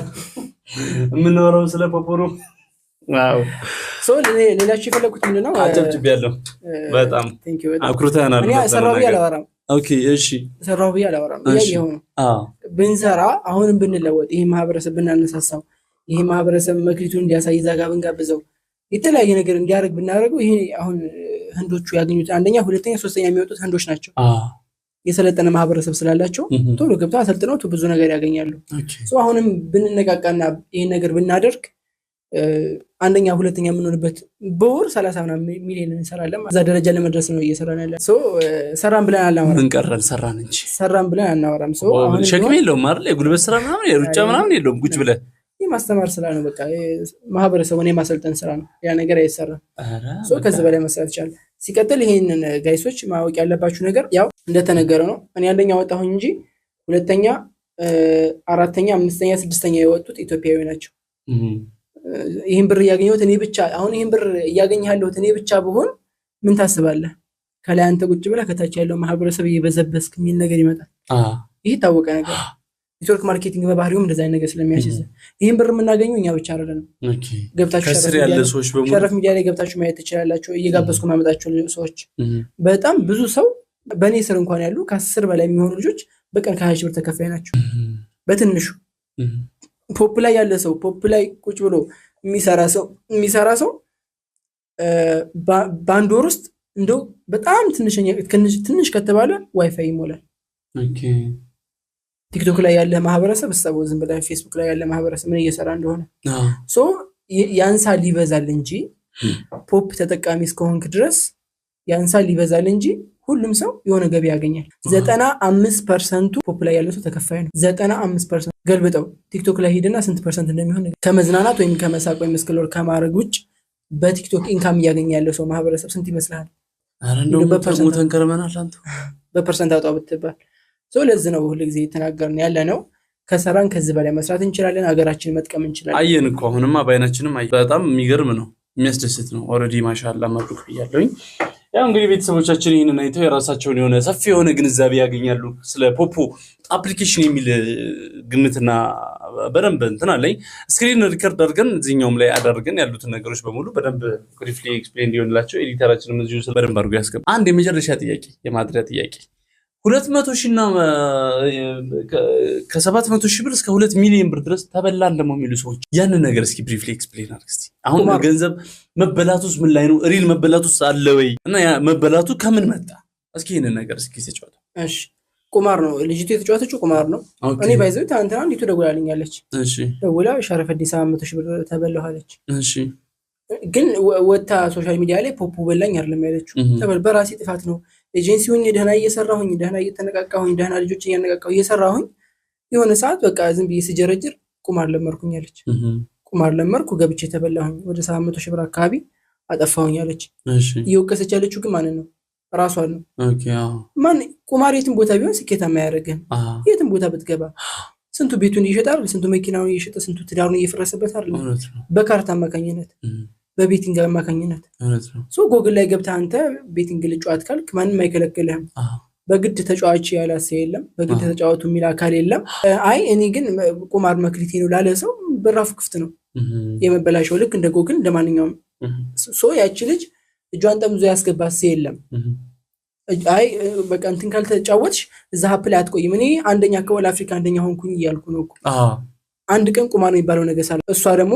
S2: የምንወራው ስለ ፖፖ ነው። ዋው ሌላችሁ የፈለኩት ምንድነው? አጨብጭብ ያለው በጣም አኩርተናል። እኔ ሰራው ያላወራም። ኦኬ እሺ ሰራው ያላወራም። ያየው ብንሰራ አሁንም ብንለወጥ ይሄ ማህበረሰብ ብናነሳሳው ይሄ ማህበረሰብ መክሊቱን እንዲያሳይ ዛጋ ብንጋብዘው የተለያየ ነገር እንዲያደርግ ብናደርገው ይሄ አሁን ህንዶቹ ያገኙት አንደኛ፣ ሁለተኛ፣ ሶስተኛ የሚወጡት ህንዶች ናቸው። የሰለጠነ ማህበረሰብ ስላላቸው ቶሎ ገብተው አሰልጥነው ብዙ ነገር ያገኛሉ። አሁንም ብንነቃቃና ይሄን ነገር ብናደርግ አንደኛ ሁለተኛ የምንሆንበት በወር 30 ሚሊዮን እንሰራለን። እዛ ደረጃ ለመድረስ ነው እየሰራን ያለ። ሰራን ብለን አናወራም። ምን ቀረን? ሰራን እንጂ ሰራን ብለን አናወራም። አሁን ሸክም የለውም አይደል? የጉልበት ስራ ምናምን የሩጫ ምናምን የለውም። ቁጭ ብለን የማስተማር ስራ ነው። በቃ ማህበረሰቡን የማሰልጠን ስራ ነው። ያ ነገር አይሰራም። ከዚህ በላይ መስራት ይቻላል። ሲቀጥል ይሄንን ጋይሶች ማወቅ ያለባችሁ ነገር ያው እንደተነገረ ነው። እኔ አንደኛ ወጣሁኝ እንጂ ሁለተኛ፣ አራተኛ፣ አምስተኛ፣ ስድስተኛ የወጡት ኢትዮጵያዊ ናቸው። ይሄን ብር ያገኘሁት እኔ ብቻ አሁን ይሄን ብር ያገኛለሁት እኔ ብቻ ብሆን ምን ታስባለህ? ከላይ አንተ ቁጭ ብለህ ከታች ያለው ማህበረሰብ እየበዘበስክ የሚል ነገር ይመጣል። ይሄ ታወቀ ነገር። ኔትወርክ ማርኬቲንግ በባህሪውም እንደዛ አይነት ነገር ስለሚያሽዝ ይሄን ብር የምናገኘው እኛ ብቻ አይደለም። ገብታችሁ ሸረፍ ሚዲያ ላይ ገብታችሁ ማየት ትችላላችሁ። እየጋበዝኩ ማመጣቸው ሰዎች በጣም ብዙ ሰው በእኔ ስር እንኳን ያሉ ከ10 በላይ የሚሆኑ ልጆች በቀን ከ20 ሺህ ብር ተከፋይ ናቸው በትንሹ። ፖፕ ላይ ያለ ሰው ፖፕ ላይ ቁጭ ብሎ የሚሰራ ሰው በአንድ ወር ውስጥ እንደው በጣም ትንሽ ከተባለ ዋይፋይ ይሞላል። ቲክቶክ ላይ ያለ ማህበረሰብ እሰበው ዝም ብለህ ፌስቡክ ላይ ያለ ማህበረሰብ ምን እየሰራ እንደሆነ ያንሳል ይበዛል እንጂ ፖፕ ተጠቃሚ እስከሆንክ ድረስ ያንሳል ይበዛል እንጂ ሁሉም ሰው የሆነ ገቢ ያገኛል። 95% ፖፕ ላይ ያለው ሰው ተከፋይ ነው። 95% ገልብጠው ቲክቶክ ላይ ሄድና ስንት ፐርሰንት እንደሚሆን ከመዝናናት ወይም ከመሳቅ ወይም ስክሎር ከማድረግ ውጭ በቲክቶክ ኢንካም ያገኝ ያለው ሰው ማህበረሰብ ስንት ይመስላል? አረንዶ በፐርሰንት አውጣው ብትባል ለዚህ ነው ሁሉ ጊዜ የተናገርን ያለ ነው። ከሰራን ከዚህ በላይ መስራት እንችላለን። ሀገራችንን መጥቀም እንችላለን። አየን እኮ አሁንማ ባይናችንም በጣም የሚገርም ነው፣ የሚያስደስት ነው። ኦሬዲ ማሻአላ ማብሩክ ብያለሁኝ። ያው እንግዲህ ቤተሰቦቻችን ይሄንን አይተው የራሳቸውን የሆነ ሰፊ የሆነ ግንዛቤ ያገኛሉ ስለ ፖፖ አፕሊኬሽን የሚል ግምትና በደንብ እንትን አለኝ። ስክሪን ሪከርድ አድርገን እዚህኛውም ላይ አድርገን ያሉትን ነገሮች በሙሉ በደንብ ብሪፍሊ ኤክስፕሌን እንዲሆንላቸው ኤዲተራችንም እዚሁ በደንብ አድርጎ ያስገባ። አንድ የመጨረሻ ጥያቄ የማድሪያ ጥያቄ 200,000 እና ከ700,000 ብር እስከ 2 ሚሊዮን ብር ድረስ ተበላን ደግሞ የሚሉ ሰዎች ያንን ነገር እስኪ ብሪፍሊ ኤክስፕሌን አድርግ እስቲ። አሁን ገንዘብ መበላቱስ ምን ላይ ነው? ሪል መበላቱስ አለ ወይ? እና ያ መበላቱ ከምን መጣ? እስኪ ይሄንን ነገር እስኪ ተጫወቱ። እሺ ቁማር ነው ልጅቱ የተጫወተችው፣ ቁማር ነው። እኔ ባይዘው ታንተና እንዴት ደውላልኛለች። እሺ ደውላ ሸረፈዲ 700,000 ብር ተበላኋለች። እሺ ግን ወጣ ሶሻል ሚዲያ ላይ ፖፖ በላኝ አይደለም ያለችው። በራሴ ጥፋት ነው ኤጀንሲውን ደህና እየሰራሁኝ ደህና እየተነቃቃሁኝ ደህና ልጆች እያነቃቃሁ እየሰራሁኝ የሆነ ሰዓት በቃ ዝም ብዬ ስጀረጅር ቁማር ለመርኩኝ አለች። ቁማር ለመርኩ ገብቼ ተበላሁኝ ወደ 700,000 ብር አካባቢ አጠፋሁኝ አለች። እሺ እየወቀሰች ያለችው ግን ማንን ነው? ራሷን ነው። ኦኬ አዎ ማን ቁማር የትም ቦታ ቢሆን ስኬታማ ያደርገን። የትም ቦታ ብትገባ ስንቱ ቤቱን ይሸጣል፣ ስንቱ መኪናውን ይሸጣል፣ ስንቱ ትዳሩን እየፈረሰበት አይደል? በካርታ አማካኝነት
S1: በቤቲንግ አማካኝነት ሶ ጎግል ላይ ገብተህ አንተ ቤቲንግ ልጫወት ካልክ ማንም አይከለክልህም። በግድ ተጫዋች ያላሰ የለም፣ በግድ ተጫዋቱ የሚል አካል የለም። አይ እኔ ግን ቁማር መክሊቴ ነው ላለ ሰው በራፉ ክፍት ነው የመበላሸው፣ ልክ እንደ ጎግል እንደማንኛውም ሶ ያቺ ልጅ እጇን ጠምዞ ያስገባት ሰው የለም። አይ በቃ እንትን ካልተጫወትሽ እዛ ሀፕ ላይ አትቆይም። እኔ አንደኛ ከወል አፍሪካ አንደኛ ሆንኩኝ እያልኩ ነው እኮ አንድ ቀን ቁማር የሚባለው ነገር ሳለ እሷ ደግሞ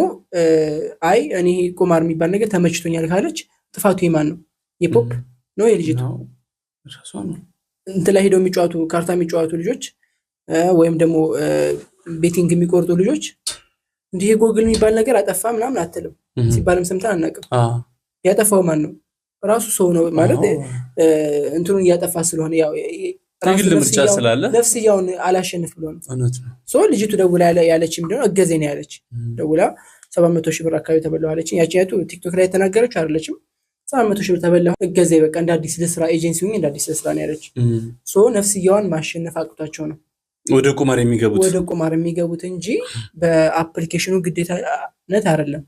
S1: አይ እኔ ቁማር የሚባል ነገር ተመችቶኛል ካለች ጥፋቱ የማን ነው? የፖፕ ነው የልጅቱ? እንትን ላይ ሄደው የሚጫወቱ ካርታ የሚጫወቱ ልጆች ወይም ደግሞ ቤቲንግ የሚቆርጡ ልጆች እንዲህ ጎግል የሚባል ነገር አጠፋ ምናምን አትልም ሲባልም ሰምተን አናውቅም። ያጠፋው ማን ነው? ራሱ ሰው ነው ማለት እንትኑን እያጠፋ ስለሆነ ያው
S2: ትግል ምርጫ ስላለ
S1: ነፍስያውን አላሸንፍ ብሎ ነው። ሶ ልጅቱ ደውላ ያለች ምንድነው እገዜ ነው ያለች። ደውላ 700,000 ብር አካባቢ ተበላው አለች። ያቺቱ ቲክቶክ ላይ የተናገረችው አይደለችም። 700,000 ብር ተበላው እገዜ በቃ እንደ አዲስ ለስራ ኤጀንሲ ሆኜ እንደ አዲስ ለስራ ነው ያለች። ሶ ነፍስያውን ማሸነፍ አቅቷቸው ነው ወደ ቁማር የሚገቡት እንጂ በአፕሊኬሽኑ ግዴታነት አይደለም።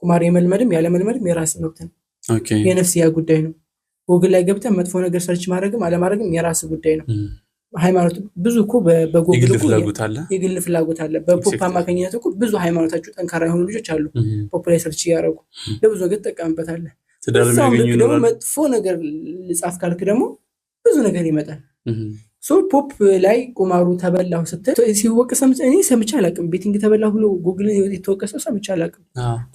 S1: ቁማር የመልመድም ያለ መልመድም የራስ መብት ነው። የነፍስያ ጉዳይ ነው። ጎግል ላይ ገብተህ መጥፎ ነገር ሰርች ማድረግም አለማድረግም የራስ ጉዳይ ነው። ሃይማኖት ብዙ እኮ በጎግል እኮ የግል ፍላጎት አለ። በፖፕ አማካኝነት እኮ ብዙ ሃይማኖታቸው ጠንካራ የሆኑ ልጆች አሉ። ፖፕ ላይ ሰርች ያደረጉ ለብዙ ነገር ተጠቀምበታለህ። ደግሞ መጥፎ ነገር ልጻፍ ካልክ ደግሞ ብዙ ነገር ይመጣል። ሶ ፖፕ ላይ ቁማሩ ተበላሁ ስትል ሲወቀስ እኔ ሰምቼ አላውቅም። ቤቲንግ ተበላሁ ብሎ ጎግል የተወቀሰው ሰምቼ አላውቅም።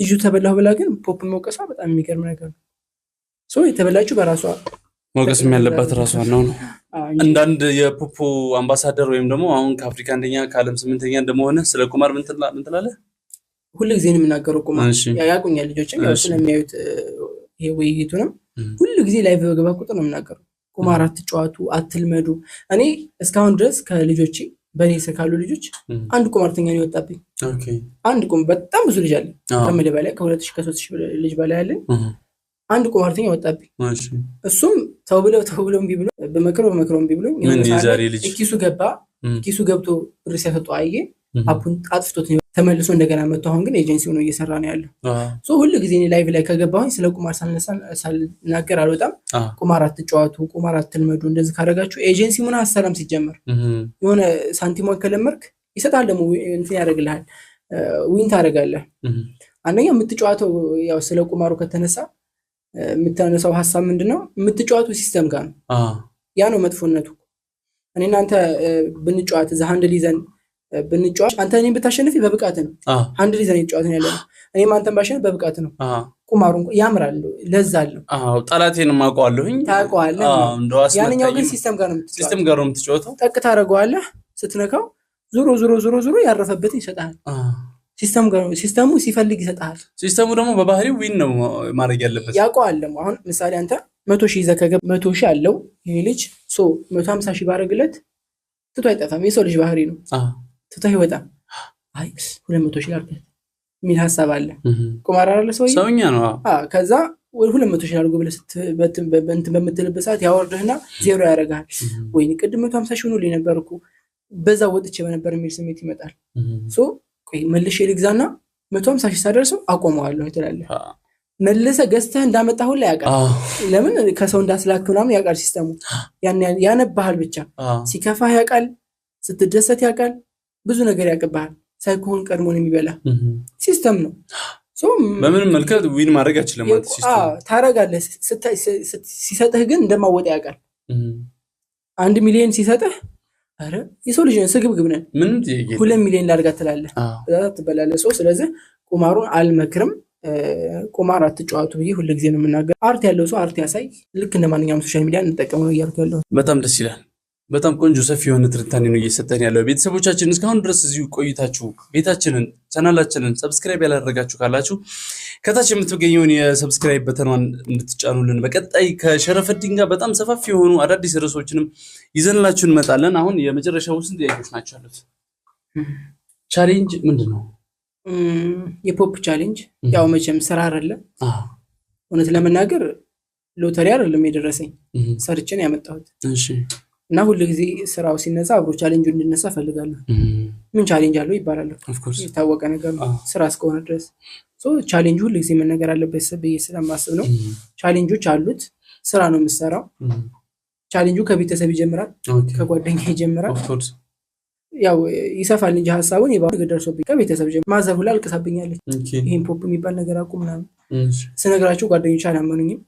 S1: ልጁ ተበላሁ ብላ ግን ፖፕ መውቀሷ በጣም የሚገርም ነገር ነው። ሶ የተበላችሁ በራሷ
S2: መውቀስም ያለባት ራሷ ነው። አንዳንድ የፖፖ አምባሳደር ወይም ደግሞ አሁን ከአፍሪካ አንደኛ ከዓለም 8ኛ እንደመሆነ ስለ ቁማር ምን ትላለህ?
S1: ሁሉ ጊዜ ነው የምናገረው ቁማር ያቁኛል ልጆችም ያው ስለሚያዩት ይሄ ውይይቱንም ሁሉ ጊዜ ላይቭ በገባ ቁጥር ነው የምናገረው። ቁማር አትጫወቱ፣ አትልመዱ። እኔ እስካሁን ድረስ ከልጆቼ በኔ ስር ካሉ ልጆች አንድ ቁማርተኛ ነው የወጣብኝ። አንድ በጣም ብዙ ልጅ አለ ከምልህ በላይ ከ2000 ከ3000 ልጅ በላይ አለ። አንድ ቁማርተኛ ወጣብኝ። እሱም ተው ብለው እምቢ ብሎ በመክረው እምቢ ብሎ ኪሱ ገብቶ ብር ሲያሰጡ አየ አፑን አጥፍቶት ተመልሶ እንደገና መጥቶ አሁን ግን ኤጀንሲው ነው እየሰራ ነው ያለው። ሶ ሁሉ ጊዜ እኔ ላይቭ ላይ ከገባሁኝ ስለ ቁማር ሳልናገር አልወጣም። ቁማር አትጫወቱ፣ ቁማር አትልመዱ። እንደዚህ ካደረጋችሁ ኤጀንሲው ምን አሰራም ሲጀመር የሆነ ሳንቲሟን ከለመርክ ይሰጣል፣ ደግሞ እንትን ያደርግልሃል፣ ዊን ታደርጋለህ። አንደኛ የምትጫወተው ያው ስለ ቁማሩ ከተነሳ የምታነሳው ሀሳብ ምንድነው? የምትጫወቱ ሲስተም ጋር ነው። ያ ነው መጥፎነቱ። እኔ እናንተ ብንጫወት እዛ ሃንድል ይዘን ብንጫወት አንተ እኔን ብታሸንፍ በብቃት ነው። ሃንድል ይዘን ይጫወትን ያለ ነው። እኔም አንተን ባሸንፍ በብቃት ነው። ቁማሩን ያምራል፣ ለዛ አለው።
S2: ጠላቴን ማውቀዋለሁኝ
S1: ታውቀዋለህ። ያንኛው ግን ሲስተም ጋር ነው የምትጫወተው። ጠቅ ታደርገዋለህ። ስትነካው ዞሮ ያረፈበትን ይሰጣል። ሲስተሙ ሲፈልግ ይሰጣል።
S2: ሲስተሙ ደግሞ በባህሪው ዊን ነው ማድረግ ያለበት
S1: ያውቀዋል። አሁን ምሳሌ አንተ 100,000 ይዘህ ከገባ 100,000 አለው ይሄ ልጅ 150,000 ባረግለት ትቶ አይጠፋም። የሰው ልጅ ባህሪ ነው። ትቶ ይወጣል። አይ 200,000 ላድርግለት የሚል ሀሳብ አለ። ቁማር አይደለ ሰውኛ
S2: ነው።
S1: ከዛ 200,000 አድርጎ ብለህ በምትልበት ሰዓት ያወርድህና ዜሮ ያደርጋል። ወይኔ ቅድም 150,000 ሆኖ ነበር እኮ በዛ ወጥቼ በነበር የሚል ስሜት ይመጣል። መልሼ ልግዛና 150,000 ሳደርሰው አቆመዋለሁ ትላለህ። መልሰህ ገዝተህ እንዳመጣህ ሁላ ያውቃል። ለምን ከሰው እንዳስላክ ምናምን ያውቃል ሲስተሙ። ያነባሃል ብቻ ሲከፋህ ያውቃል፣ ስትደሰት ያውቃል፣ ብዙ ነገር ያውቅብሃል። ሳይኮን ቀድሞን የሚበላ ሲስተም ነው።
S2: በምንም መልከት ዊን ማድረግ አይችልም ማለት ሲስተም
S1: ታረጋለህ። ሲሰጥህ ግን እንደማወጣ ያውቃል። 1 ሚሊዮን ሲሰጥህ አረ የሰው ልጅ ስግብግብ ነን። 2 ሚሊዮን ላድርጋት ትላለህ፣ ትበላለህ። ስለዚህ ቁማሩን አልመክርም። ቁማር አትጫወቱ ብዬ ሁሉ ጊዜ ነው የምናገር። አርት ያለው ሰው አርት ያሳይ። ልክ እንደማንኛውም ሶሻል ሚዲያ እንጠቀመው ነው እያልኩ ያለው።
S2: በጣም ደስ ይላል። በጣም ቆንጆ ሰፊ የሆነ ትንታኔ ነው እየሰጠን ያለው። ቤተሰቦቻችን እስካሁን ድረስ እዚሁ ቆይታችሁ ቤታችንን ቻናላችንን ሰብስክራይብ ያላደረጋችሁ ካላችሁ ከታች የምትገኘውን የሰብስክራይብ በተኗን እንድትጫኑልን። በቀጣይ ከሸረፈዲን ጋር በጣም ሰፋፊ የሆኑ አዳዲስ ርዕሶችንም ይዘንላችሁ እንመጣለን። አሁን የመጨረሻው ውስጥ ጥያቄዎች ናቸው ያሉት። ቻሌንጅ ምንድነው?
S1: የፖፕ ቻሌንጅ ያው መቼም ስራ አይደለም። እውነት ለመናገር ሎተሪ አይደለም የደረሰኝ፣ ሰርቼ ነው ያመጣሁት።
S2: እሺ
S1: እና ሁሉ ጊዜ ስራው ሲነሳ አብሮ ቻሌንጁ እንድነሳ ፈልጋለሁ። ምን ቻሌንጅ አለው ይባላል የታወቀ ነገር ነው ስራ እስከሆነ ድረስ። ቻሌንጁ ሁሉ ጊዜ መነገር አለበት ብዬ ስለማስብ ነው። ቻሌንጆች አሉት። ስራ ነው የምሰራው። ቻሌንጁ ከቤተሰብ ይጀምራል፣ ከጓደኛ ይጀምራል። ያው ይሰፋል እንጂ ሀሳቡን የባው ነገር ደርሶብኝ ከቤተሰብ ጀምሮ ማዘር ሁላ አልቅሳብኛለች። ይሄን ፖፕ የሚባል ነገር አቁም ምናምን ስነግራቸው ጓደኞች አላመኑኝም።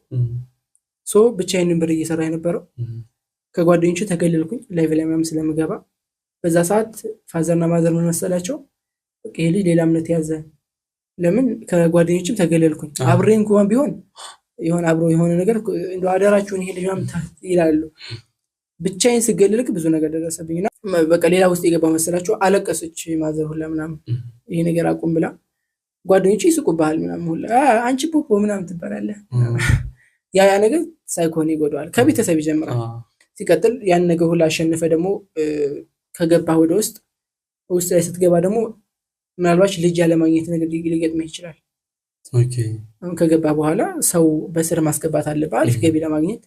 S1: ብቻዬን ብር እየሰራ የነበረው ከጓደኞቹ ተገለልኩኝ። ላይቭ ላይ ምናምን ስለምገባ በዛ ሰዓት ፋዘርና ማዘር ምን መሰላቸው፣ በቃ ይሄ ልጅ ሌላ እምነት ያዘ። ለምን ከጓደኞችም ተገለልኩኝ። አብሬ እንኳን ቢሆን የሆነ አብሮ የሆነ ነገር እንደው አደራችሁን ይሄ ልጅ ምናምን ይላሉ። ብቻዬን ስገለልክ ብዙ ነገር ደረሰብኝና በቃ ሌላ ውስጥ የገባ መሰላቸው። አለቀሰች ማዘር ሁላ ምናምን ይሄ ነገር አቁም ብላ። ጓደኞቹ ይስቁብሃል ምናምን ሁላ አንቺ ፖፖ ምናምን ትባላለህ። ያ ነገር ሳይኮን ይጎዳዋል። ከቤተሰብ ይጀምራል። ሲቀጥል ያን ነገር ሁላ አሸንፈ ደግሞ ከገባ ወደ ውስጥ ላይ ስትገባ ደግሞ ምናልባት ልጅ ያለማግኘት ነገር ሊገጥምህ ይችላል። ከገባ በኋላ ሰው በስር ማስገባት አለበት አሪፍ ገቢ ለማግኘት።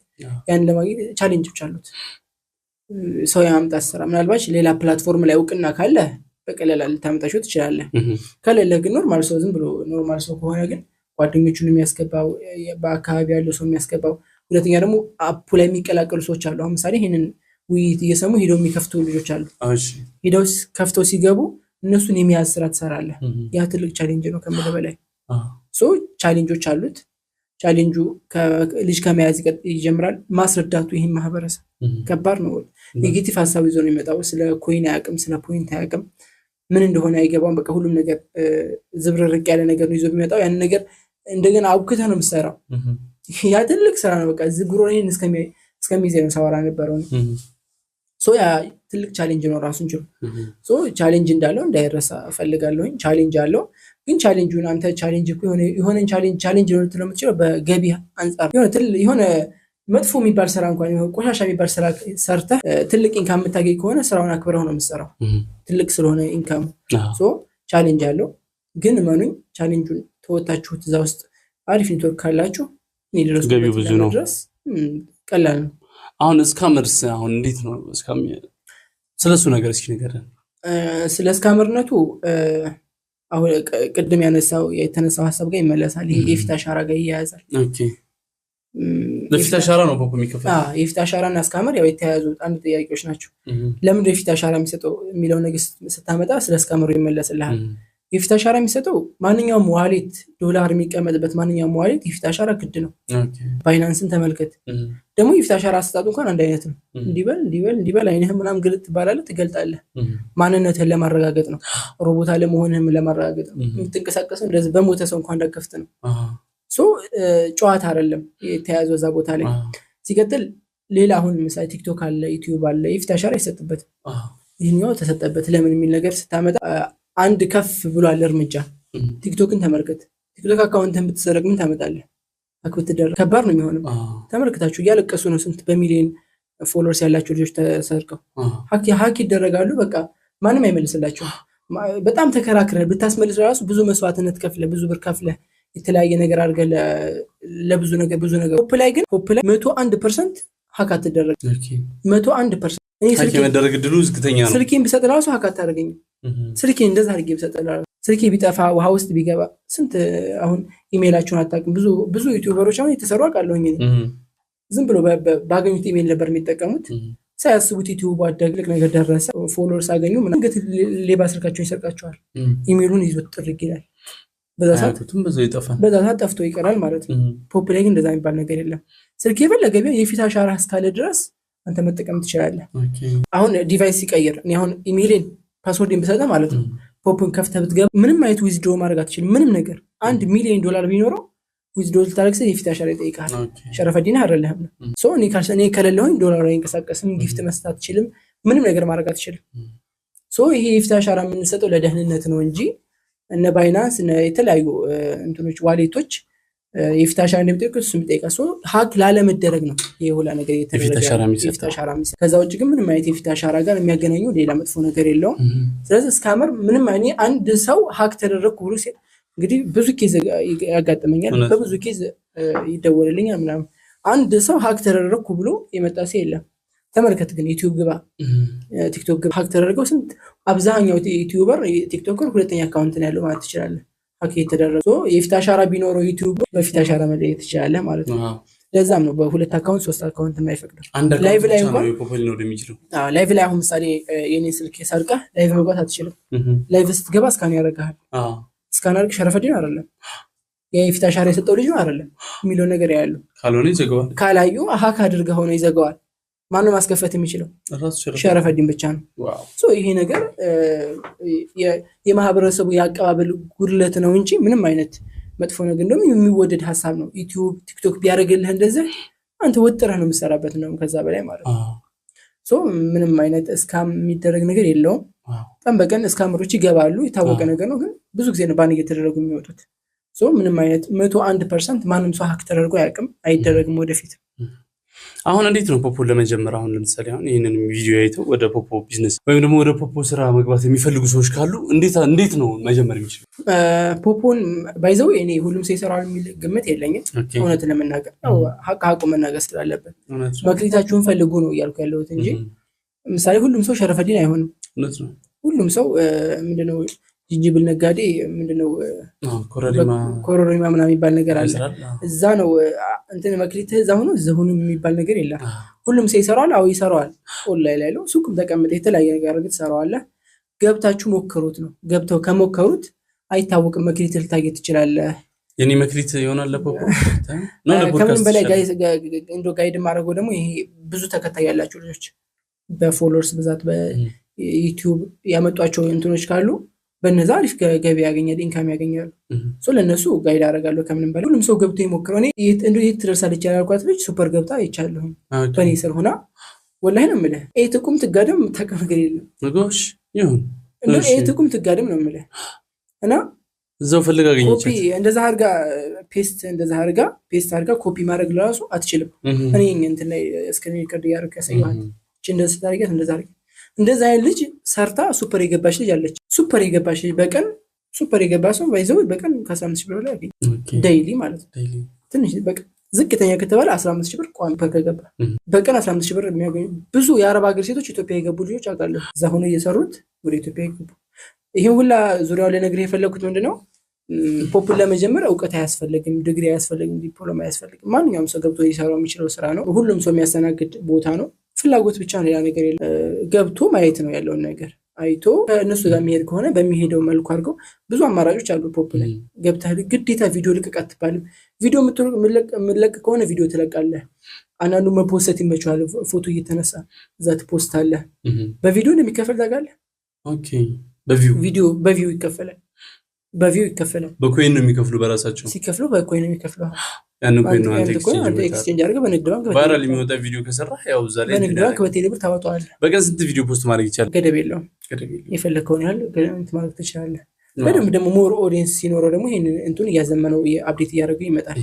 S1: ያን ለማግኘት ቻሌንጆች አሉት። ሰው ያማምጣት ስራ ምናልባት ሌላ ፕላትፎርም ላይ እውቅና ካለ በቀላል ልታመጣሽው ትችላለህ። ከሌለ ግን ኖርማል ሰው ዝም ብሎ ኖርማል ሰው ከሆነ ግን ጓደኞቹን የሚያስገባው በአካባቢ ያለው ሰው የሚያስገባው። ሁለተኛ ደግሞ አፑ ላይ የሚቀላቀሉ ሰዎች አሉ። አሁን ምሳሌ ይሄንን ውይይት እየሰሙ ሄደው የሚከፍቱ ልጆች አሉ። ሄደው ከፍተው ሲገቡ እነሱን የሚያዝ ስራ ትሰራለህ። ያ ትልቅ ቻሌንጅ ነው ከምልህ በላይ። ቻሌንጆች አሉት። ቻሌንጁ ልጅ ከመያዝ ይጀምራል። ማስረዳቱ ይህን ማህበረሰብ ከባድ ነው። ኔጌቲቭ ሀሳብ ይዞ ነው የሚመጣው። ስለ ኮይን አያውቅም፣ ስለ ፖይንት አያውቅም፣ ምን እንደሆነ አይገባም። በቃ ሁሉም ነገር ዝብርርቅ ያለ ነገር ነው ይዞ የሚመጣው። ያን ነገር እንደገና አውክተህ ነው የምትሰራው። ያ ትልቅ ስራ ነው። በቃ ዝጉሮኔን እስከሚይዘኝ ነው ሳወራ ነበረው። ያ ትልቅ ቻሌንጅ ነው ራሱን ችሎ። ቻሌንጅ እንዳለው እንዳይረሳ እፈልጋለሁኝ። ቻሌንጅ አለው። ግን ቻሌንጁን አንተ ቻሌንጅ እኮ የሆነ ቻሌንጅ ነው ልትለው የምትችለው በገቢ አንጻር የሆነ መጥፎ የሚባል ስራ እንኳን ቆሻሻ የሚባል ስራ ሰርተህ ትልቅ ኢንካም የምታገኝ ከሆነ ስራውን አክብረው ነው የምትሰራው፣ ትልቅ ስለሆነ ኢንካም። ቻሌንጅ አለው። ግን እመኑኝ ቻሌንጁን ተወጣችሁት እዛ ውስጥ አሪፍ ኔትወርክ ካላችሁ
S2: ገቢው ብዙ ነው፣
S1: ቀላል ነው።
S2: አሁን እስካመርስ አሁን እንዴት ነው ስለሱ ነገር እስኪ ንገረን።
S1: ስለ እስካመርነቱ አሁን ቅድም የተነሳው ሀሳብ ጋር ይመለሳል። ይሄ የፊት አሻራ ጋር ይያያዛል።
S2: ለፊት አሻራ ነው ፖፖ የሚከፈል።
S1: የፊት አሻራና እስካመር ያው የተያያዙ አንድ ጥያቄዎች ናቸው። ለምንድን የፊት አሻራ የሚሰጠው የሚለው ነገር ስታመጣ ስለ እስካመሩ ይመለስልሃል። የፊት አሻራ የሚሰጠው ማንኛውም ዋሌት ዶላር የሚቀመጥበት ማንኛውም ዋሌት የፊት አሻራ ግድ ነው። ባይናንስን ተመልከት። ደግሞ የፊት አሻራ አሰጣጡ እንኳን አንድ አይነት ነው። እንዲበል አይንህም ምናምን ግልጥ ትባላለህ፣ ትገልጣለህ። ማንነትህን ለማረጋገጥ ነው። ሮቦት አለመሆንህም ለማረጋገጥ ነው። የምትንቀሳቀሰው እንደዚህ በሞተ ሰው እንኳን እንዳከፍት ነው። ጨዋታ አይደለም የተያዘው እዛ ቦታ ላይ። ሲቀጥል ሌላ አሁን ምሳሌ ቲክቶክ አለ፣ ዩቲዩብ አለ። የፊት አሻራ ይሰጥበት፣ ይህኛው ተሰጠበት ለምን የሚል ነገር ስታመጣ አንድ ከፍ ብሏል እርምጃ። ቲክቶክን ተመልከት። ቲክቶክ አካውንትን ብትሰረቅ ምን ታመጣለህ? አክብትደረግ ከባድ ነው የሚሆነው። ተመልከታችሁ እያለቀሱ ነው። ስንት በሚሊዮን ፎሎወርስ ያላቸው ልጆች ተሰርቀው ሀክ ይደረጋሉ። በቃ ማንም አይመልስላቸውም። በጣም ተከራክረህ ብታስመልስ ራሱ ብዙ መስዋዕትነት ከፍለህ ብዙ ብር ከፍለህ የተለያየ ነገር አድርገህ ለብዙ ነገር ሆፕ ላይ 101% ሀክ አትደረግ። 101%
S2: ሀክ የመደረግ ዕድሉ ዝቅተኛ ነው።
S1: ስልኬን ብሰጥ ራሱ ሀክ አታደርገኝም። ስልኬን እንደዛ አድርጌ ብሰጥ ስልኬ ቢጠፋ ውሃ ውስጥ ቢገባ ስንት አሁን ኢሜይላቸውን አታውቅም። ብዙ ዩቲዩበሮች አሁን የተሰሩ አውቃለሁኝ። ዝም ብሎ ባገኙት ኢሜይል ነበር የሚጠቀሙት። ሳያስቡት ዩቲዩብ አደግልቅ ነገር ደረሰ፣ ፎሎወርስ አገኙ። ምናምን ሌባ ስልካቸውን ይሰርቃቸዋል። ኢሜይሉን ይዞት ጥርግ ይላል። በዛ ሰዓት ጠፍቶ ይቀራል ማለት ነው። ፖፕ ላይ ግን እንደዛ የሚባል ነገር የለም። ስልክ የፈለገ ቢሆን የፊት አሻራ እስካለ ድረስ አንተ መጠቀም ትችላለህ። አሁን ዲቫይስ ሲቀይር እኔ አሁን ኢሜይሌን ፓስወርድን ብሰጠህ ማለት ነው ፖፕን ከፍተህ ብትገባ ምንም አይነት ዊዝድሮ ማድረግ አትችልም። ምንም ነገር $1 ሚሊዮን ቢኖረው ዊዝድሮ ልታደርግ ስለ የፊት አሻራ ይጠይቃል። ሸረፈዲና አይደለህም ነው እኔ ከሌለሁኝ ዶላር አይንቀሳቀስም፣ ጊፍት መስጠት አትችልም፣ ምንም ነገር ማድረግ አትችልም። ይሄ የፊት አሻራ የምንሰጠው ለደህንነት ነው እንጂ እነ ባይናንስ እነ የተለያዩ እንትኖች ዋሌቶች የፊት አሻራ እንደሚጠይቁት እሱም ይጠይቃል። ሀክ ላለመደረግ ነው ይሄ ሁላ ነገር የተደረገ የፊት አሻራ የሚሰጥ። ከዛ ውጭ ግን ምንም አይነት የፊት አሻራ ጋር የሚያገናኘው ሌላ መጥፎ ነገር የለውም። ስለዚህ እስካመር ምንም አይነት አንድ ሰው ሀክ ተደረግኩ ብሎ እንግዲህ ብዙ ኬዝ ያጋጥመኛል፣ በብዙ ኬዝ ይደወልልኛል ምናምን። አንድ ሰው ሀክ ተደረግኩ ብሎ የመጣ ሰው የለም። ተመልከት ግን ዩቲዩብ ግባ ቲክቶክ ግባ ሀክ ተደረገው ስንት አብዛኛው ዩቲዩበር ቲክቶከር ሁለተኛ አካውንት ነው ያለው ማለት ትችላለህ ሀክ የተደረገው የፊት አሻራ ቢኖረው ዩቲዩብ በፊት አሻራ መለየት ትችላለህ ማለት ነው ለዛም ነው በሁለት አካውንት ሶስት አካውንት የማይፈቅደው ላይቭ ላይ እንኳን ላይቭ ላይ አሁን ምሳሌ የኔ ስልክ ሰርቃ ላይቭ መግባት አትችልም ላይቭ ስትገባ ስካን ያደርጋል ስካን አድርግ ሸረፈዲን አይደለም የፊት አሻራ የሰጠው ልጅ ነው አይደለም የሚለው ነገር ያያሉ
S2: ካልሆነ ይዘጋዋል
S1: ካላዩ ሀክ አድርገው ነው ይዘጋዋል ማንም ማስከፈት የሚችለው ሸረፈዲን ብቻ ነው ሶ ይሄ ነገር የማህበረሰቡ ያቀባበል ጉድለት ነው እንጂ ምንም አይነት መጥፎ ነገር እንደውም የሚወደድ ሐሳብ ነው ዩቲዩብ ቲክቶክ ቢያረጋግልህ እንደዚህ አንተ ወጥረህ ነው የምሰራበት ነው ከዛ በላይ ማለት ነው ሶ ምንም አይነት እስካም የሚደረግ ነገር የለውም በጣም በቀን እስካምሮች ይገባሉ የታወቀ ነገር ነው ግን ብዙ ጊዜ ነው ባን እየተደረጉ የሚወጡት ሶ ምንም አይነት 101% ማንም ሰው ሀክ ተደርጎ ያቅም አይደረግም ወደፊት
S2: አሁን እንዴት ነው ፖፖ ለመጀመር አሁን ለምሳሌ አሁን ይሄንን ቪዲዮ አይተው ወደ ፖፖ ቢዝነስ ወይም ደግሞ ወደ ፖፖ ስራ መግባት የሚፈልጉ ሰዎች ካሉ እንዴት ነው መጀመር የሚችሉ
S1: ፖፖን ባይዘው እኔ ሁሉም ሰው ይሰራል የሚል ግምት የለኝም እውነት ለመናገር ያው ሀቅ መናገር ስላለበት መክሊታችሁን ፈልጉ ነው እያልኩ ያለሁት እንጂ ምሳሌ ሁሉም ሰው ሸረፈዲን አይሆንም
S2: እውነት ነው
S1: ሁሉም ሰው ምንድነው ጅንጅብል ነጋዴ ምንድነው ኮሮሪማ ምናምን የሚባል ነገር አለ እዛ ነው እንትን መክሊት እዛ ሆኖ ዘሁን የሚባል ነገር የለም ሁሉም ሰው ይሰራል አው ይሰራል ኦንላይን ላይ ነው ሱቅም ተቀምጠ የተለያየ ነገር አድርገህ ትሰራዋለህ ገብታችሁ ሞክሩት ነው ገብተው ከሞከሩት አይታወቅም መክሊት ልታገኝ ትችላለህ
S2: የኔ መክሊት ይሆናል ለፖፖ
S1: ነው ለፖድካስት በላይ እንዶ ጋይድ ማድረገው ደግሞ ይሄ ብዙ ተከታይ ያላችሁ ልጆች በፎሎወርስ ብዛት በዩቲዩብ ያመጧቸው እንትኖች ካሉ በነዛ አሪፍ ገቢ ያገኛል ኢንካም ያገኛሉ ሶ ለነሱ ጋይድ አደርጋለሁ ከምንም በላይ ሁሉም ሰው ገብቶ ይሞክረው እኔ እንዶ ይሄ ትደርሳለች ያልኳት ልጅ ሱፐር ገብታ አይቻለሁ በኔ ስር ሆና ወላሂ ነው የምልህ እትቁም ትጋደም ተቀመገል የለም
S2: ንጎሽ ይሁን
S1: እንዶ እትቁም ትጋደም ነው የምልህ እና
S2: እዛው ፈልጋ አገኘቻት
S1: ኮፒ እንደዛ አርጋ ፔስት አርጋ ኮፒ ማድረግ ለራሱ አትችልም እኔ እንትን ላይ ስክሪን ሪከርድ ያርክ ያሳያል እንደዛ ታርጌት እንደዛ አይነት ልጅ ሰርታ ሱፐር የገባች ልጅ አለች ሱፐር የገባች ልጅ በቀን ሱፐር የገባ ሰው ባይዘው በቀን ከ15000 ብር ላይ ያገኝ ዴይሊ ማለት ነው ትንሽ በቀን ዝቅተኛ ከተባለ 15000 ብር ቋሚ ከገባ በቀን 15000 ብር የሚያገኙ ብዙ የአረብ ሀገር ሴቶች ኢትዮጵያ የገቡ ልጆች አውቃለሁ እዛ ሆኖ እየሰሩት ወደ ኢትዮጵያ ይገቡ ይሄ ሁላ ዙሪያው ላይ ነገር የፈለኩት ምንድነው ፖፑላር ለመጀመር ዕውቀት አያስፈልግም ዲግሪ አያስፈልግም ዲፕሎማ አያስፈልግም ማንኛውም ሰው ገብቶ ይሰራው የሚችለው ስራ ነው ሁሉም ሰው የሚያስተናግድ ቦታ ነው ፍላጎት ብቻ ነው ያ ነገር ገብቶ ማየት ነው ያለው ነገር አይቶ እነሱ ጋር የሚሄድ ከሆነ በሚሄደው መልኩ አድርገው ብዙ አማራጮች አሉ ፖፑላር ገብተህ ግዴታ ቪዲዮ ልቀቅ አትባልም ቪዲዮ ምትለቅ ከሆነ ቪዲዮ ትለቃለህ አንዳንዱ መፖስት ይመቻል ፎቶ እየተነሳ እዛ ትፖስታለህ በቪዲዮ እንደሚከፈል ታውቃለህ
S2: ኦኬ በቪው ይከፈላል
S1: በኮይን
S2: ነው የሚከፍሉ በራሳቸው
S1: ሲከፍሉ በኮይን ነው የሚከፍሉ
S2: ያን ኮይን ነው አንተ
S1: ኤክስቼንጅ አድርገህ በንግድ ባንክ
S2: ቫይራል የሚወጣ ቪዲዮ ከሰራህ ያው ዛሬ
S1: በንግድ ባንክ በቴሌብር ታወጣዋለህ
S2: በቀን ስንት ቪዲዮ ፖስት ማድረግ ይቻላል
S1: ገደብ የለውም የፈለከውን ያህል ማድረግ ትችላለህ በደንብ ደግሞ ሞር ኦዲየንስ ሲኖረው ደግሞ ይሄን እንቱን እያዘመነው አፕዴት እያደረገ ይመጣል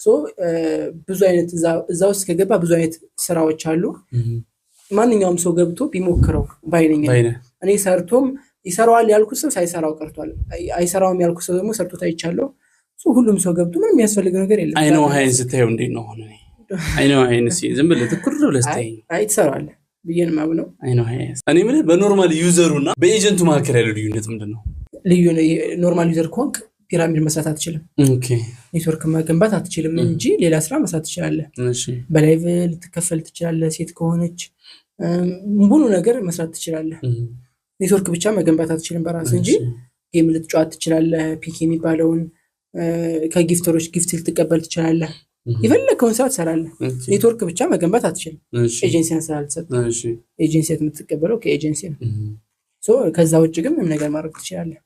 S1: ሶ ብዙ አይነት እዛ ውስጥ ከገባ ብዙ አይነት ስራዎች አሉ ማንኛውም ሰው ገብቶ ቢሞክረው ባይነኝ እኔ ሰርቶም ይሰራዋል ያልኩት ሰው ሳይሰራው ቀርቷል አይሰራውም ያልኩት ሰው ደግሞ ሰርቶት አይቻለው ሁሉም ሰው ገብቶ ምንም የሚያስፈልግ ነገር የለም
S2: አይነው ሃይን ስታየው እንዴት ነው ሆነ አይነው ሃይን ዝም ብለህ ትኩር ብለህ ስታይ
S1: ትሰራለህ ብዬን ማብነው
S2: አይነው ሃይን እኔ ምን በኖርማል ዩዘሩና በኤጀንቱ መካከል ያለው ልዩነት ምንድነው
S1: ልዩ ኖርማል ዩዘር ኮንክ ፒራሚድ መስራት አትችልም ኦኬ ኔትወርክ መገንባት አትችልም እንጂ ሌላ ስራ መስራት ትችላለህ እሺ በላይቭ ልትከፈል ትችላለህ ሴት ከሆነች ሙሉ ነገር መስራት ትችላለህ ኔትወርክ ብቻ መገንባት አትችልም በራስ እንጂ ጌም ልትጫወት ትችላለህ ፒክ የሚባለውን ከጊፍተሮች ጊፍት ልትቀበል ትችላለህ የፈለከውን ሰዓት ትሰራለህ ኔትወርክ ብቻ መገንባት አትችልም ኤጀንሲን ስላልሰጥ ኤጀንሲ የምትቀበለው ከኤጀንሲ ነው ሶ ከዛ ውጭ ግን ምንም ነገር ማድረግ ትችላለህ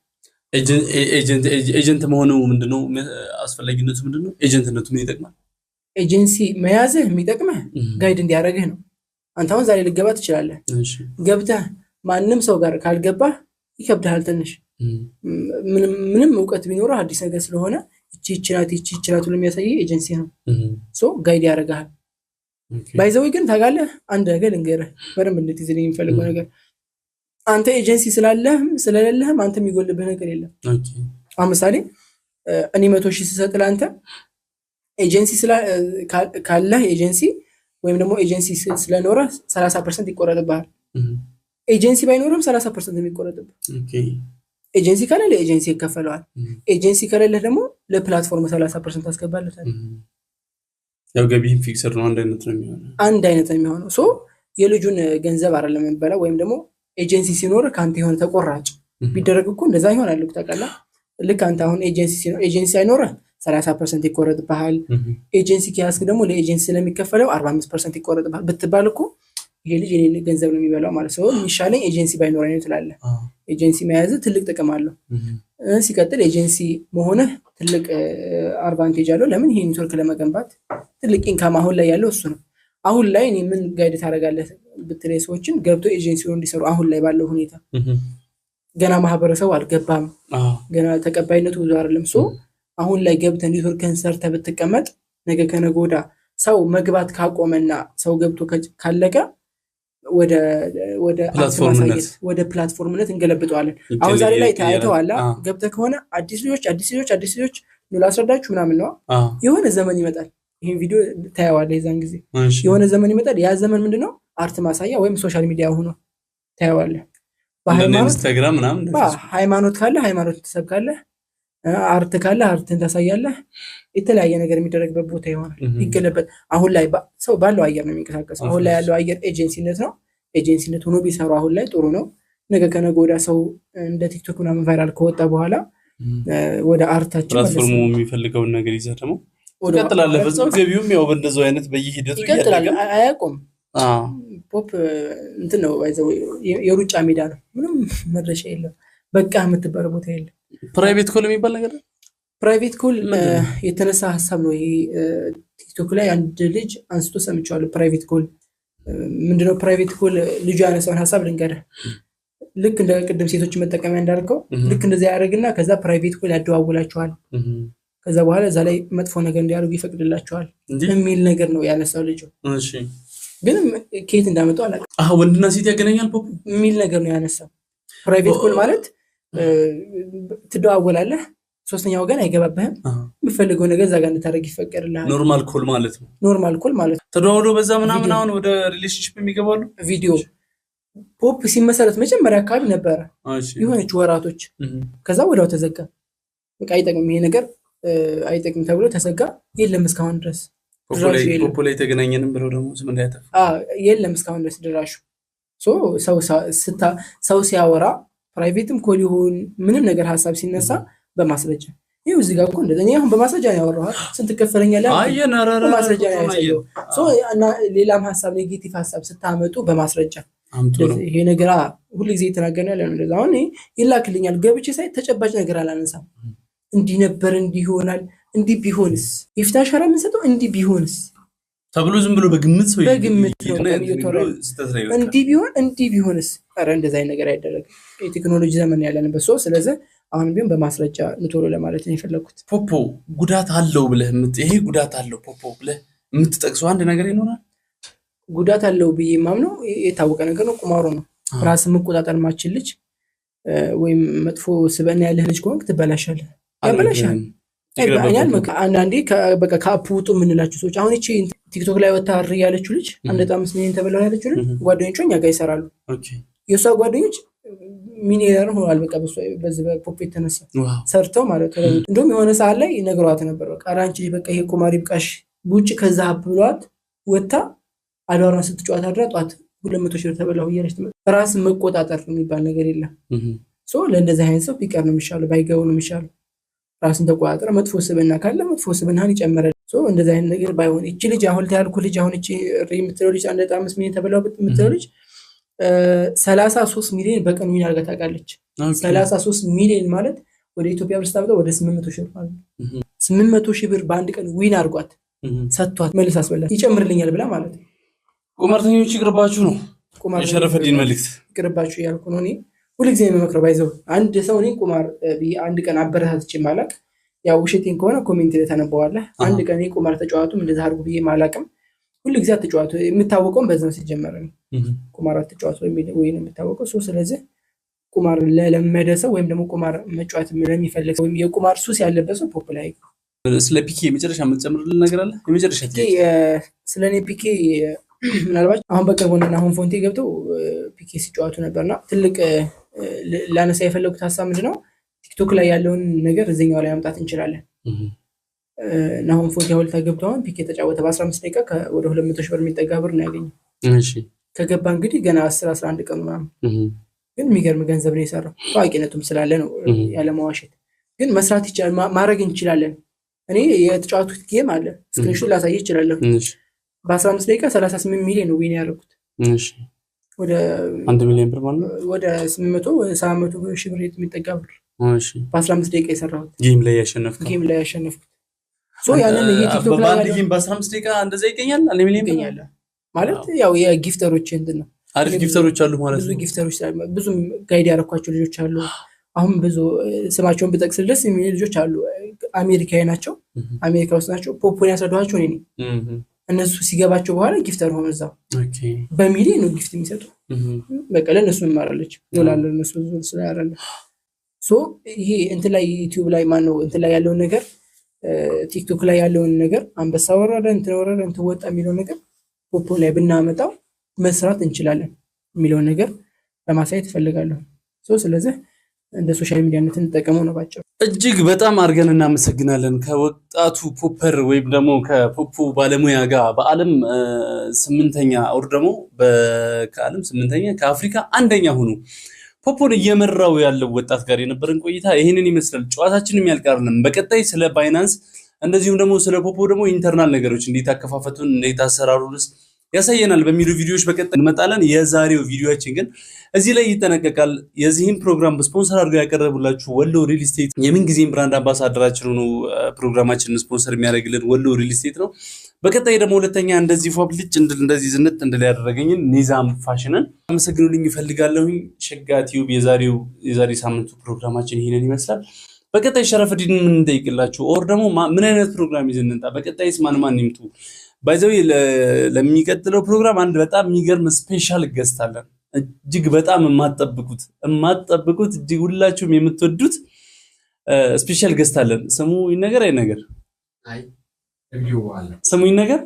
S2: ኤጀንት መሆኑ ምንድነው አስፈላጊነቱ ምንድነው ኤጀንትነቱ ምን ይጠቅማል
S1: ኤጀንሲ መያዝህ የሚጠቅመህ ጋይድ እንዲያደርግህ ነው አንተ አሁን ዛሬ ልገባ ትችላለህ ገብተህ ማንንም ሰው ጋር ካልገባህ ይከብዳል ትንሽ ምንም ዕውቀት ቢኖር አዲስ ነገር ስለሆነ እቺ ለሚያሳይ ኤጀንሲ ነው ሶ ጋይድ ያደርጋል ባይዘው ግን ታጋለህ አንድ ነገር እንገርህ በደንብ እንድትይዝልኝ የሚፈልገው ነገር አንተ ኤጀንሲ ስለሌለህ አንተ የሚጎልብህ ነገር የለም ኦኬ አሁን ምሳሌ እኔ 100,000 ስሰጥ ለአንተ ኤጀንሲ ካለህ ኤጀንሲ ወይም ደግሞ ኤጀንሲ ስለኖረ 30% ይቆረጥብሃል። ኤጀንሲ ባይኖርም 30% የሚቆረጥብህ። ኤጀንሲ ካለ ለኤጀንሲ ይከፈለዋል። ኤጀንሲ ከሌለ ደግሞ ለፕላትፎርም 30% ታስገባለታል።
S2: ያው ገቢህም ፊክስድ ነው፣ አንድ አይነት ነው
S1: የሚሆነው። ሶ የልጁን ገንዘብ አይደለም የሚበላው። ወይም ደግሞ ኤጀንሲ ሲኖር ካንተ የሆነ ተቆራጭ ቢደረግ እኮ እንደዛ ይሆናል እኮ ታውቃለህ። ልክ አንተ አሁን ኤጀንሲ አይኖርህ 30% ይቆረጥብሃል። ኤጀንሲ ከያዝክ ደግሞ ለኤጀንሲ ስለሚከፈለው 45% ይቆረጥብሃል ብትባል እኮ ይሄ ልጅ የኔን ገንዘብ ነው የሚበላው ማለት ነው። የሚሻለኝ ኤጀንሲ ባይኖረኝ ነው ትላለህ። ኤጀንሲ መያዝ ትልቅ ጥቅም አለው። ሲቀጥል ኤጀንሲ መሆንህ ትልቅ አድቫንቴጅ አለው። ለምን? ይሄ ኔትወርክ ለመገንባት ትልቅ ኢንካም አሁን ላይ ያለው እሱ ነው። አሁን ላይ እኔ ምን ጋይድ ታደርጋለህ ብትለኝ ሰዎችን ገብቶ ኤጀንሲውን እንዲሰሩ አሁን ላይ ባለው ሁኔታ ገና ማህበረሰቡ አልገባም፣ ገና ተቀባይነቱ ብዙ አይደለም። ሶ አሁን ላይ ገብተህ ኔትወርክን ሰርተህ ብትቀመጥ ነገ ከነገ ወዲያ ሰው መግባት ካቆመና ሰው ገብቶ ካለቀ ወደ ፕላትፎርምነት እንገለብጠዋለን። አሁን ዛሬ ላይ ታይተዋል። ገብተህ ከሆነ አዲስ ልጆች ነው ላስረዳችሁ ምናምን ነው። የሆነ ዘመን ይመጣል። ይሄን ቪዲዮ ታያዋለህ። የዛን ጊዜ የሆነ ዘመን ይመጣል። ያ ዘመን ምንድነው? አርት ማሳያ ወይም ሶሻል ሚዲያ ሆኖ ታያዋለህ።
S2: በኢንስታግራም ምናምን
S1: ሃይማኖት ካለ ሃይማኖት ትሰብካለህ፣ አርት ካለ አርትን ታሳያለህ። የተለያየ ነገር የሚደረግበት ቦታ ይሆናል፣ ይገለበጥ። አሁን ላይ ሰው ባለው አየር ነው የሚንቀሳቀሰው። አሁን ላይ ያለው አየር ኤጀንሲነት ነው። ኤጀንሲነት ሆኖ ቢሰሩ አሁን ላይ ጥሩ ነው። ነገ ከነገ ወዲያ ሰው እንደ ቲክቶክ ምናምን ቫይራል ከወጣ በኋላ ወደ አርታችን
S2: ፕላትፎርሙ የሚፈልገውን ነገር ይዘህ ደግሞ ይቀጥላለህ። በዛው ገቢውም ያው በእንደዛው አይነት በየሂደቱ
S1: ይቀጥላል፣ አያቆም። ፖፕ እንትን ነው ባይዘው የሩጫ ሜዳ ነው። ምንም መድረሻ የለም። በቃ የምትባለው ቦታ የለም።
S2: ፕራይቬት ኮል የሚባል ነገር ነው።
S1: ፕራይቬት ኮል የተነሳ ሐሳብ ነው። ይሄ ቲክቶክ ላይ አንድ ልጅ አንስቶ ሰምቻለሁ። ፕራይቬት ኮል ምንድነው? ፕራይቬት ኮል ልጅ ያነሳውን ሐሳብ ልንገርህ። ልክ እንደ ቅድም ሴቶች መጠቀሚያ እንዳልከው ልክ እንደዛ ያደርግና ከዛ ፕራይቬት ኮል ያደዋውላቸዋል። ከዛ በኋላ እዛ ላይ መጥፎ ነገር እንዲያደርጉ ይፈቅድላቸዋል የሚል ነገር ነው ያነሳው ልጅ።
S2: እሺ
S1: ግን ከየት እንዳመጣው አላውቅም።
S2: ወንድና ሴት ያገናኛል ፖፕ
S1: የሚል ነገር ነው ያነሳው። ፕራይቬት ኮል ማለት ትደዋወላለህ፣ ሶስተኛ ወገን አይገባብህም። የምፈልገው ነገር እዛ ጋር እንድታደርግ ይፈቀድልሃል።
S2: ኖርማል ኮል ማለት ነው።
S1: ኖርማል ኮል ማለት
S2: ተደዋውሎ በዛ ምናምን አሁን ወደ ሪሌሽንሺፕ የሚገባሉ።
S1: ቪዲዮ ፖፕ ሲመሰረት መጀመሪያ አካባቢ ነበረ የሆነች ወራቶች፣ ከዛ ወዲያው ተዘጋ። በቃ አይጠቅም ይሄ ነገር አይጠቅም ተብሎ ተዘጋ። የለም እስካሁን ድረስ
S2: ፖፕ ላይ ተገናኘንም ብለው ደግሞ ስም እንዳያጠፋ
S1: የለም እስካሁን ድረስ ድራሹ። ሰው ሲያወራ ፕራይቬትም ኮል ይሁን ምንም ነገር ሐሳብ ሲነሳ በማስረጃ ይሄው እዚህ ጋር እኮ እንደኛ አሁን በማስረጃ ነው ያወራው። ስንት ከፈለኛለህ? በማስረጃ ነው ያሳየው። እና ሌላም ሐሳብ ኔጌቲቭ ሐሳብ ስታመጡ በማስረጃ ይሄ ነገር ሁሉ ጊዜ የተናገረን ያለ ነው። አሁን ይላክልኛል ገብቼ ሳይ ተጨባጭ ነገር አላነሳም። እንዲህ ነበር፣ እንዲህ ይሆናል፣ እንዲህ ቢሆንስ፣ የፊት አሻራ የምንሰጠው እንዲህ ቢሆንስ
S2: ተብሎ ዝም ብሎ በግምት ሰው
S1: እንዲህ ቢሆንስ። ኧረ እንደዛ አይነት ነገር አይደረግም። የቴክኖሎጂ ዘመን ያለንበት ሰው። ስለዚህ አሁን ቢሆን በማስረጃ ንቶሎ ለማለት ነው የፈለኩት።
S2: ፖፖ ጉዳት አለው ብለህ ይሄ ጉዳት አለው ፖፖ ብለህ የምትጠቅሰው አንድ ነገር ይኖራል?
S1: ጉዳት አለው ብዬ የማምነው የታወቀ ነገር ነው። ቁማሩ ነው። ራስን መቆጣጠር ማችል ልጅ ወይም መጥፎ ስበና ያለህ ልጅ ከሆንክ ትበላሻለህ፣ ያበላሻል። አንዳንዴ በቃ ከአፑ ውጡ የምንላቸው ሰዎች አሁን እቺ ቲክቶክ ላይ ወጣ አር ያለችው ልጅ 1.5 ሚሊዮን ተበላው ያለችው ልጅ ጓደኞቿ እኛ ጋር ይሰራሉ። የሷ ጓደኞች ሚሊዮነር ሆኗል። በቃ በዚህ በፖፕ የተነሳ ሰርተው ማለት ነው። እንደውም የሆነ ሰዓት ላይ ነግሯት ነበር። በቃ አራንቺ በቃ ይሄ ቁማር ይብቃሽ ውጭ ከዛ ብሏት ወጣ አዳራን ስትጫወት አድራ ጧት 200 ሺህ ተበላው እያለች ራስ መቆጣጠር የሚባል ነገር የለም። ለእንደዚህ አይነት ሰው ቢቀር ነው የሚሻለው፣ ባይገቡ ነው የሚሻለው። ራስን ተቆጣጠር። መጥፎ ስብዕና ካለ መጥፎ ስብዕናን ይጨምራል። እንደዚህ አይነት ነገር ባይሆን እቺ ልጅ አሁን ታልኩ ልጅ አሁን እቺ የምትለው ልጅ 1.5 ሚሊዮን ተበላው የምትለው ልጅ 33 ሚሊዮን በቀን ዊን አድርጋ ታውቃለች። 33 ሚሊዮን ማለት ወደ ኢትዮጵያ ብር ስታመጣው ወደ 800 ሺህ ብር ማለት ነው። 800 ሺህ ብር በአንድ ቀን ዊን አድርጓት ሰጥቷት መልስ አስበላት ይጨምርልኛል ብላ ማለት ነው።
S2: ቁማርተኞች ይቅርባችሁ ነው የሸረፈዲን መልእክት፣
S1: ይቅርባችሁ እያልኩ ነው እኔ ሁልጊዜ የምመክረው። ባይዘው አንድ ሰው እኔ ቁማር አንድ ቀን አበረታትቼ ማላቅ፣ ያው ውሸቴን ከሆነ ኮሜንት ላይ ተነበዋለህ። አንድ ቀን ቁማር ተጫዋቱም እንደዛ አድርጉ ብዬ ማላቅም። ሁልጊዜ አትጫዋቱ፣ የምታወቀውም በዛው ሲጀመር ነው። ቁማር አትጫዋቱ ወይ ነው የምታወቀው። ስለዚህ ቁማር ለለመደ ሰው ወይም ደግሞ ቁማር መጫወት ለሚፈልግ ወይም የቁማር ሱስ ያለበት ሰው ፖፕ ላይ
S2: ስለ ፒኬ መጨረሻ የምትጨምርልን ነገር አለ? የመጨረሻ
S1: ስለኔ ፒኬ ምናልባት አሁን በቅርቡ አሁን ፎንቴ ገብተው ፒኬ ሲጫወቱ ነበርና ትልቅ ላነሳ የፈለጉት ሀሳብ ምንድነው ቲክቶክ ላይ ያለውን ነገር እዚህኛው ላይ ማምጣት እንችላለን። አሁን ፎንቴ ሀውልታ ገብተው አሁን ፒኬ ተጫወተ በ15 ደቂቃ ወደ 200 ሺህ ብር የሚጠጋ ብር ነው ያገኘው።
S2: እሺ
S1: ከገባ እንግዲህ ገና 11 ቀኑ ምናምን ግን የሚገርም ገንዘብ ነው የሰራው። ታዋቂነቱም ስላለ ነው ያለ ማዋሸት። ግን መስራት ይችላል ማድረግ እንችላለን። እኔ የተጫወቱት ጌም አለ ስክሪንሾት ላሳይ ይችላል። በ15 ደቂቃ 38 ሚሊዮን ነው ዊን ያደረኩት።
S2: እሺ
S1: ወደ
S2: 1 ሚሊዮን ብር ማለት ነው።
S1: ወደ 700 ሺህ ብር የሚጠጋ ብር።
S2: እሺ
S1: በ15 ደቂቃ የሰራሁት
S2: ጌም ላይ ያሸነፍኩት
S1: ሶ ያንን የቲክቶክ ላይ
S2: በአንድ ጌም በ15 ደቂቃ እንደዛ ይገኛል 1 ሚሊዮን
S1: ይገኛል ማለት ያው የጊፍተሮች እንትን ነው።
S2: አሪፍ ጊፍተሮች አሉ ማለት ነው።
S1: ብዙ ጊፍተሮች አሉ። ብዙ ጋይድ ያረኳቸው ልጆች አሉ። አሁን ብዙ ስማቸውን ብጠቅስ ደስ የሚሉ ልጆች አሉ። አሜሪካዊ ናቸው። አሜሪካ ውስጥ ናቸው። ፖፖን ያስረዳኋቸው እኔ እነሱ ሲገባቸው በኋላ ጊፍተር ሆነ እዛው ኦኬ በሚሊዮን ነው ጊፍት የሚሰጡ። በቃ ለነሱ እንማራለች ዶላር ለነሱ ስለያራለ ሶ ይሄ እንትን ላይ ዩቲዩብ ላይ ማን ነው እንትን ላይ ያለውን ነገር ቲክቶክ ላይ ያለውን ነገር አንበሳ ወረደ እንትን ወጣ የሚለው ነገር ፖፖ ላይ ብናመጣው መስራት እንችላለን የሚለው ነገር ለማሳየት እፈልጋለሁ። ሶ ስለዚህ እንደ ሶሻል ሚዲያነት እንጠቀመው ነው ባጭሩ።
S2: እጅግ በጣም አድርገን እናመሰግናለን። ከወጣቱ ፖፐር ወይም ደግሞ ከፖፖ ባለሙያ ጋር በዓለም 8ኛ ኦር ደግሞ ከዓለም 8ኛ ከአፍሪካ 1ኛ ሆኖ ፖፖን እየመራው ያለው ወጣት ጋር የነበረን ቆይታ ይሄንን ይመስላል። ጨዋታችንም ያልቀርልን በቀጣይ ስለ ባይናንስ እንደዚሁም ደግሞ ስለ ፖፖ ደግሞ ኢንተርናል ነገሮች እንዴት አከፋፈቱን እንዴት አሰራሩንስ ያሳየናል በሚሉ ቪዲዮዎች በቀጣይ እንመጣለን። የዛሬው ቪዲዮአችን ግን እዚህ ላይ ይጠናቀቃል። የዚህን ፕሮግራም በስፖንሰር አድርገው ያቀረቡላችሁ ወሎ ሪል ስቴት የምን ጊዜም ብራንድ አምባሳደራችን ነው። ፕሮግራማችንን ስፖንሰር የሚያደርግልን ወሎ ሪል ስቴት ነው። በቀጣይ ደግሞ ሁለተኛ እንደዚህ ፏብልጭ እንደዚህ ዝንጥ እንደለ ያደረገኝን ኒዛም ፋሽንን አመሰግኑልኝ ይፈልጋለሁ። ሸጋ ቲዩብ የዛሬ ሳምንቱ ፕሮግራማችን ይሄንን ይመስላል። በቀጣይ ሸረፈዲን ምን እንጠይቅላችሁ ኦር ደግሞ ምን አይነት ፕሮግራም ይዘን እንጣ በቀጣይስ ማን ይምጡ ባይዘው ለሚቀጥለው ፕሮግራም አንድ በጣም የሚገርም ስፔሻል ገስት አለን። እጅግ በጣም የማትጠብቁት እጅግ ሁላችሁም የምትወዱት ስፔሻል ገስት አለን። ስሙ ይነገር አይነገር? ስሙ ይነገር?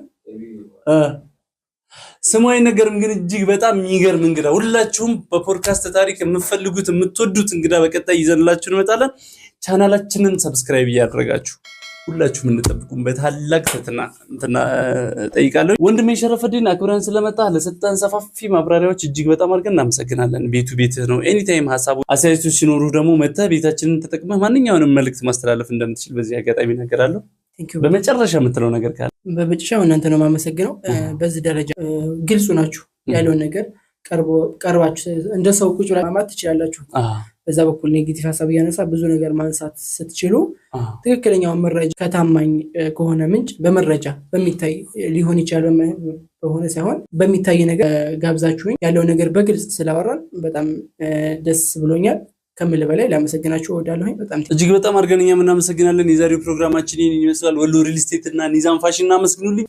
S2: ስሙ አይነገርም፣ ግን እጅግ በጣም የሚገርም እንግዳ ሁላችሁም በፖድካስት ታሪክ የምትፈልጉት የምትወዱት እንግዳ በቀጣይ ይዘንላችሁ እንመጣለን። ቻናላችንን ሰብስክራይብ እያደረጋችሁ ሁላችሁም እንጠብቁን በታላቅ ትህትና ጠይቃለሁ። ወንድሜ ሸረፈዲን አክብረን ስለመጣ ለሰጠን ሰፋፊ ማብራሪያዎች እጅግ በጣም አድርገን እናመሰግናለን። ቤትህ ነው። ኤኒ ታይም ሐሳቡ አስተያየቶች ሲኖሩ ደግሞ መተህ ቤታችንን ተጠቅመህ ማንኛውንም መልእክት ማስተላለፍ እንደምትችል በዚህ አጋጣሚ እነግራለሁ። በመጨረሻ የምትለው ነገር ካለ?
S1: በመጨረሻው እናንተ ነው የማመሰግነው። በዚህ ደረጃ ግልጹ ናችሁ ያለውን ነገር ቀርባችሁ እንደ ሰው ቁጭ ብላ ማማት ትችላላችሁ። በዛ በኩል ኔጌቲቭ ሐሳብ ያነሳ ብዙ ነገር ማንሳት ስትችሉ ትክክለኛው መረጃ ከታማኝ ከሆነ ምንጭ በመረጃ በሚታይ ሊሆን ይችላል በሆነ ሳይሆን በሚታይ ነገር ጋብዛችሁኝ ያለው ነገር በግልጽ ስላወራን በጣም ደስ ብሎኛል። ከመለ በላይ ላመሰግናችሁ እወዳለሁ። በጣም
S2: እጅግ በጣም አድርገን እኛም እናመሰግናለን። የዛሬው ፕሮግራማችን ይመስላል። ወሎ ሪል ስቴት እና ኒዛም ፋሽን እናመስግኑልኝ።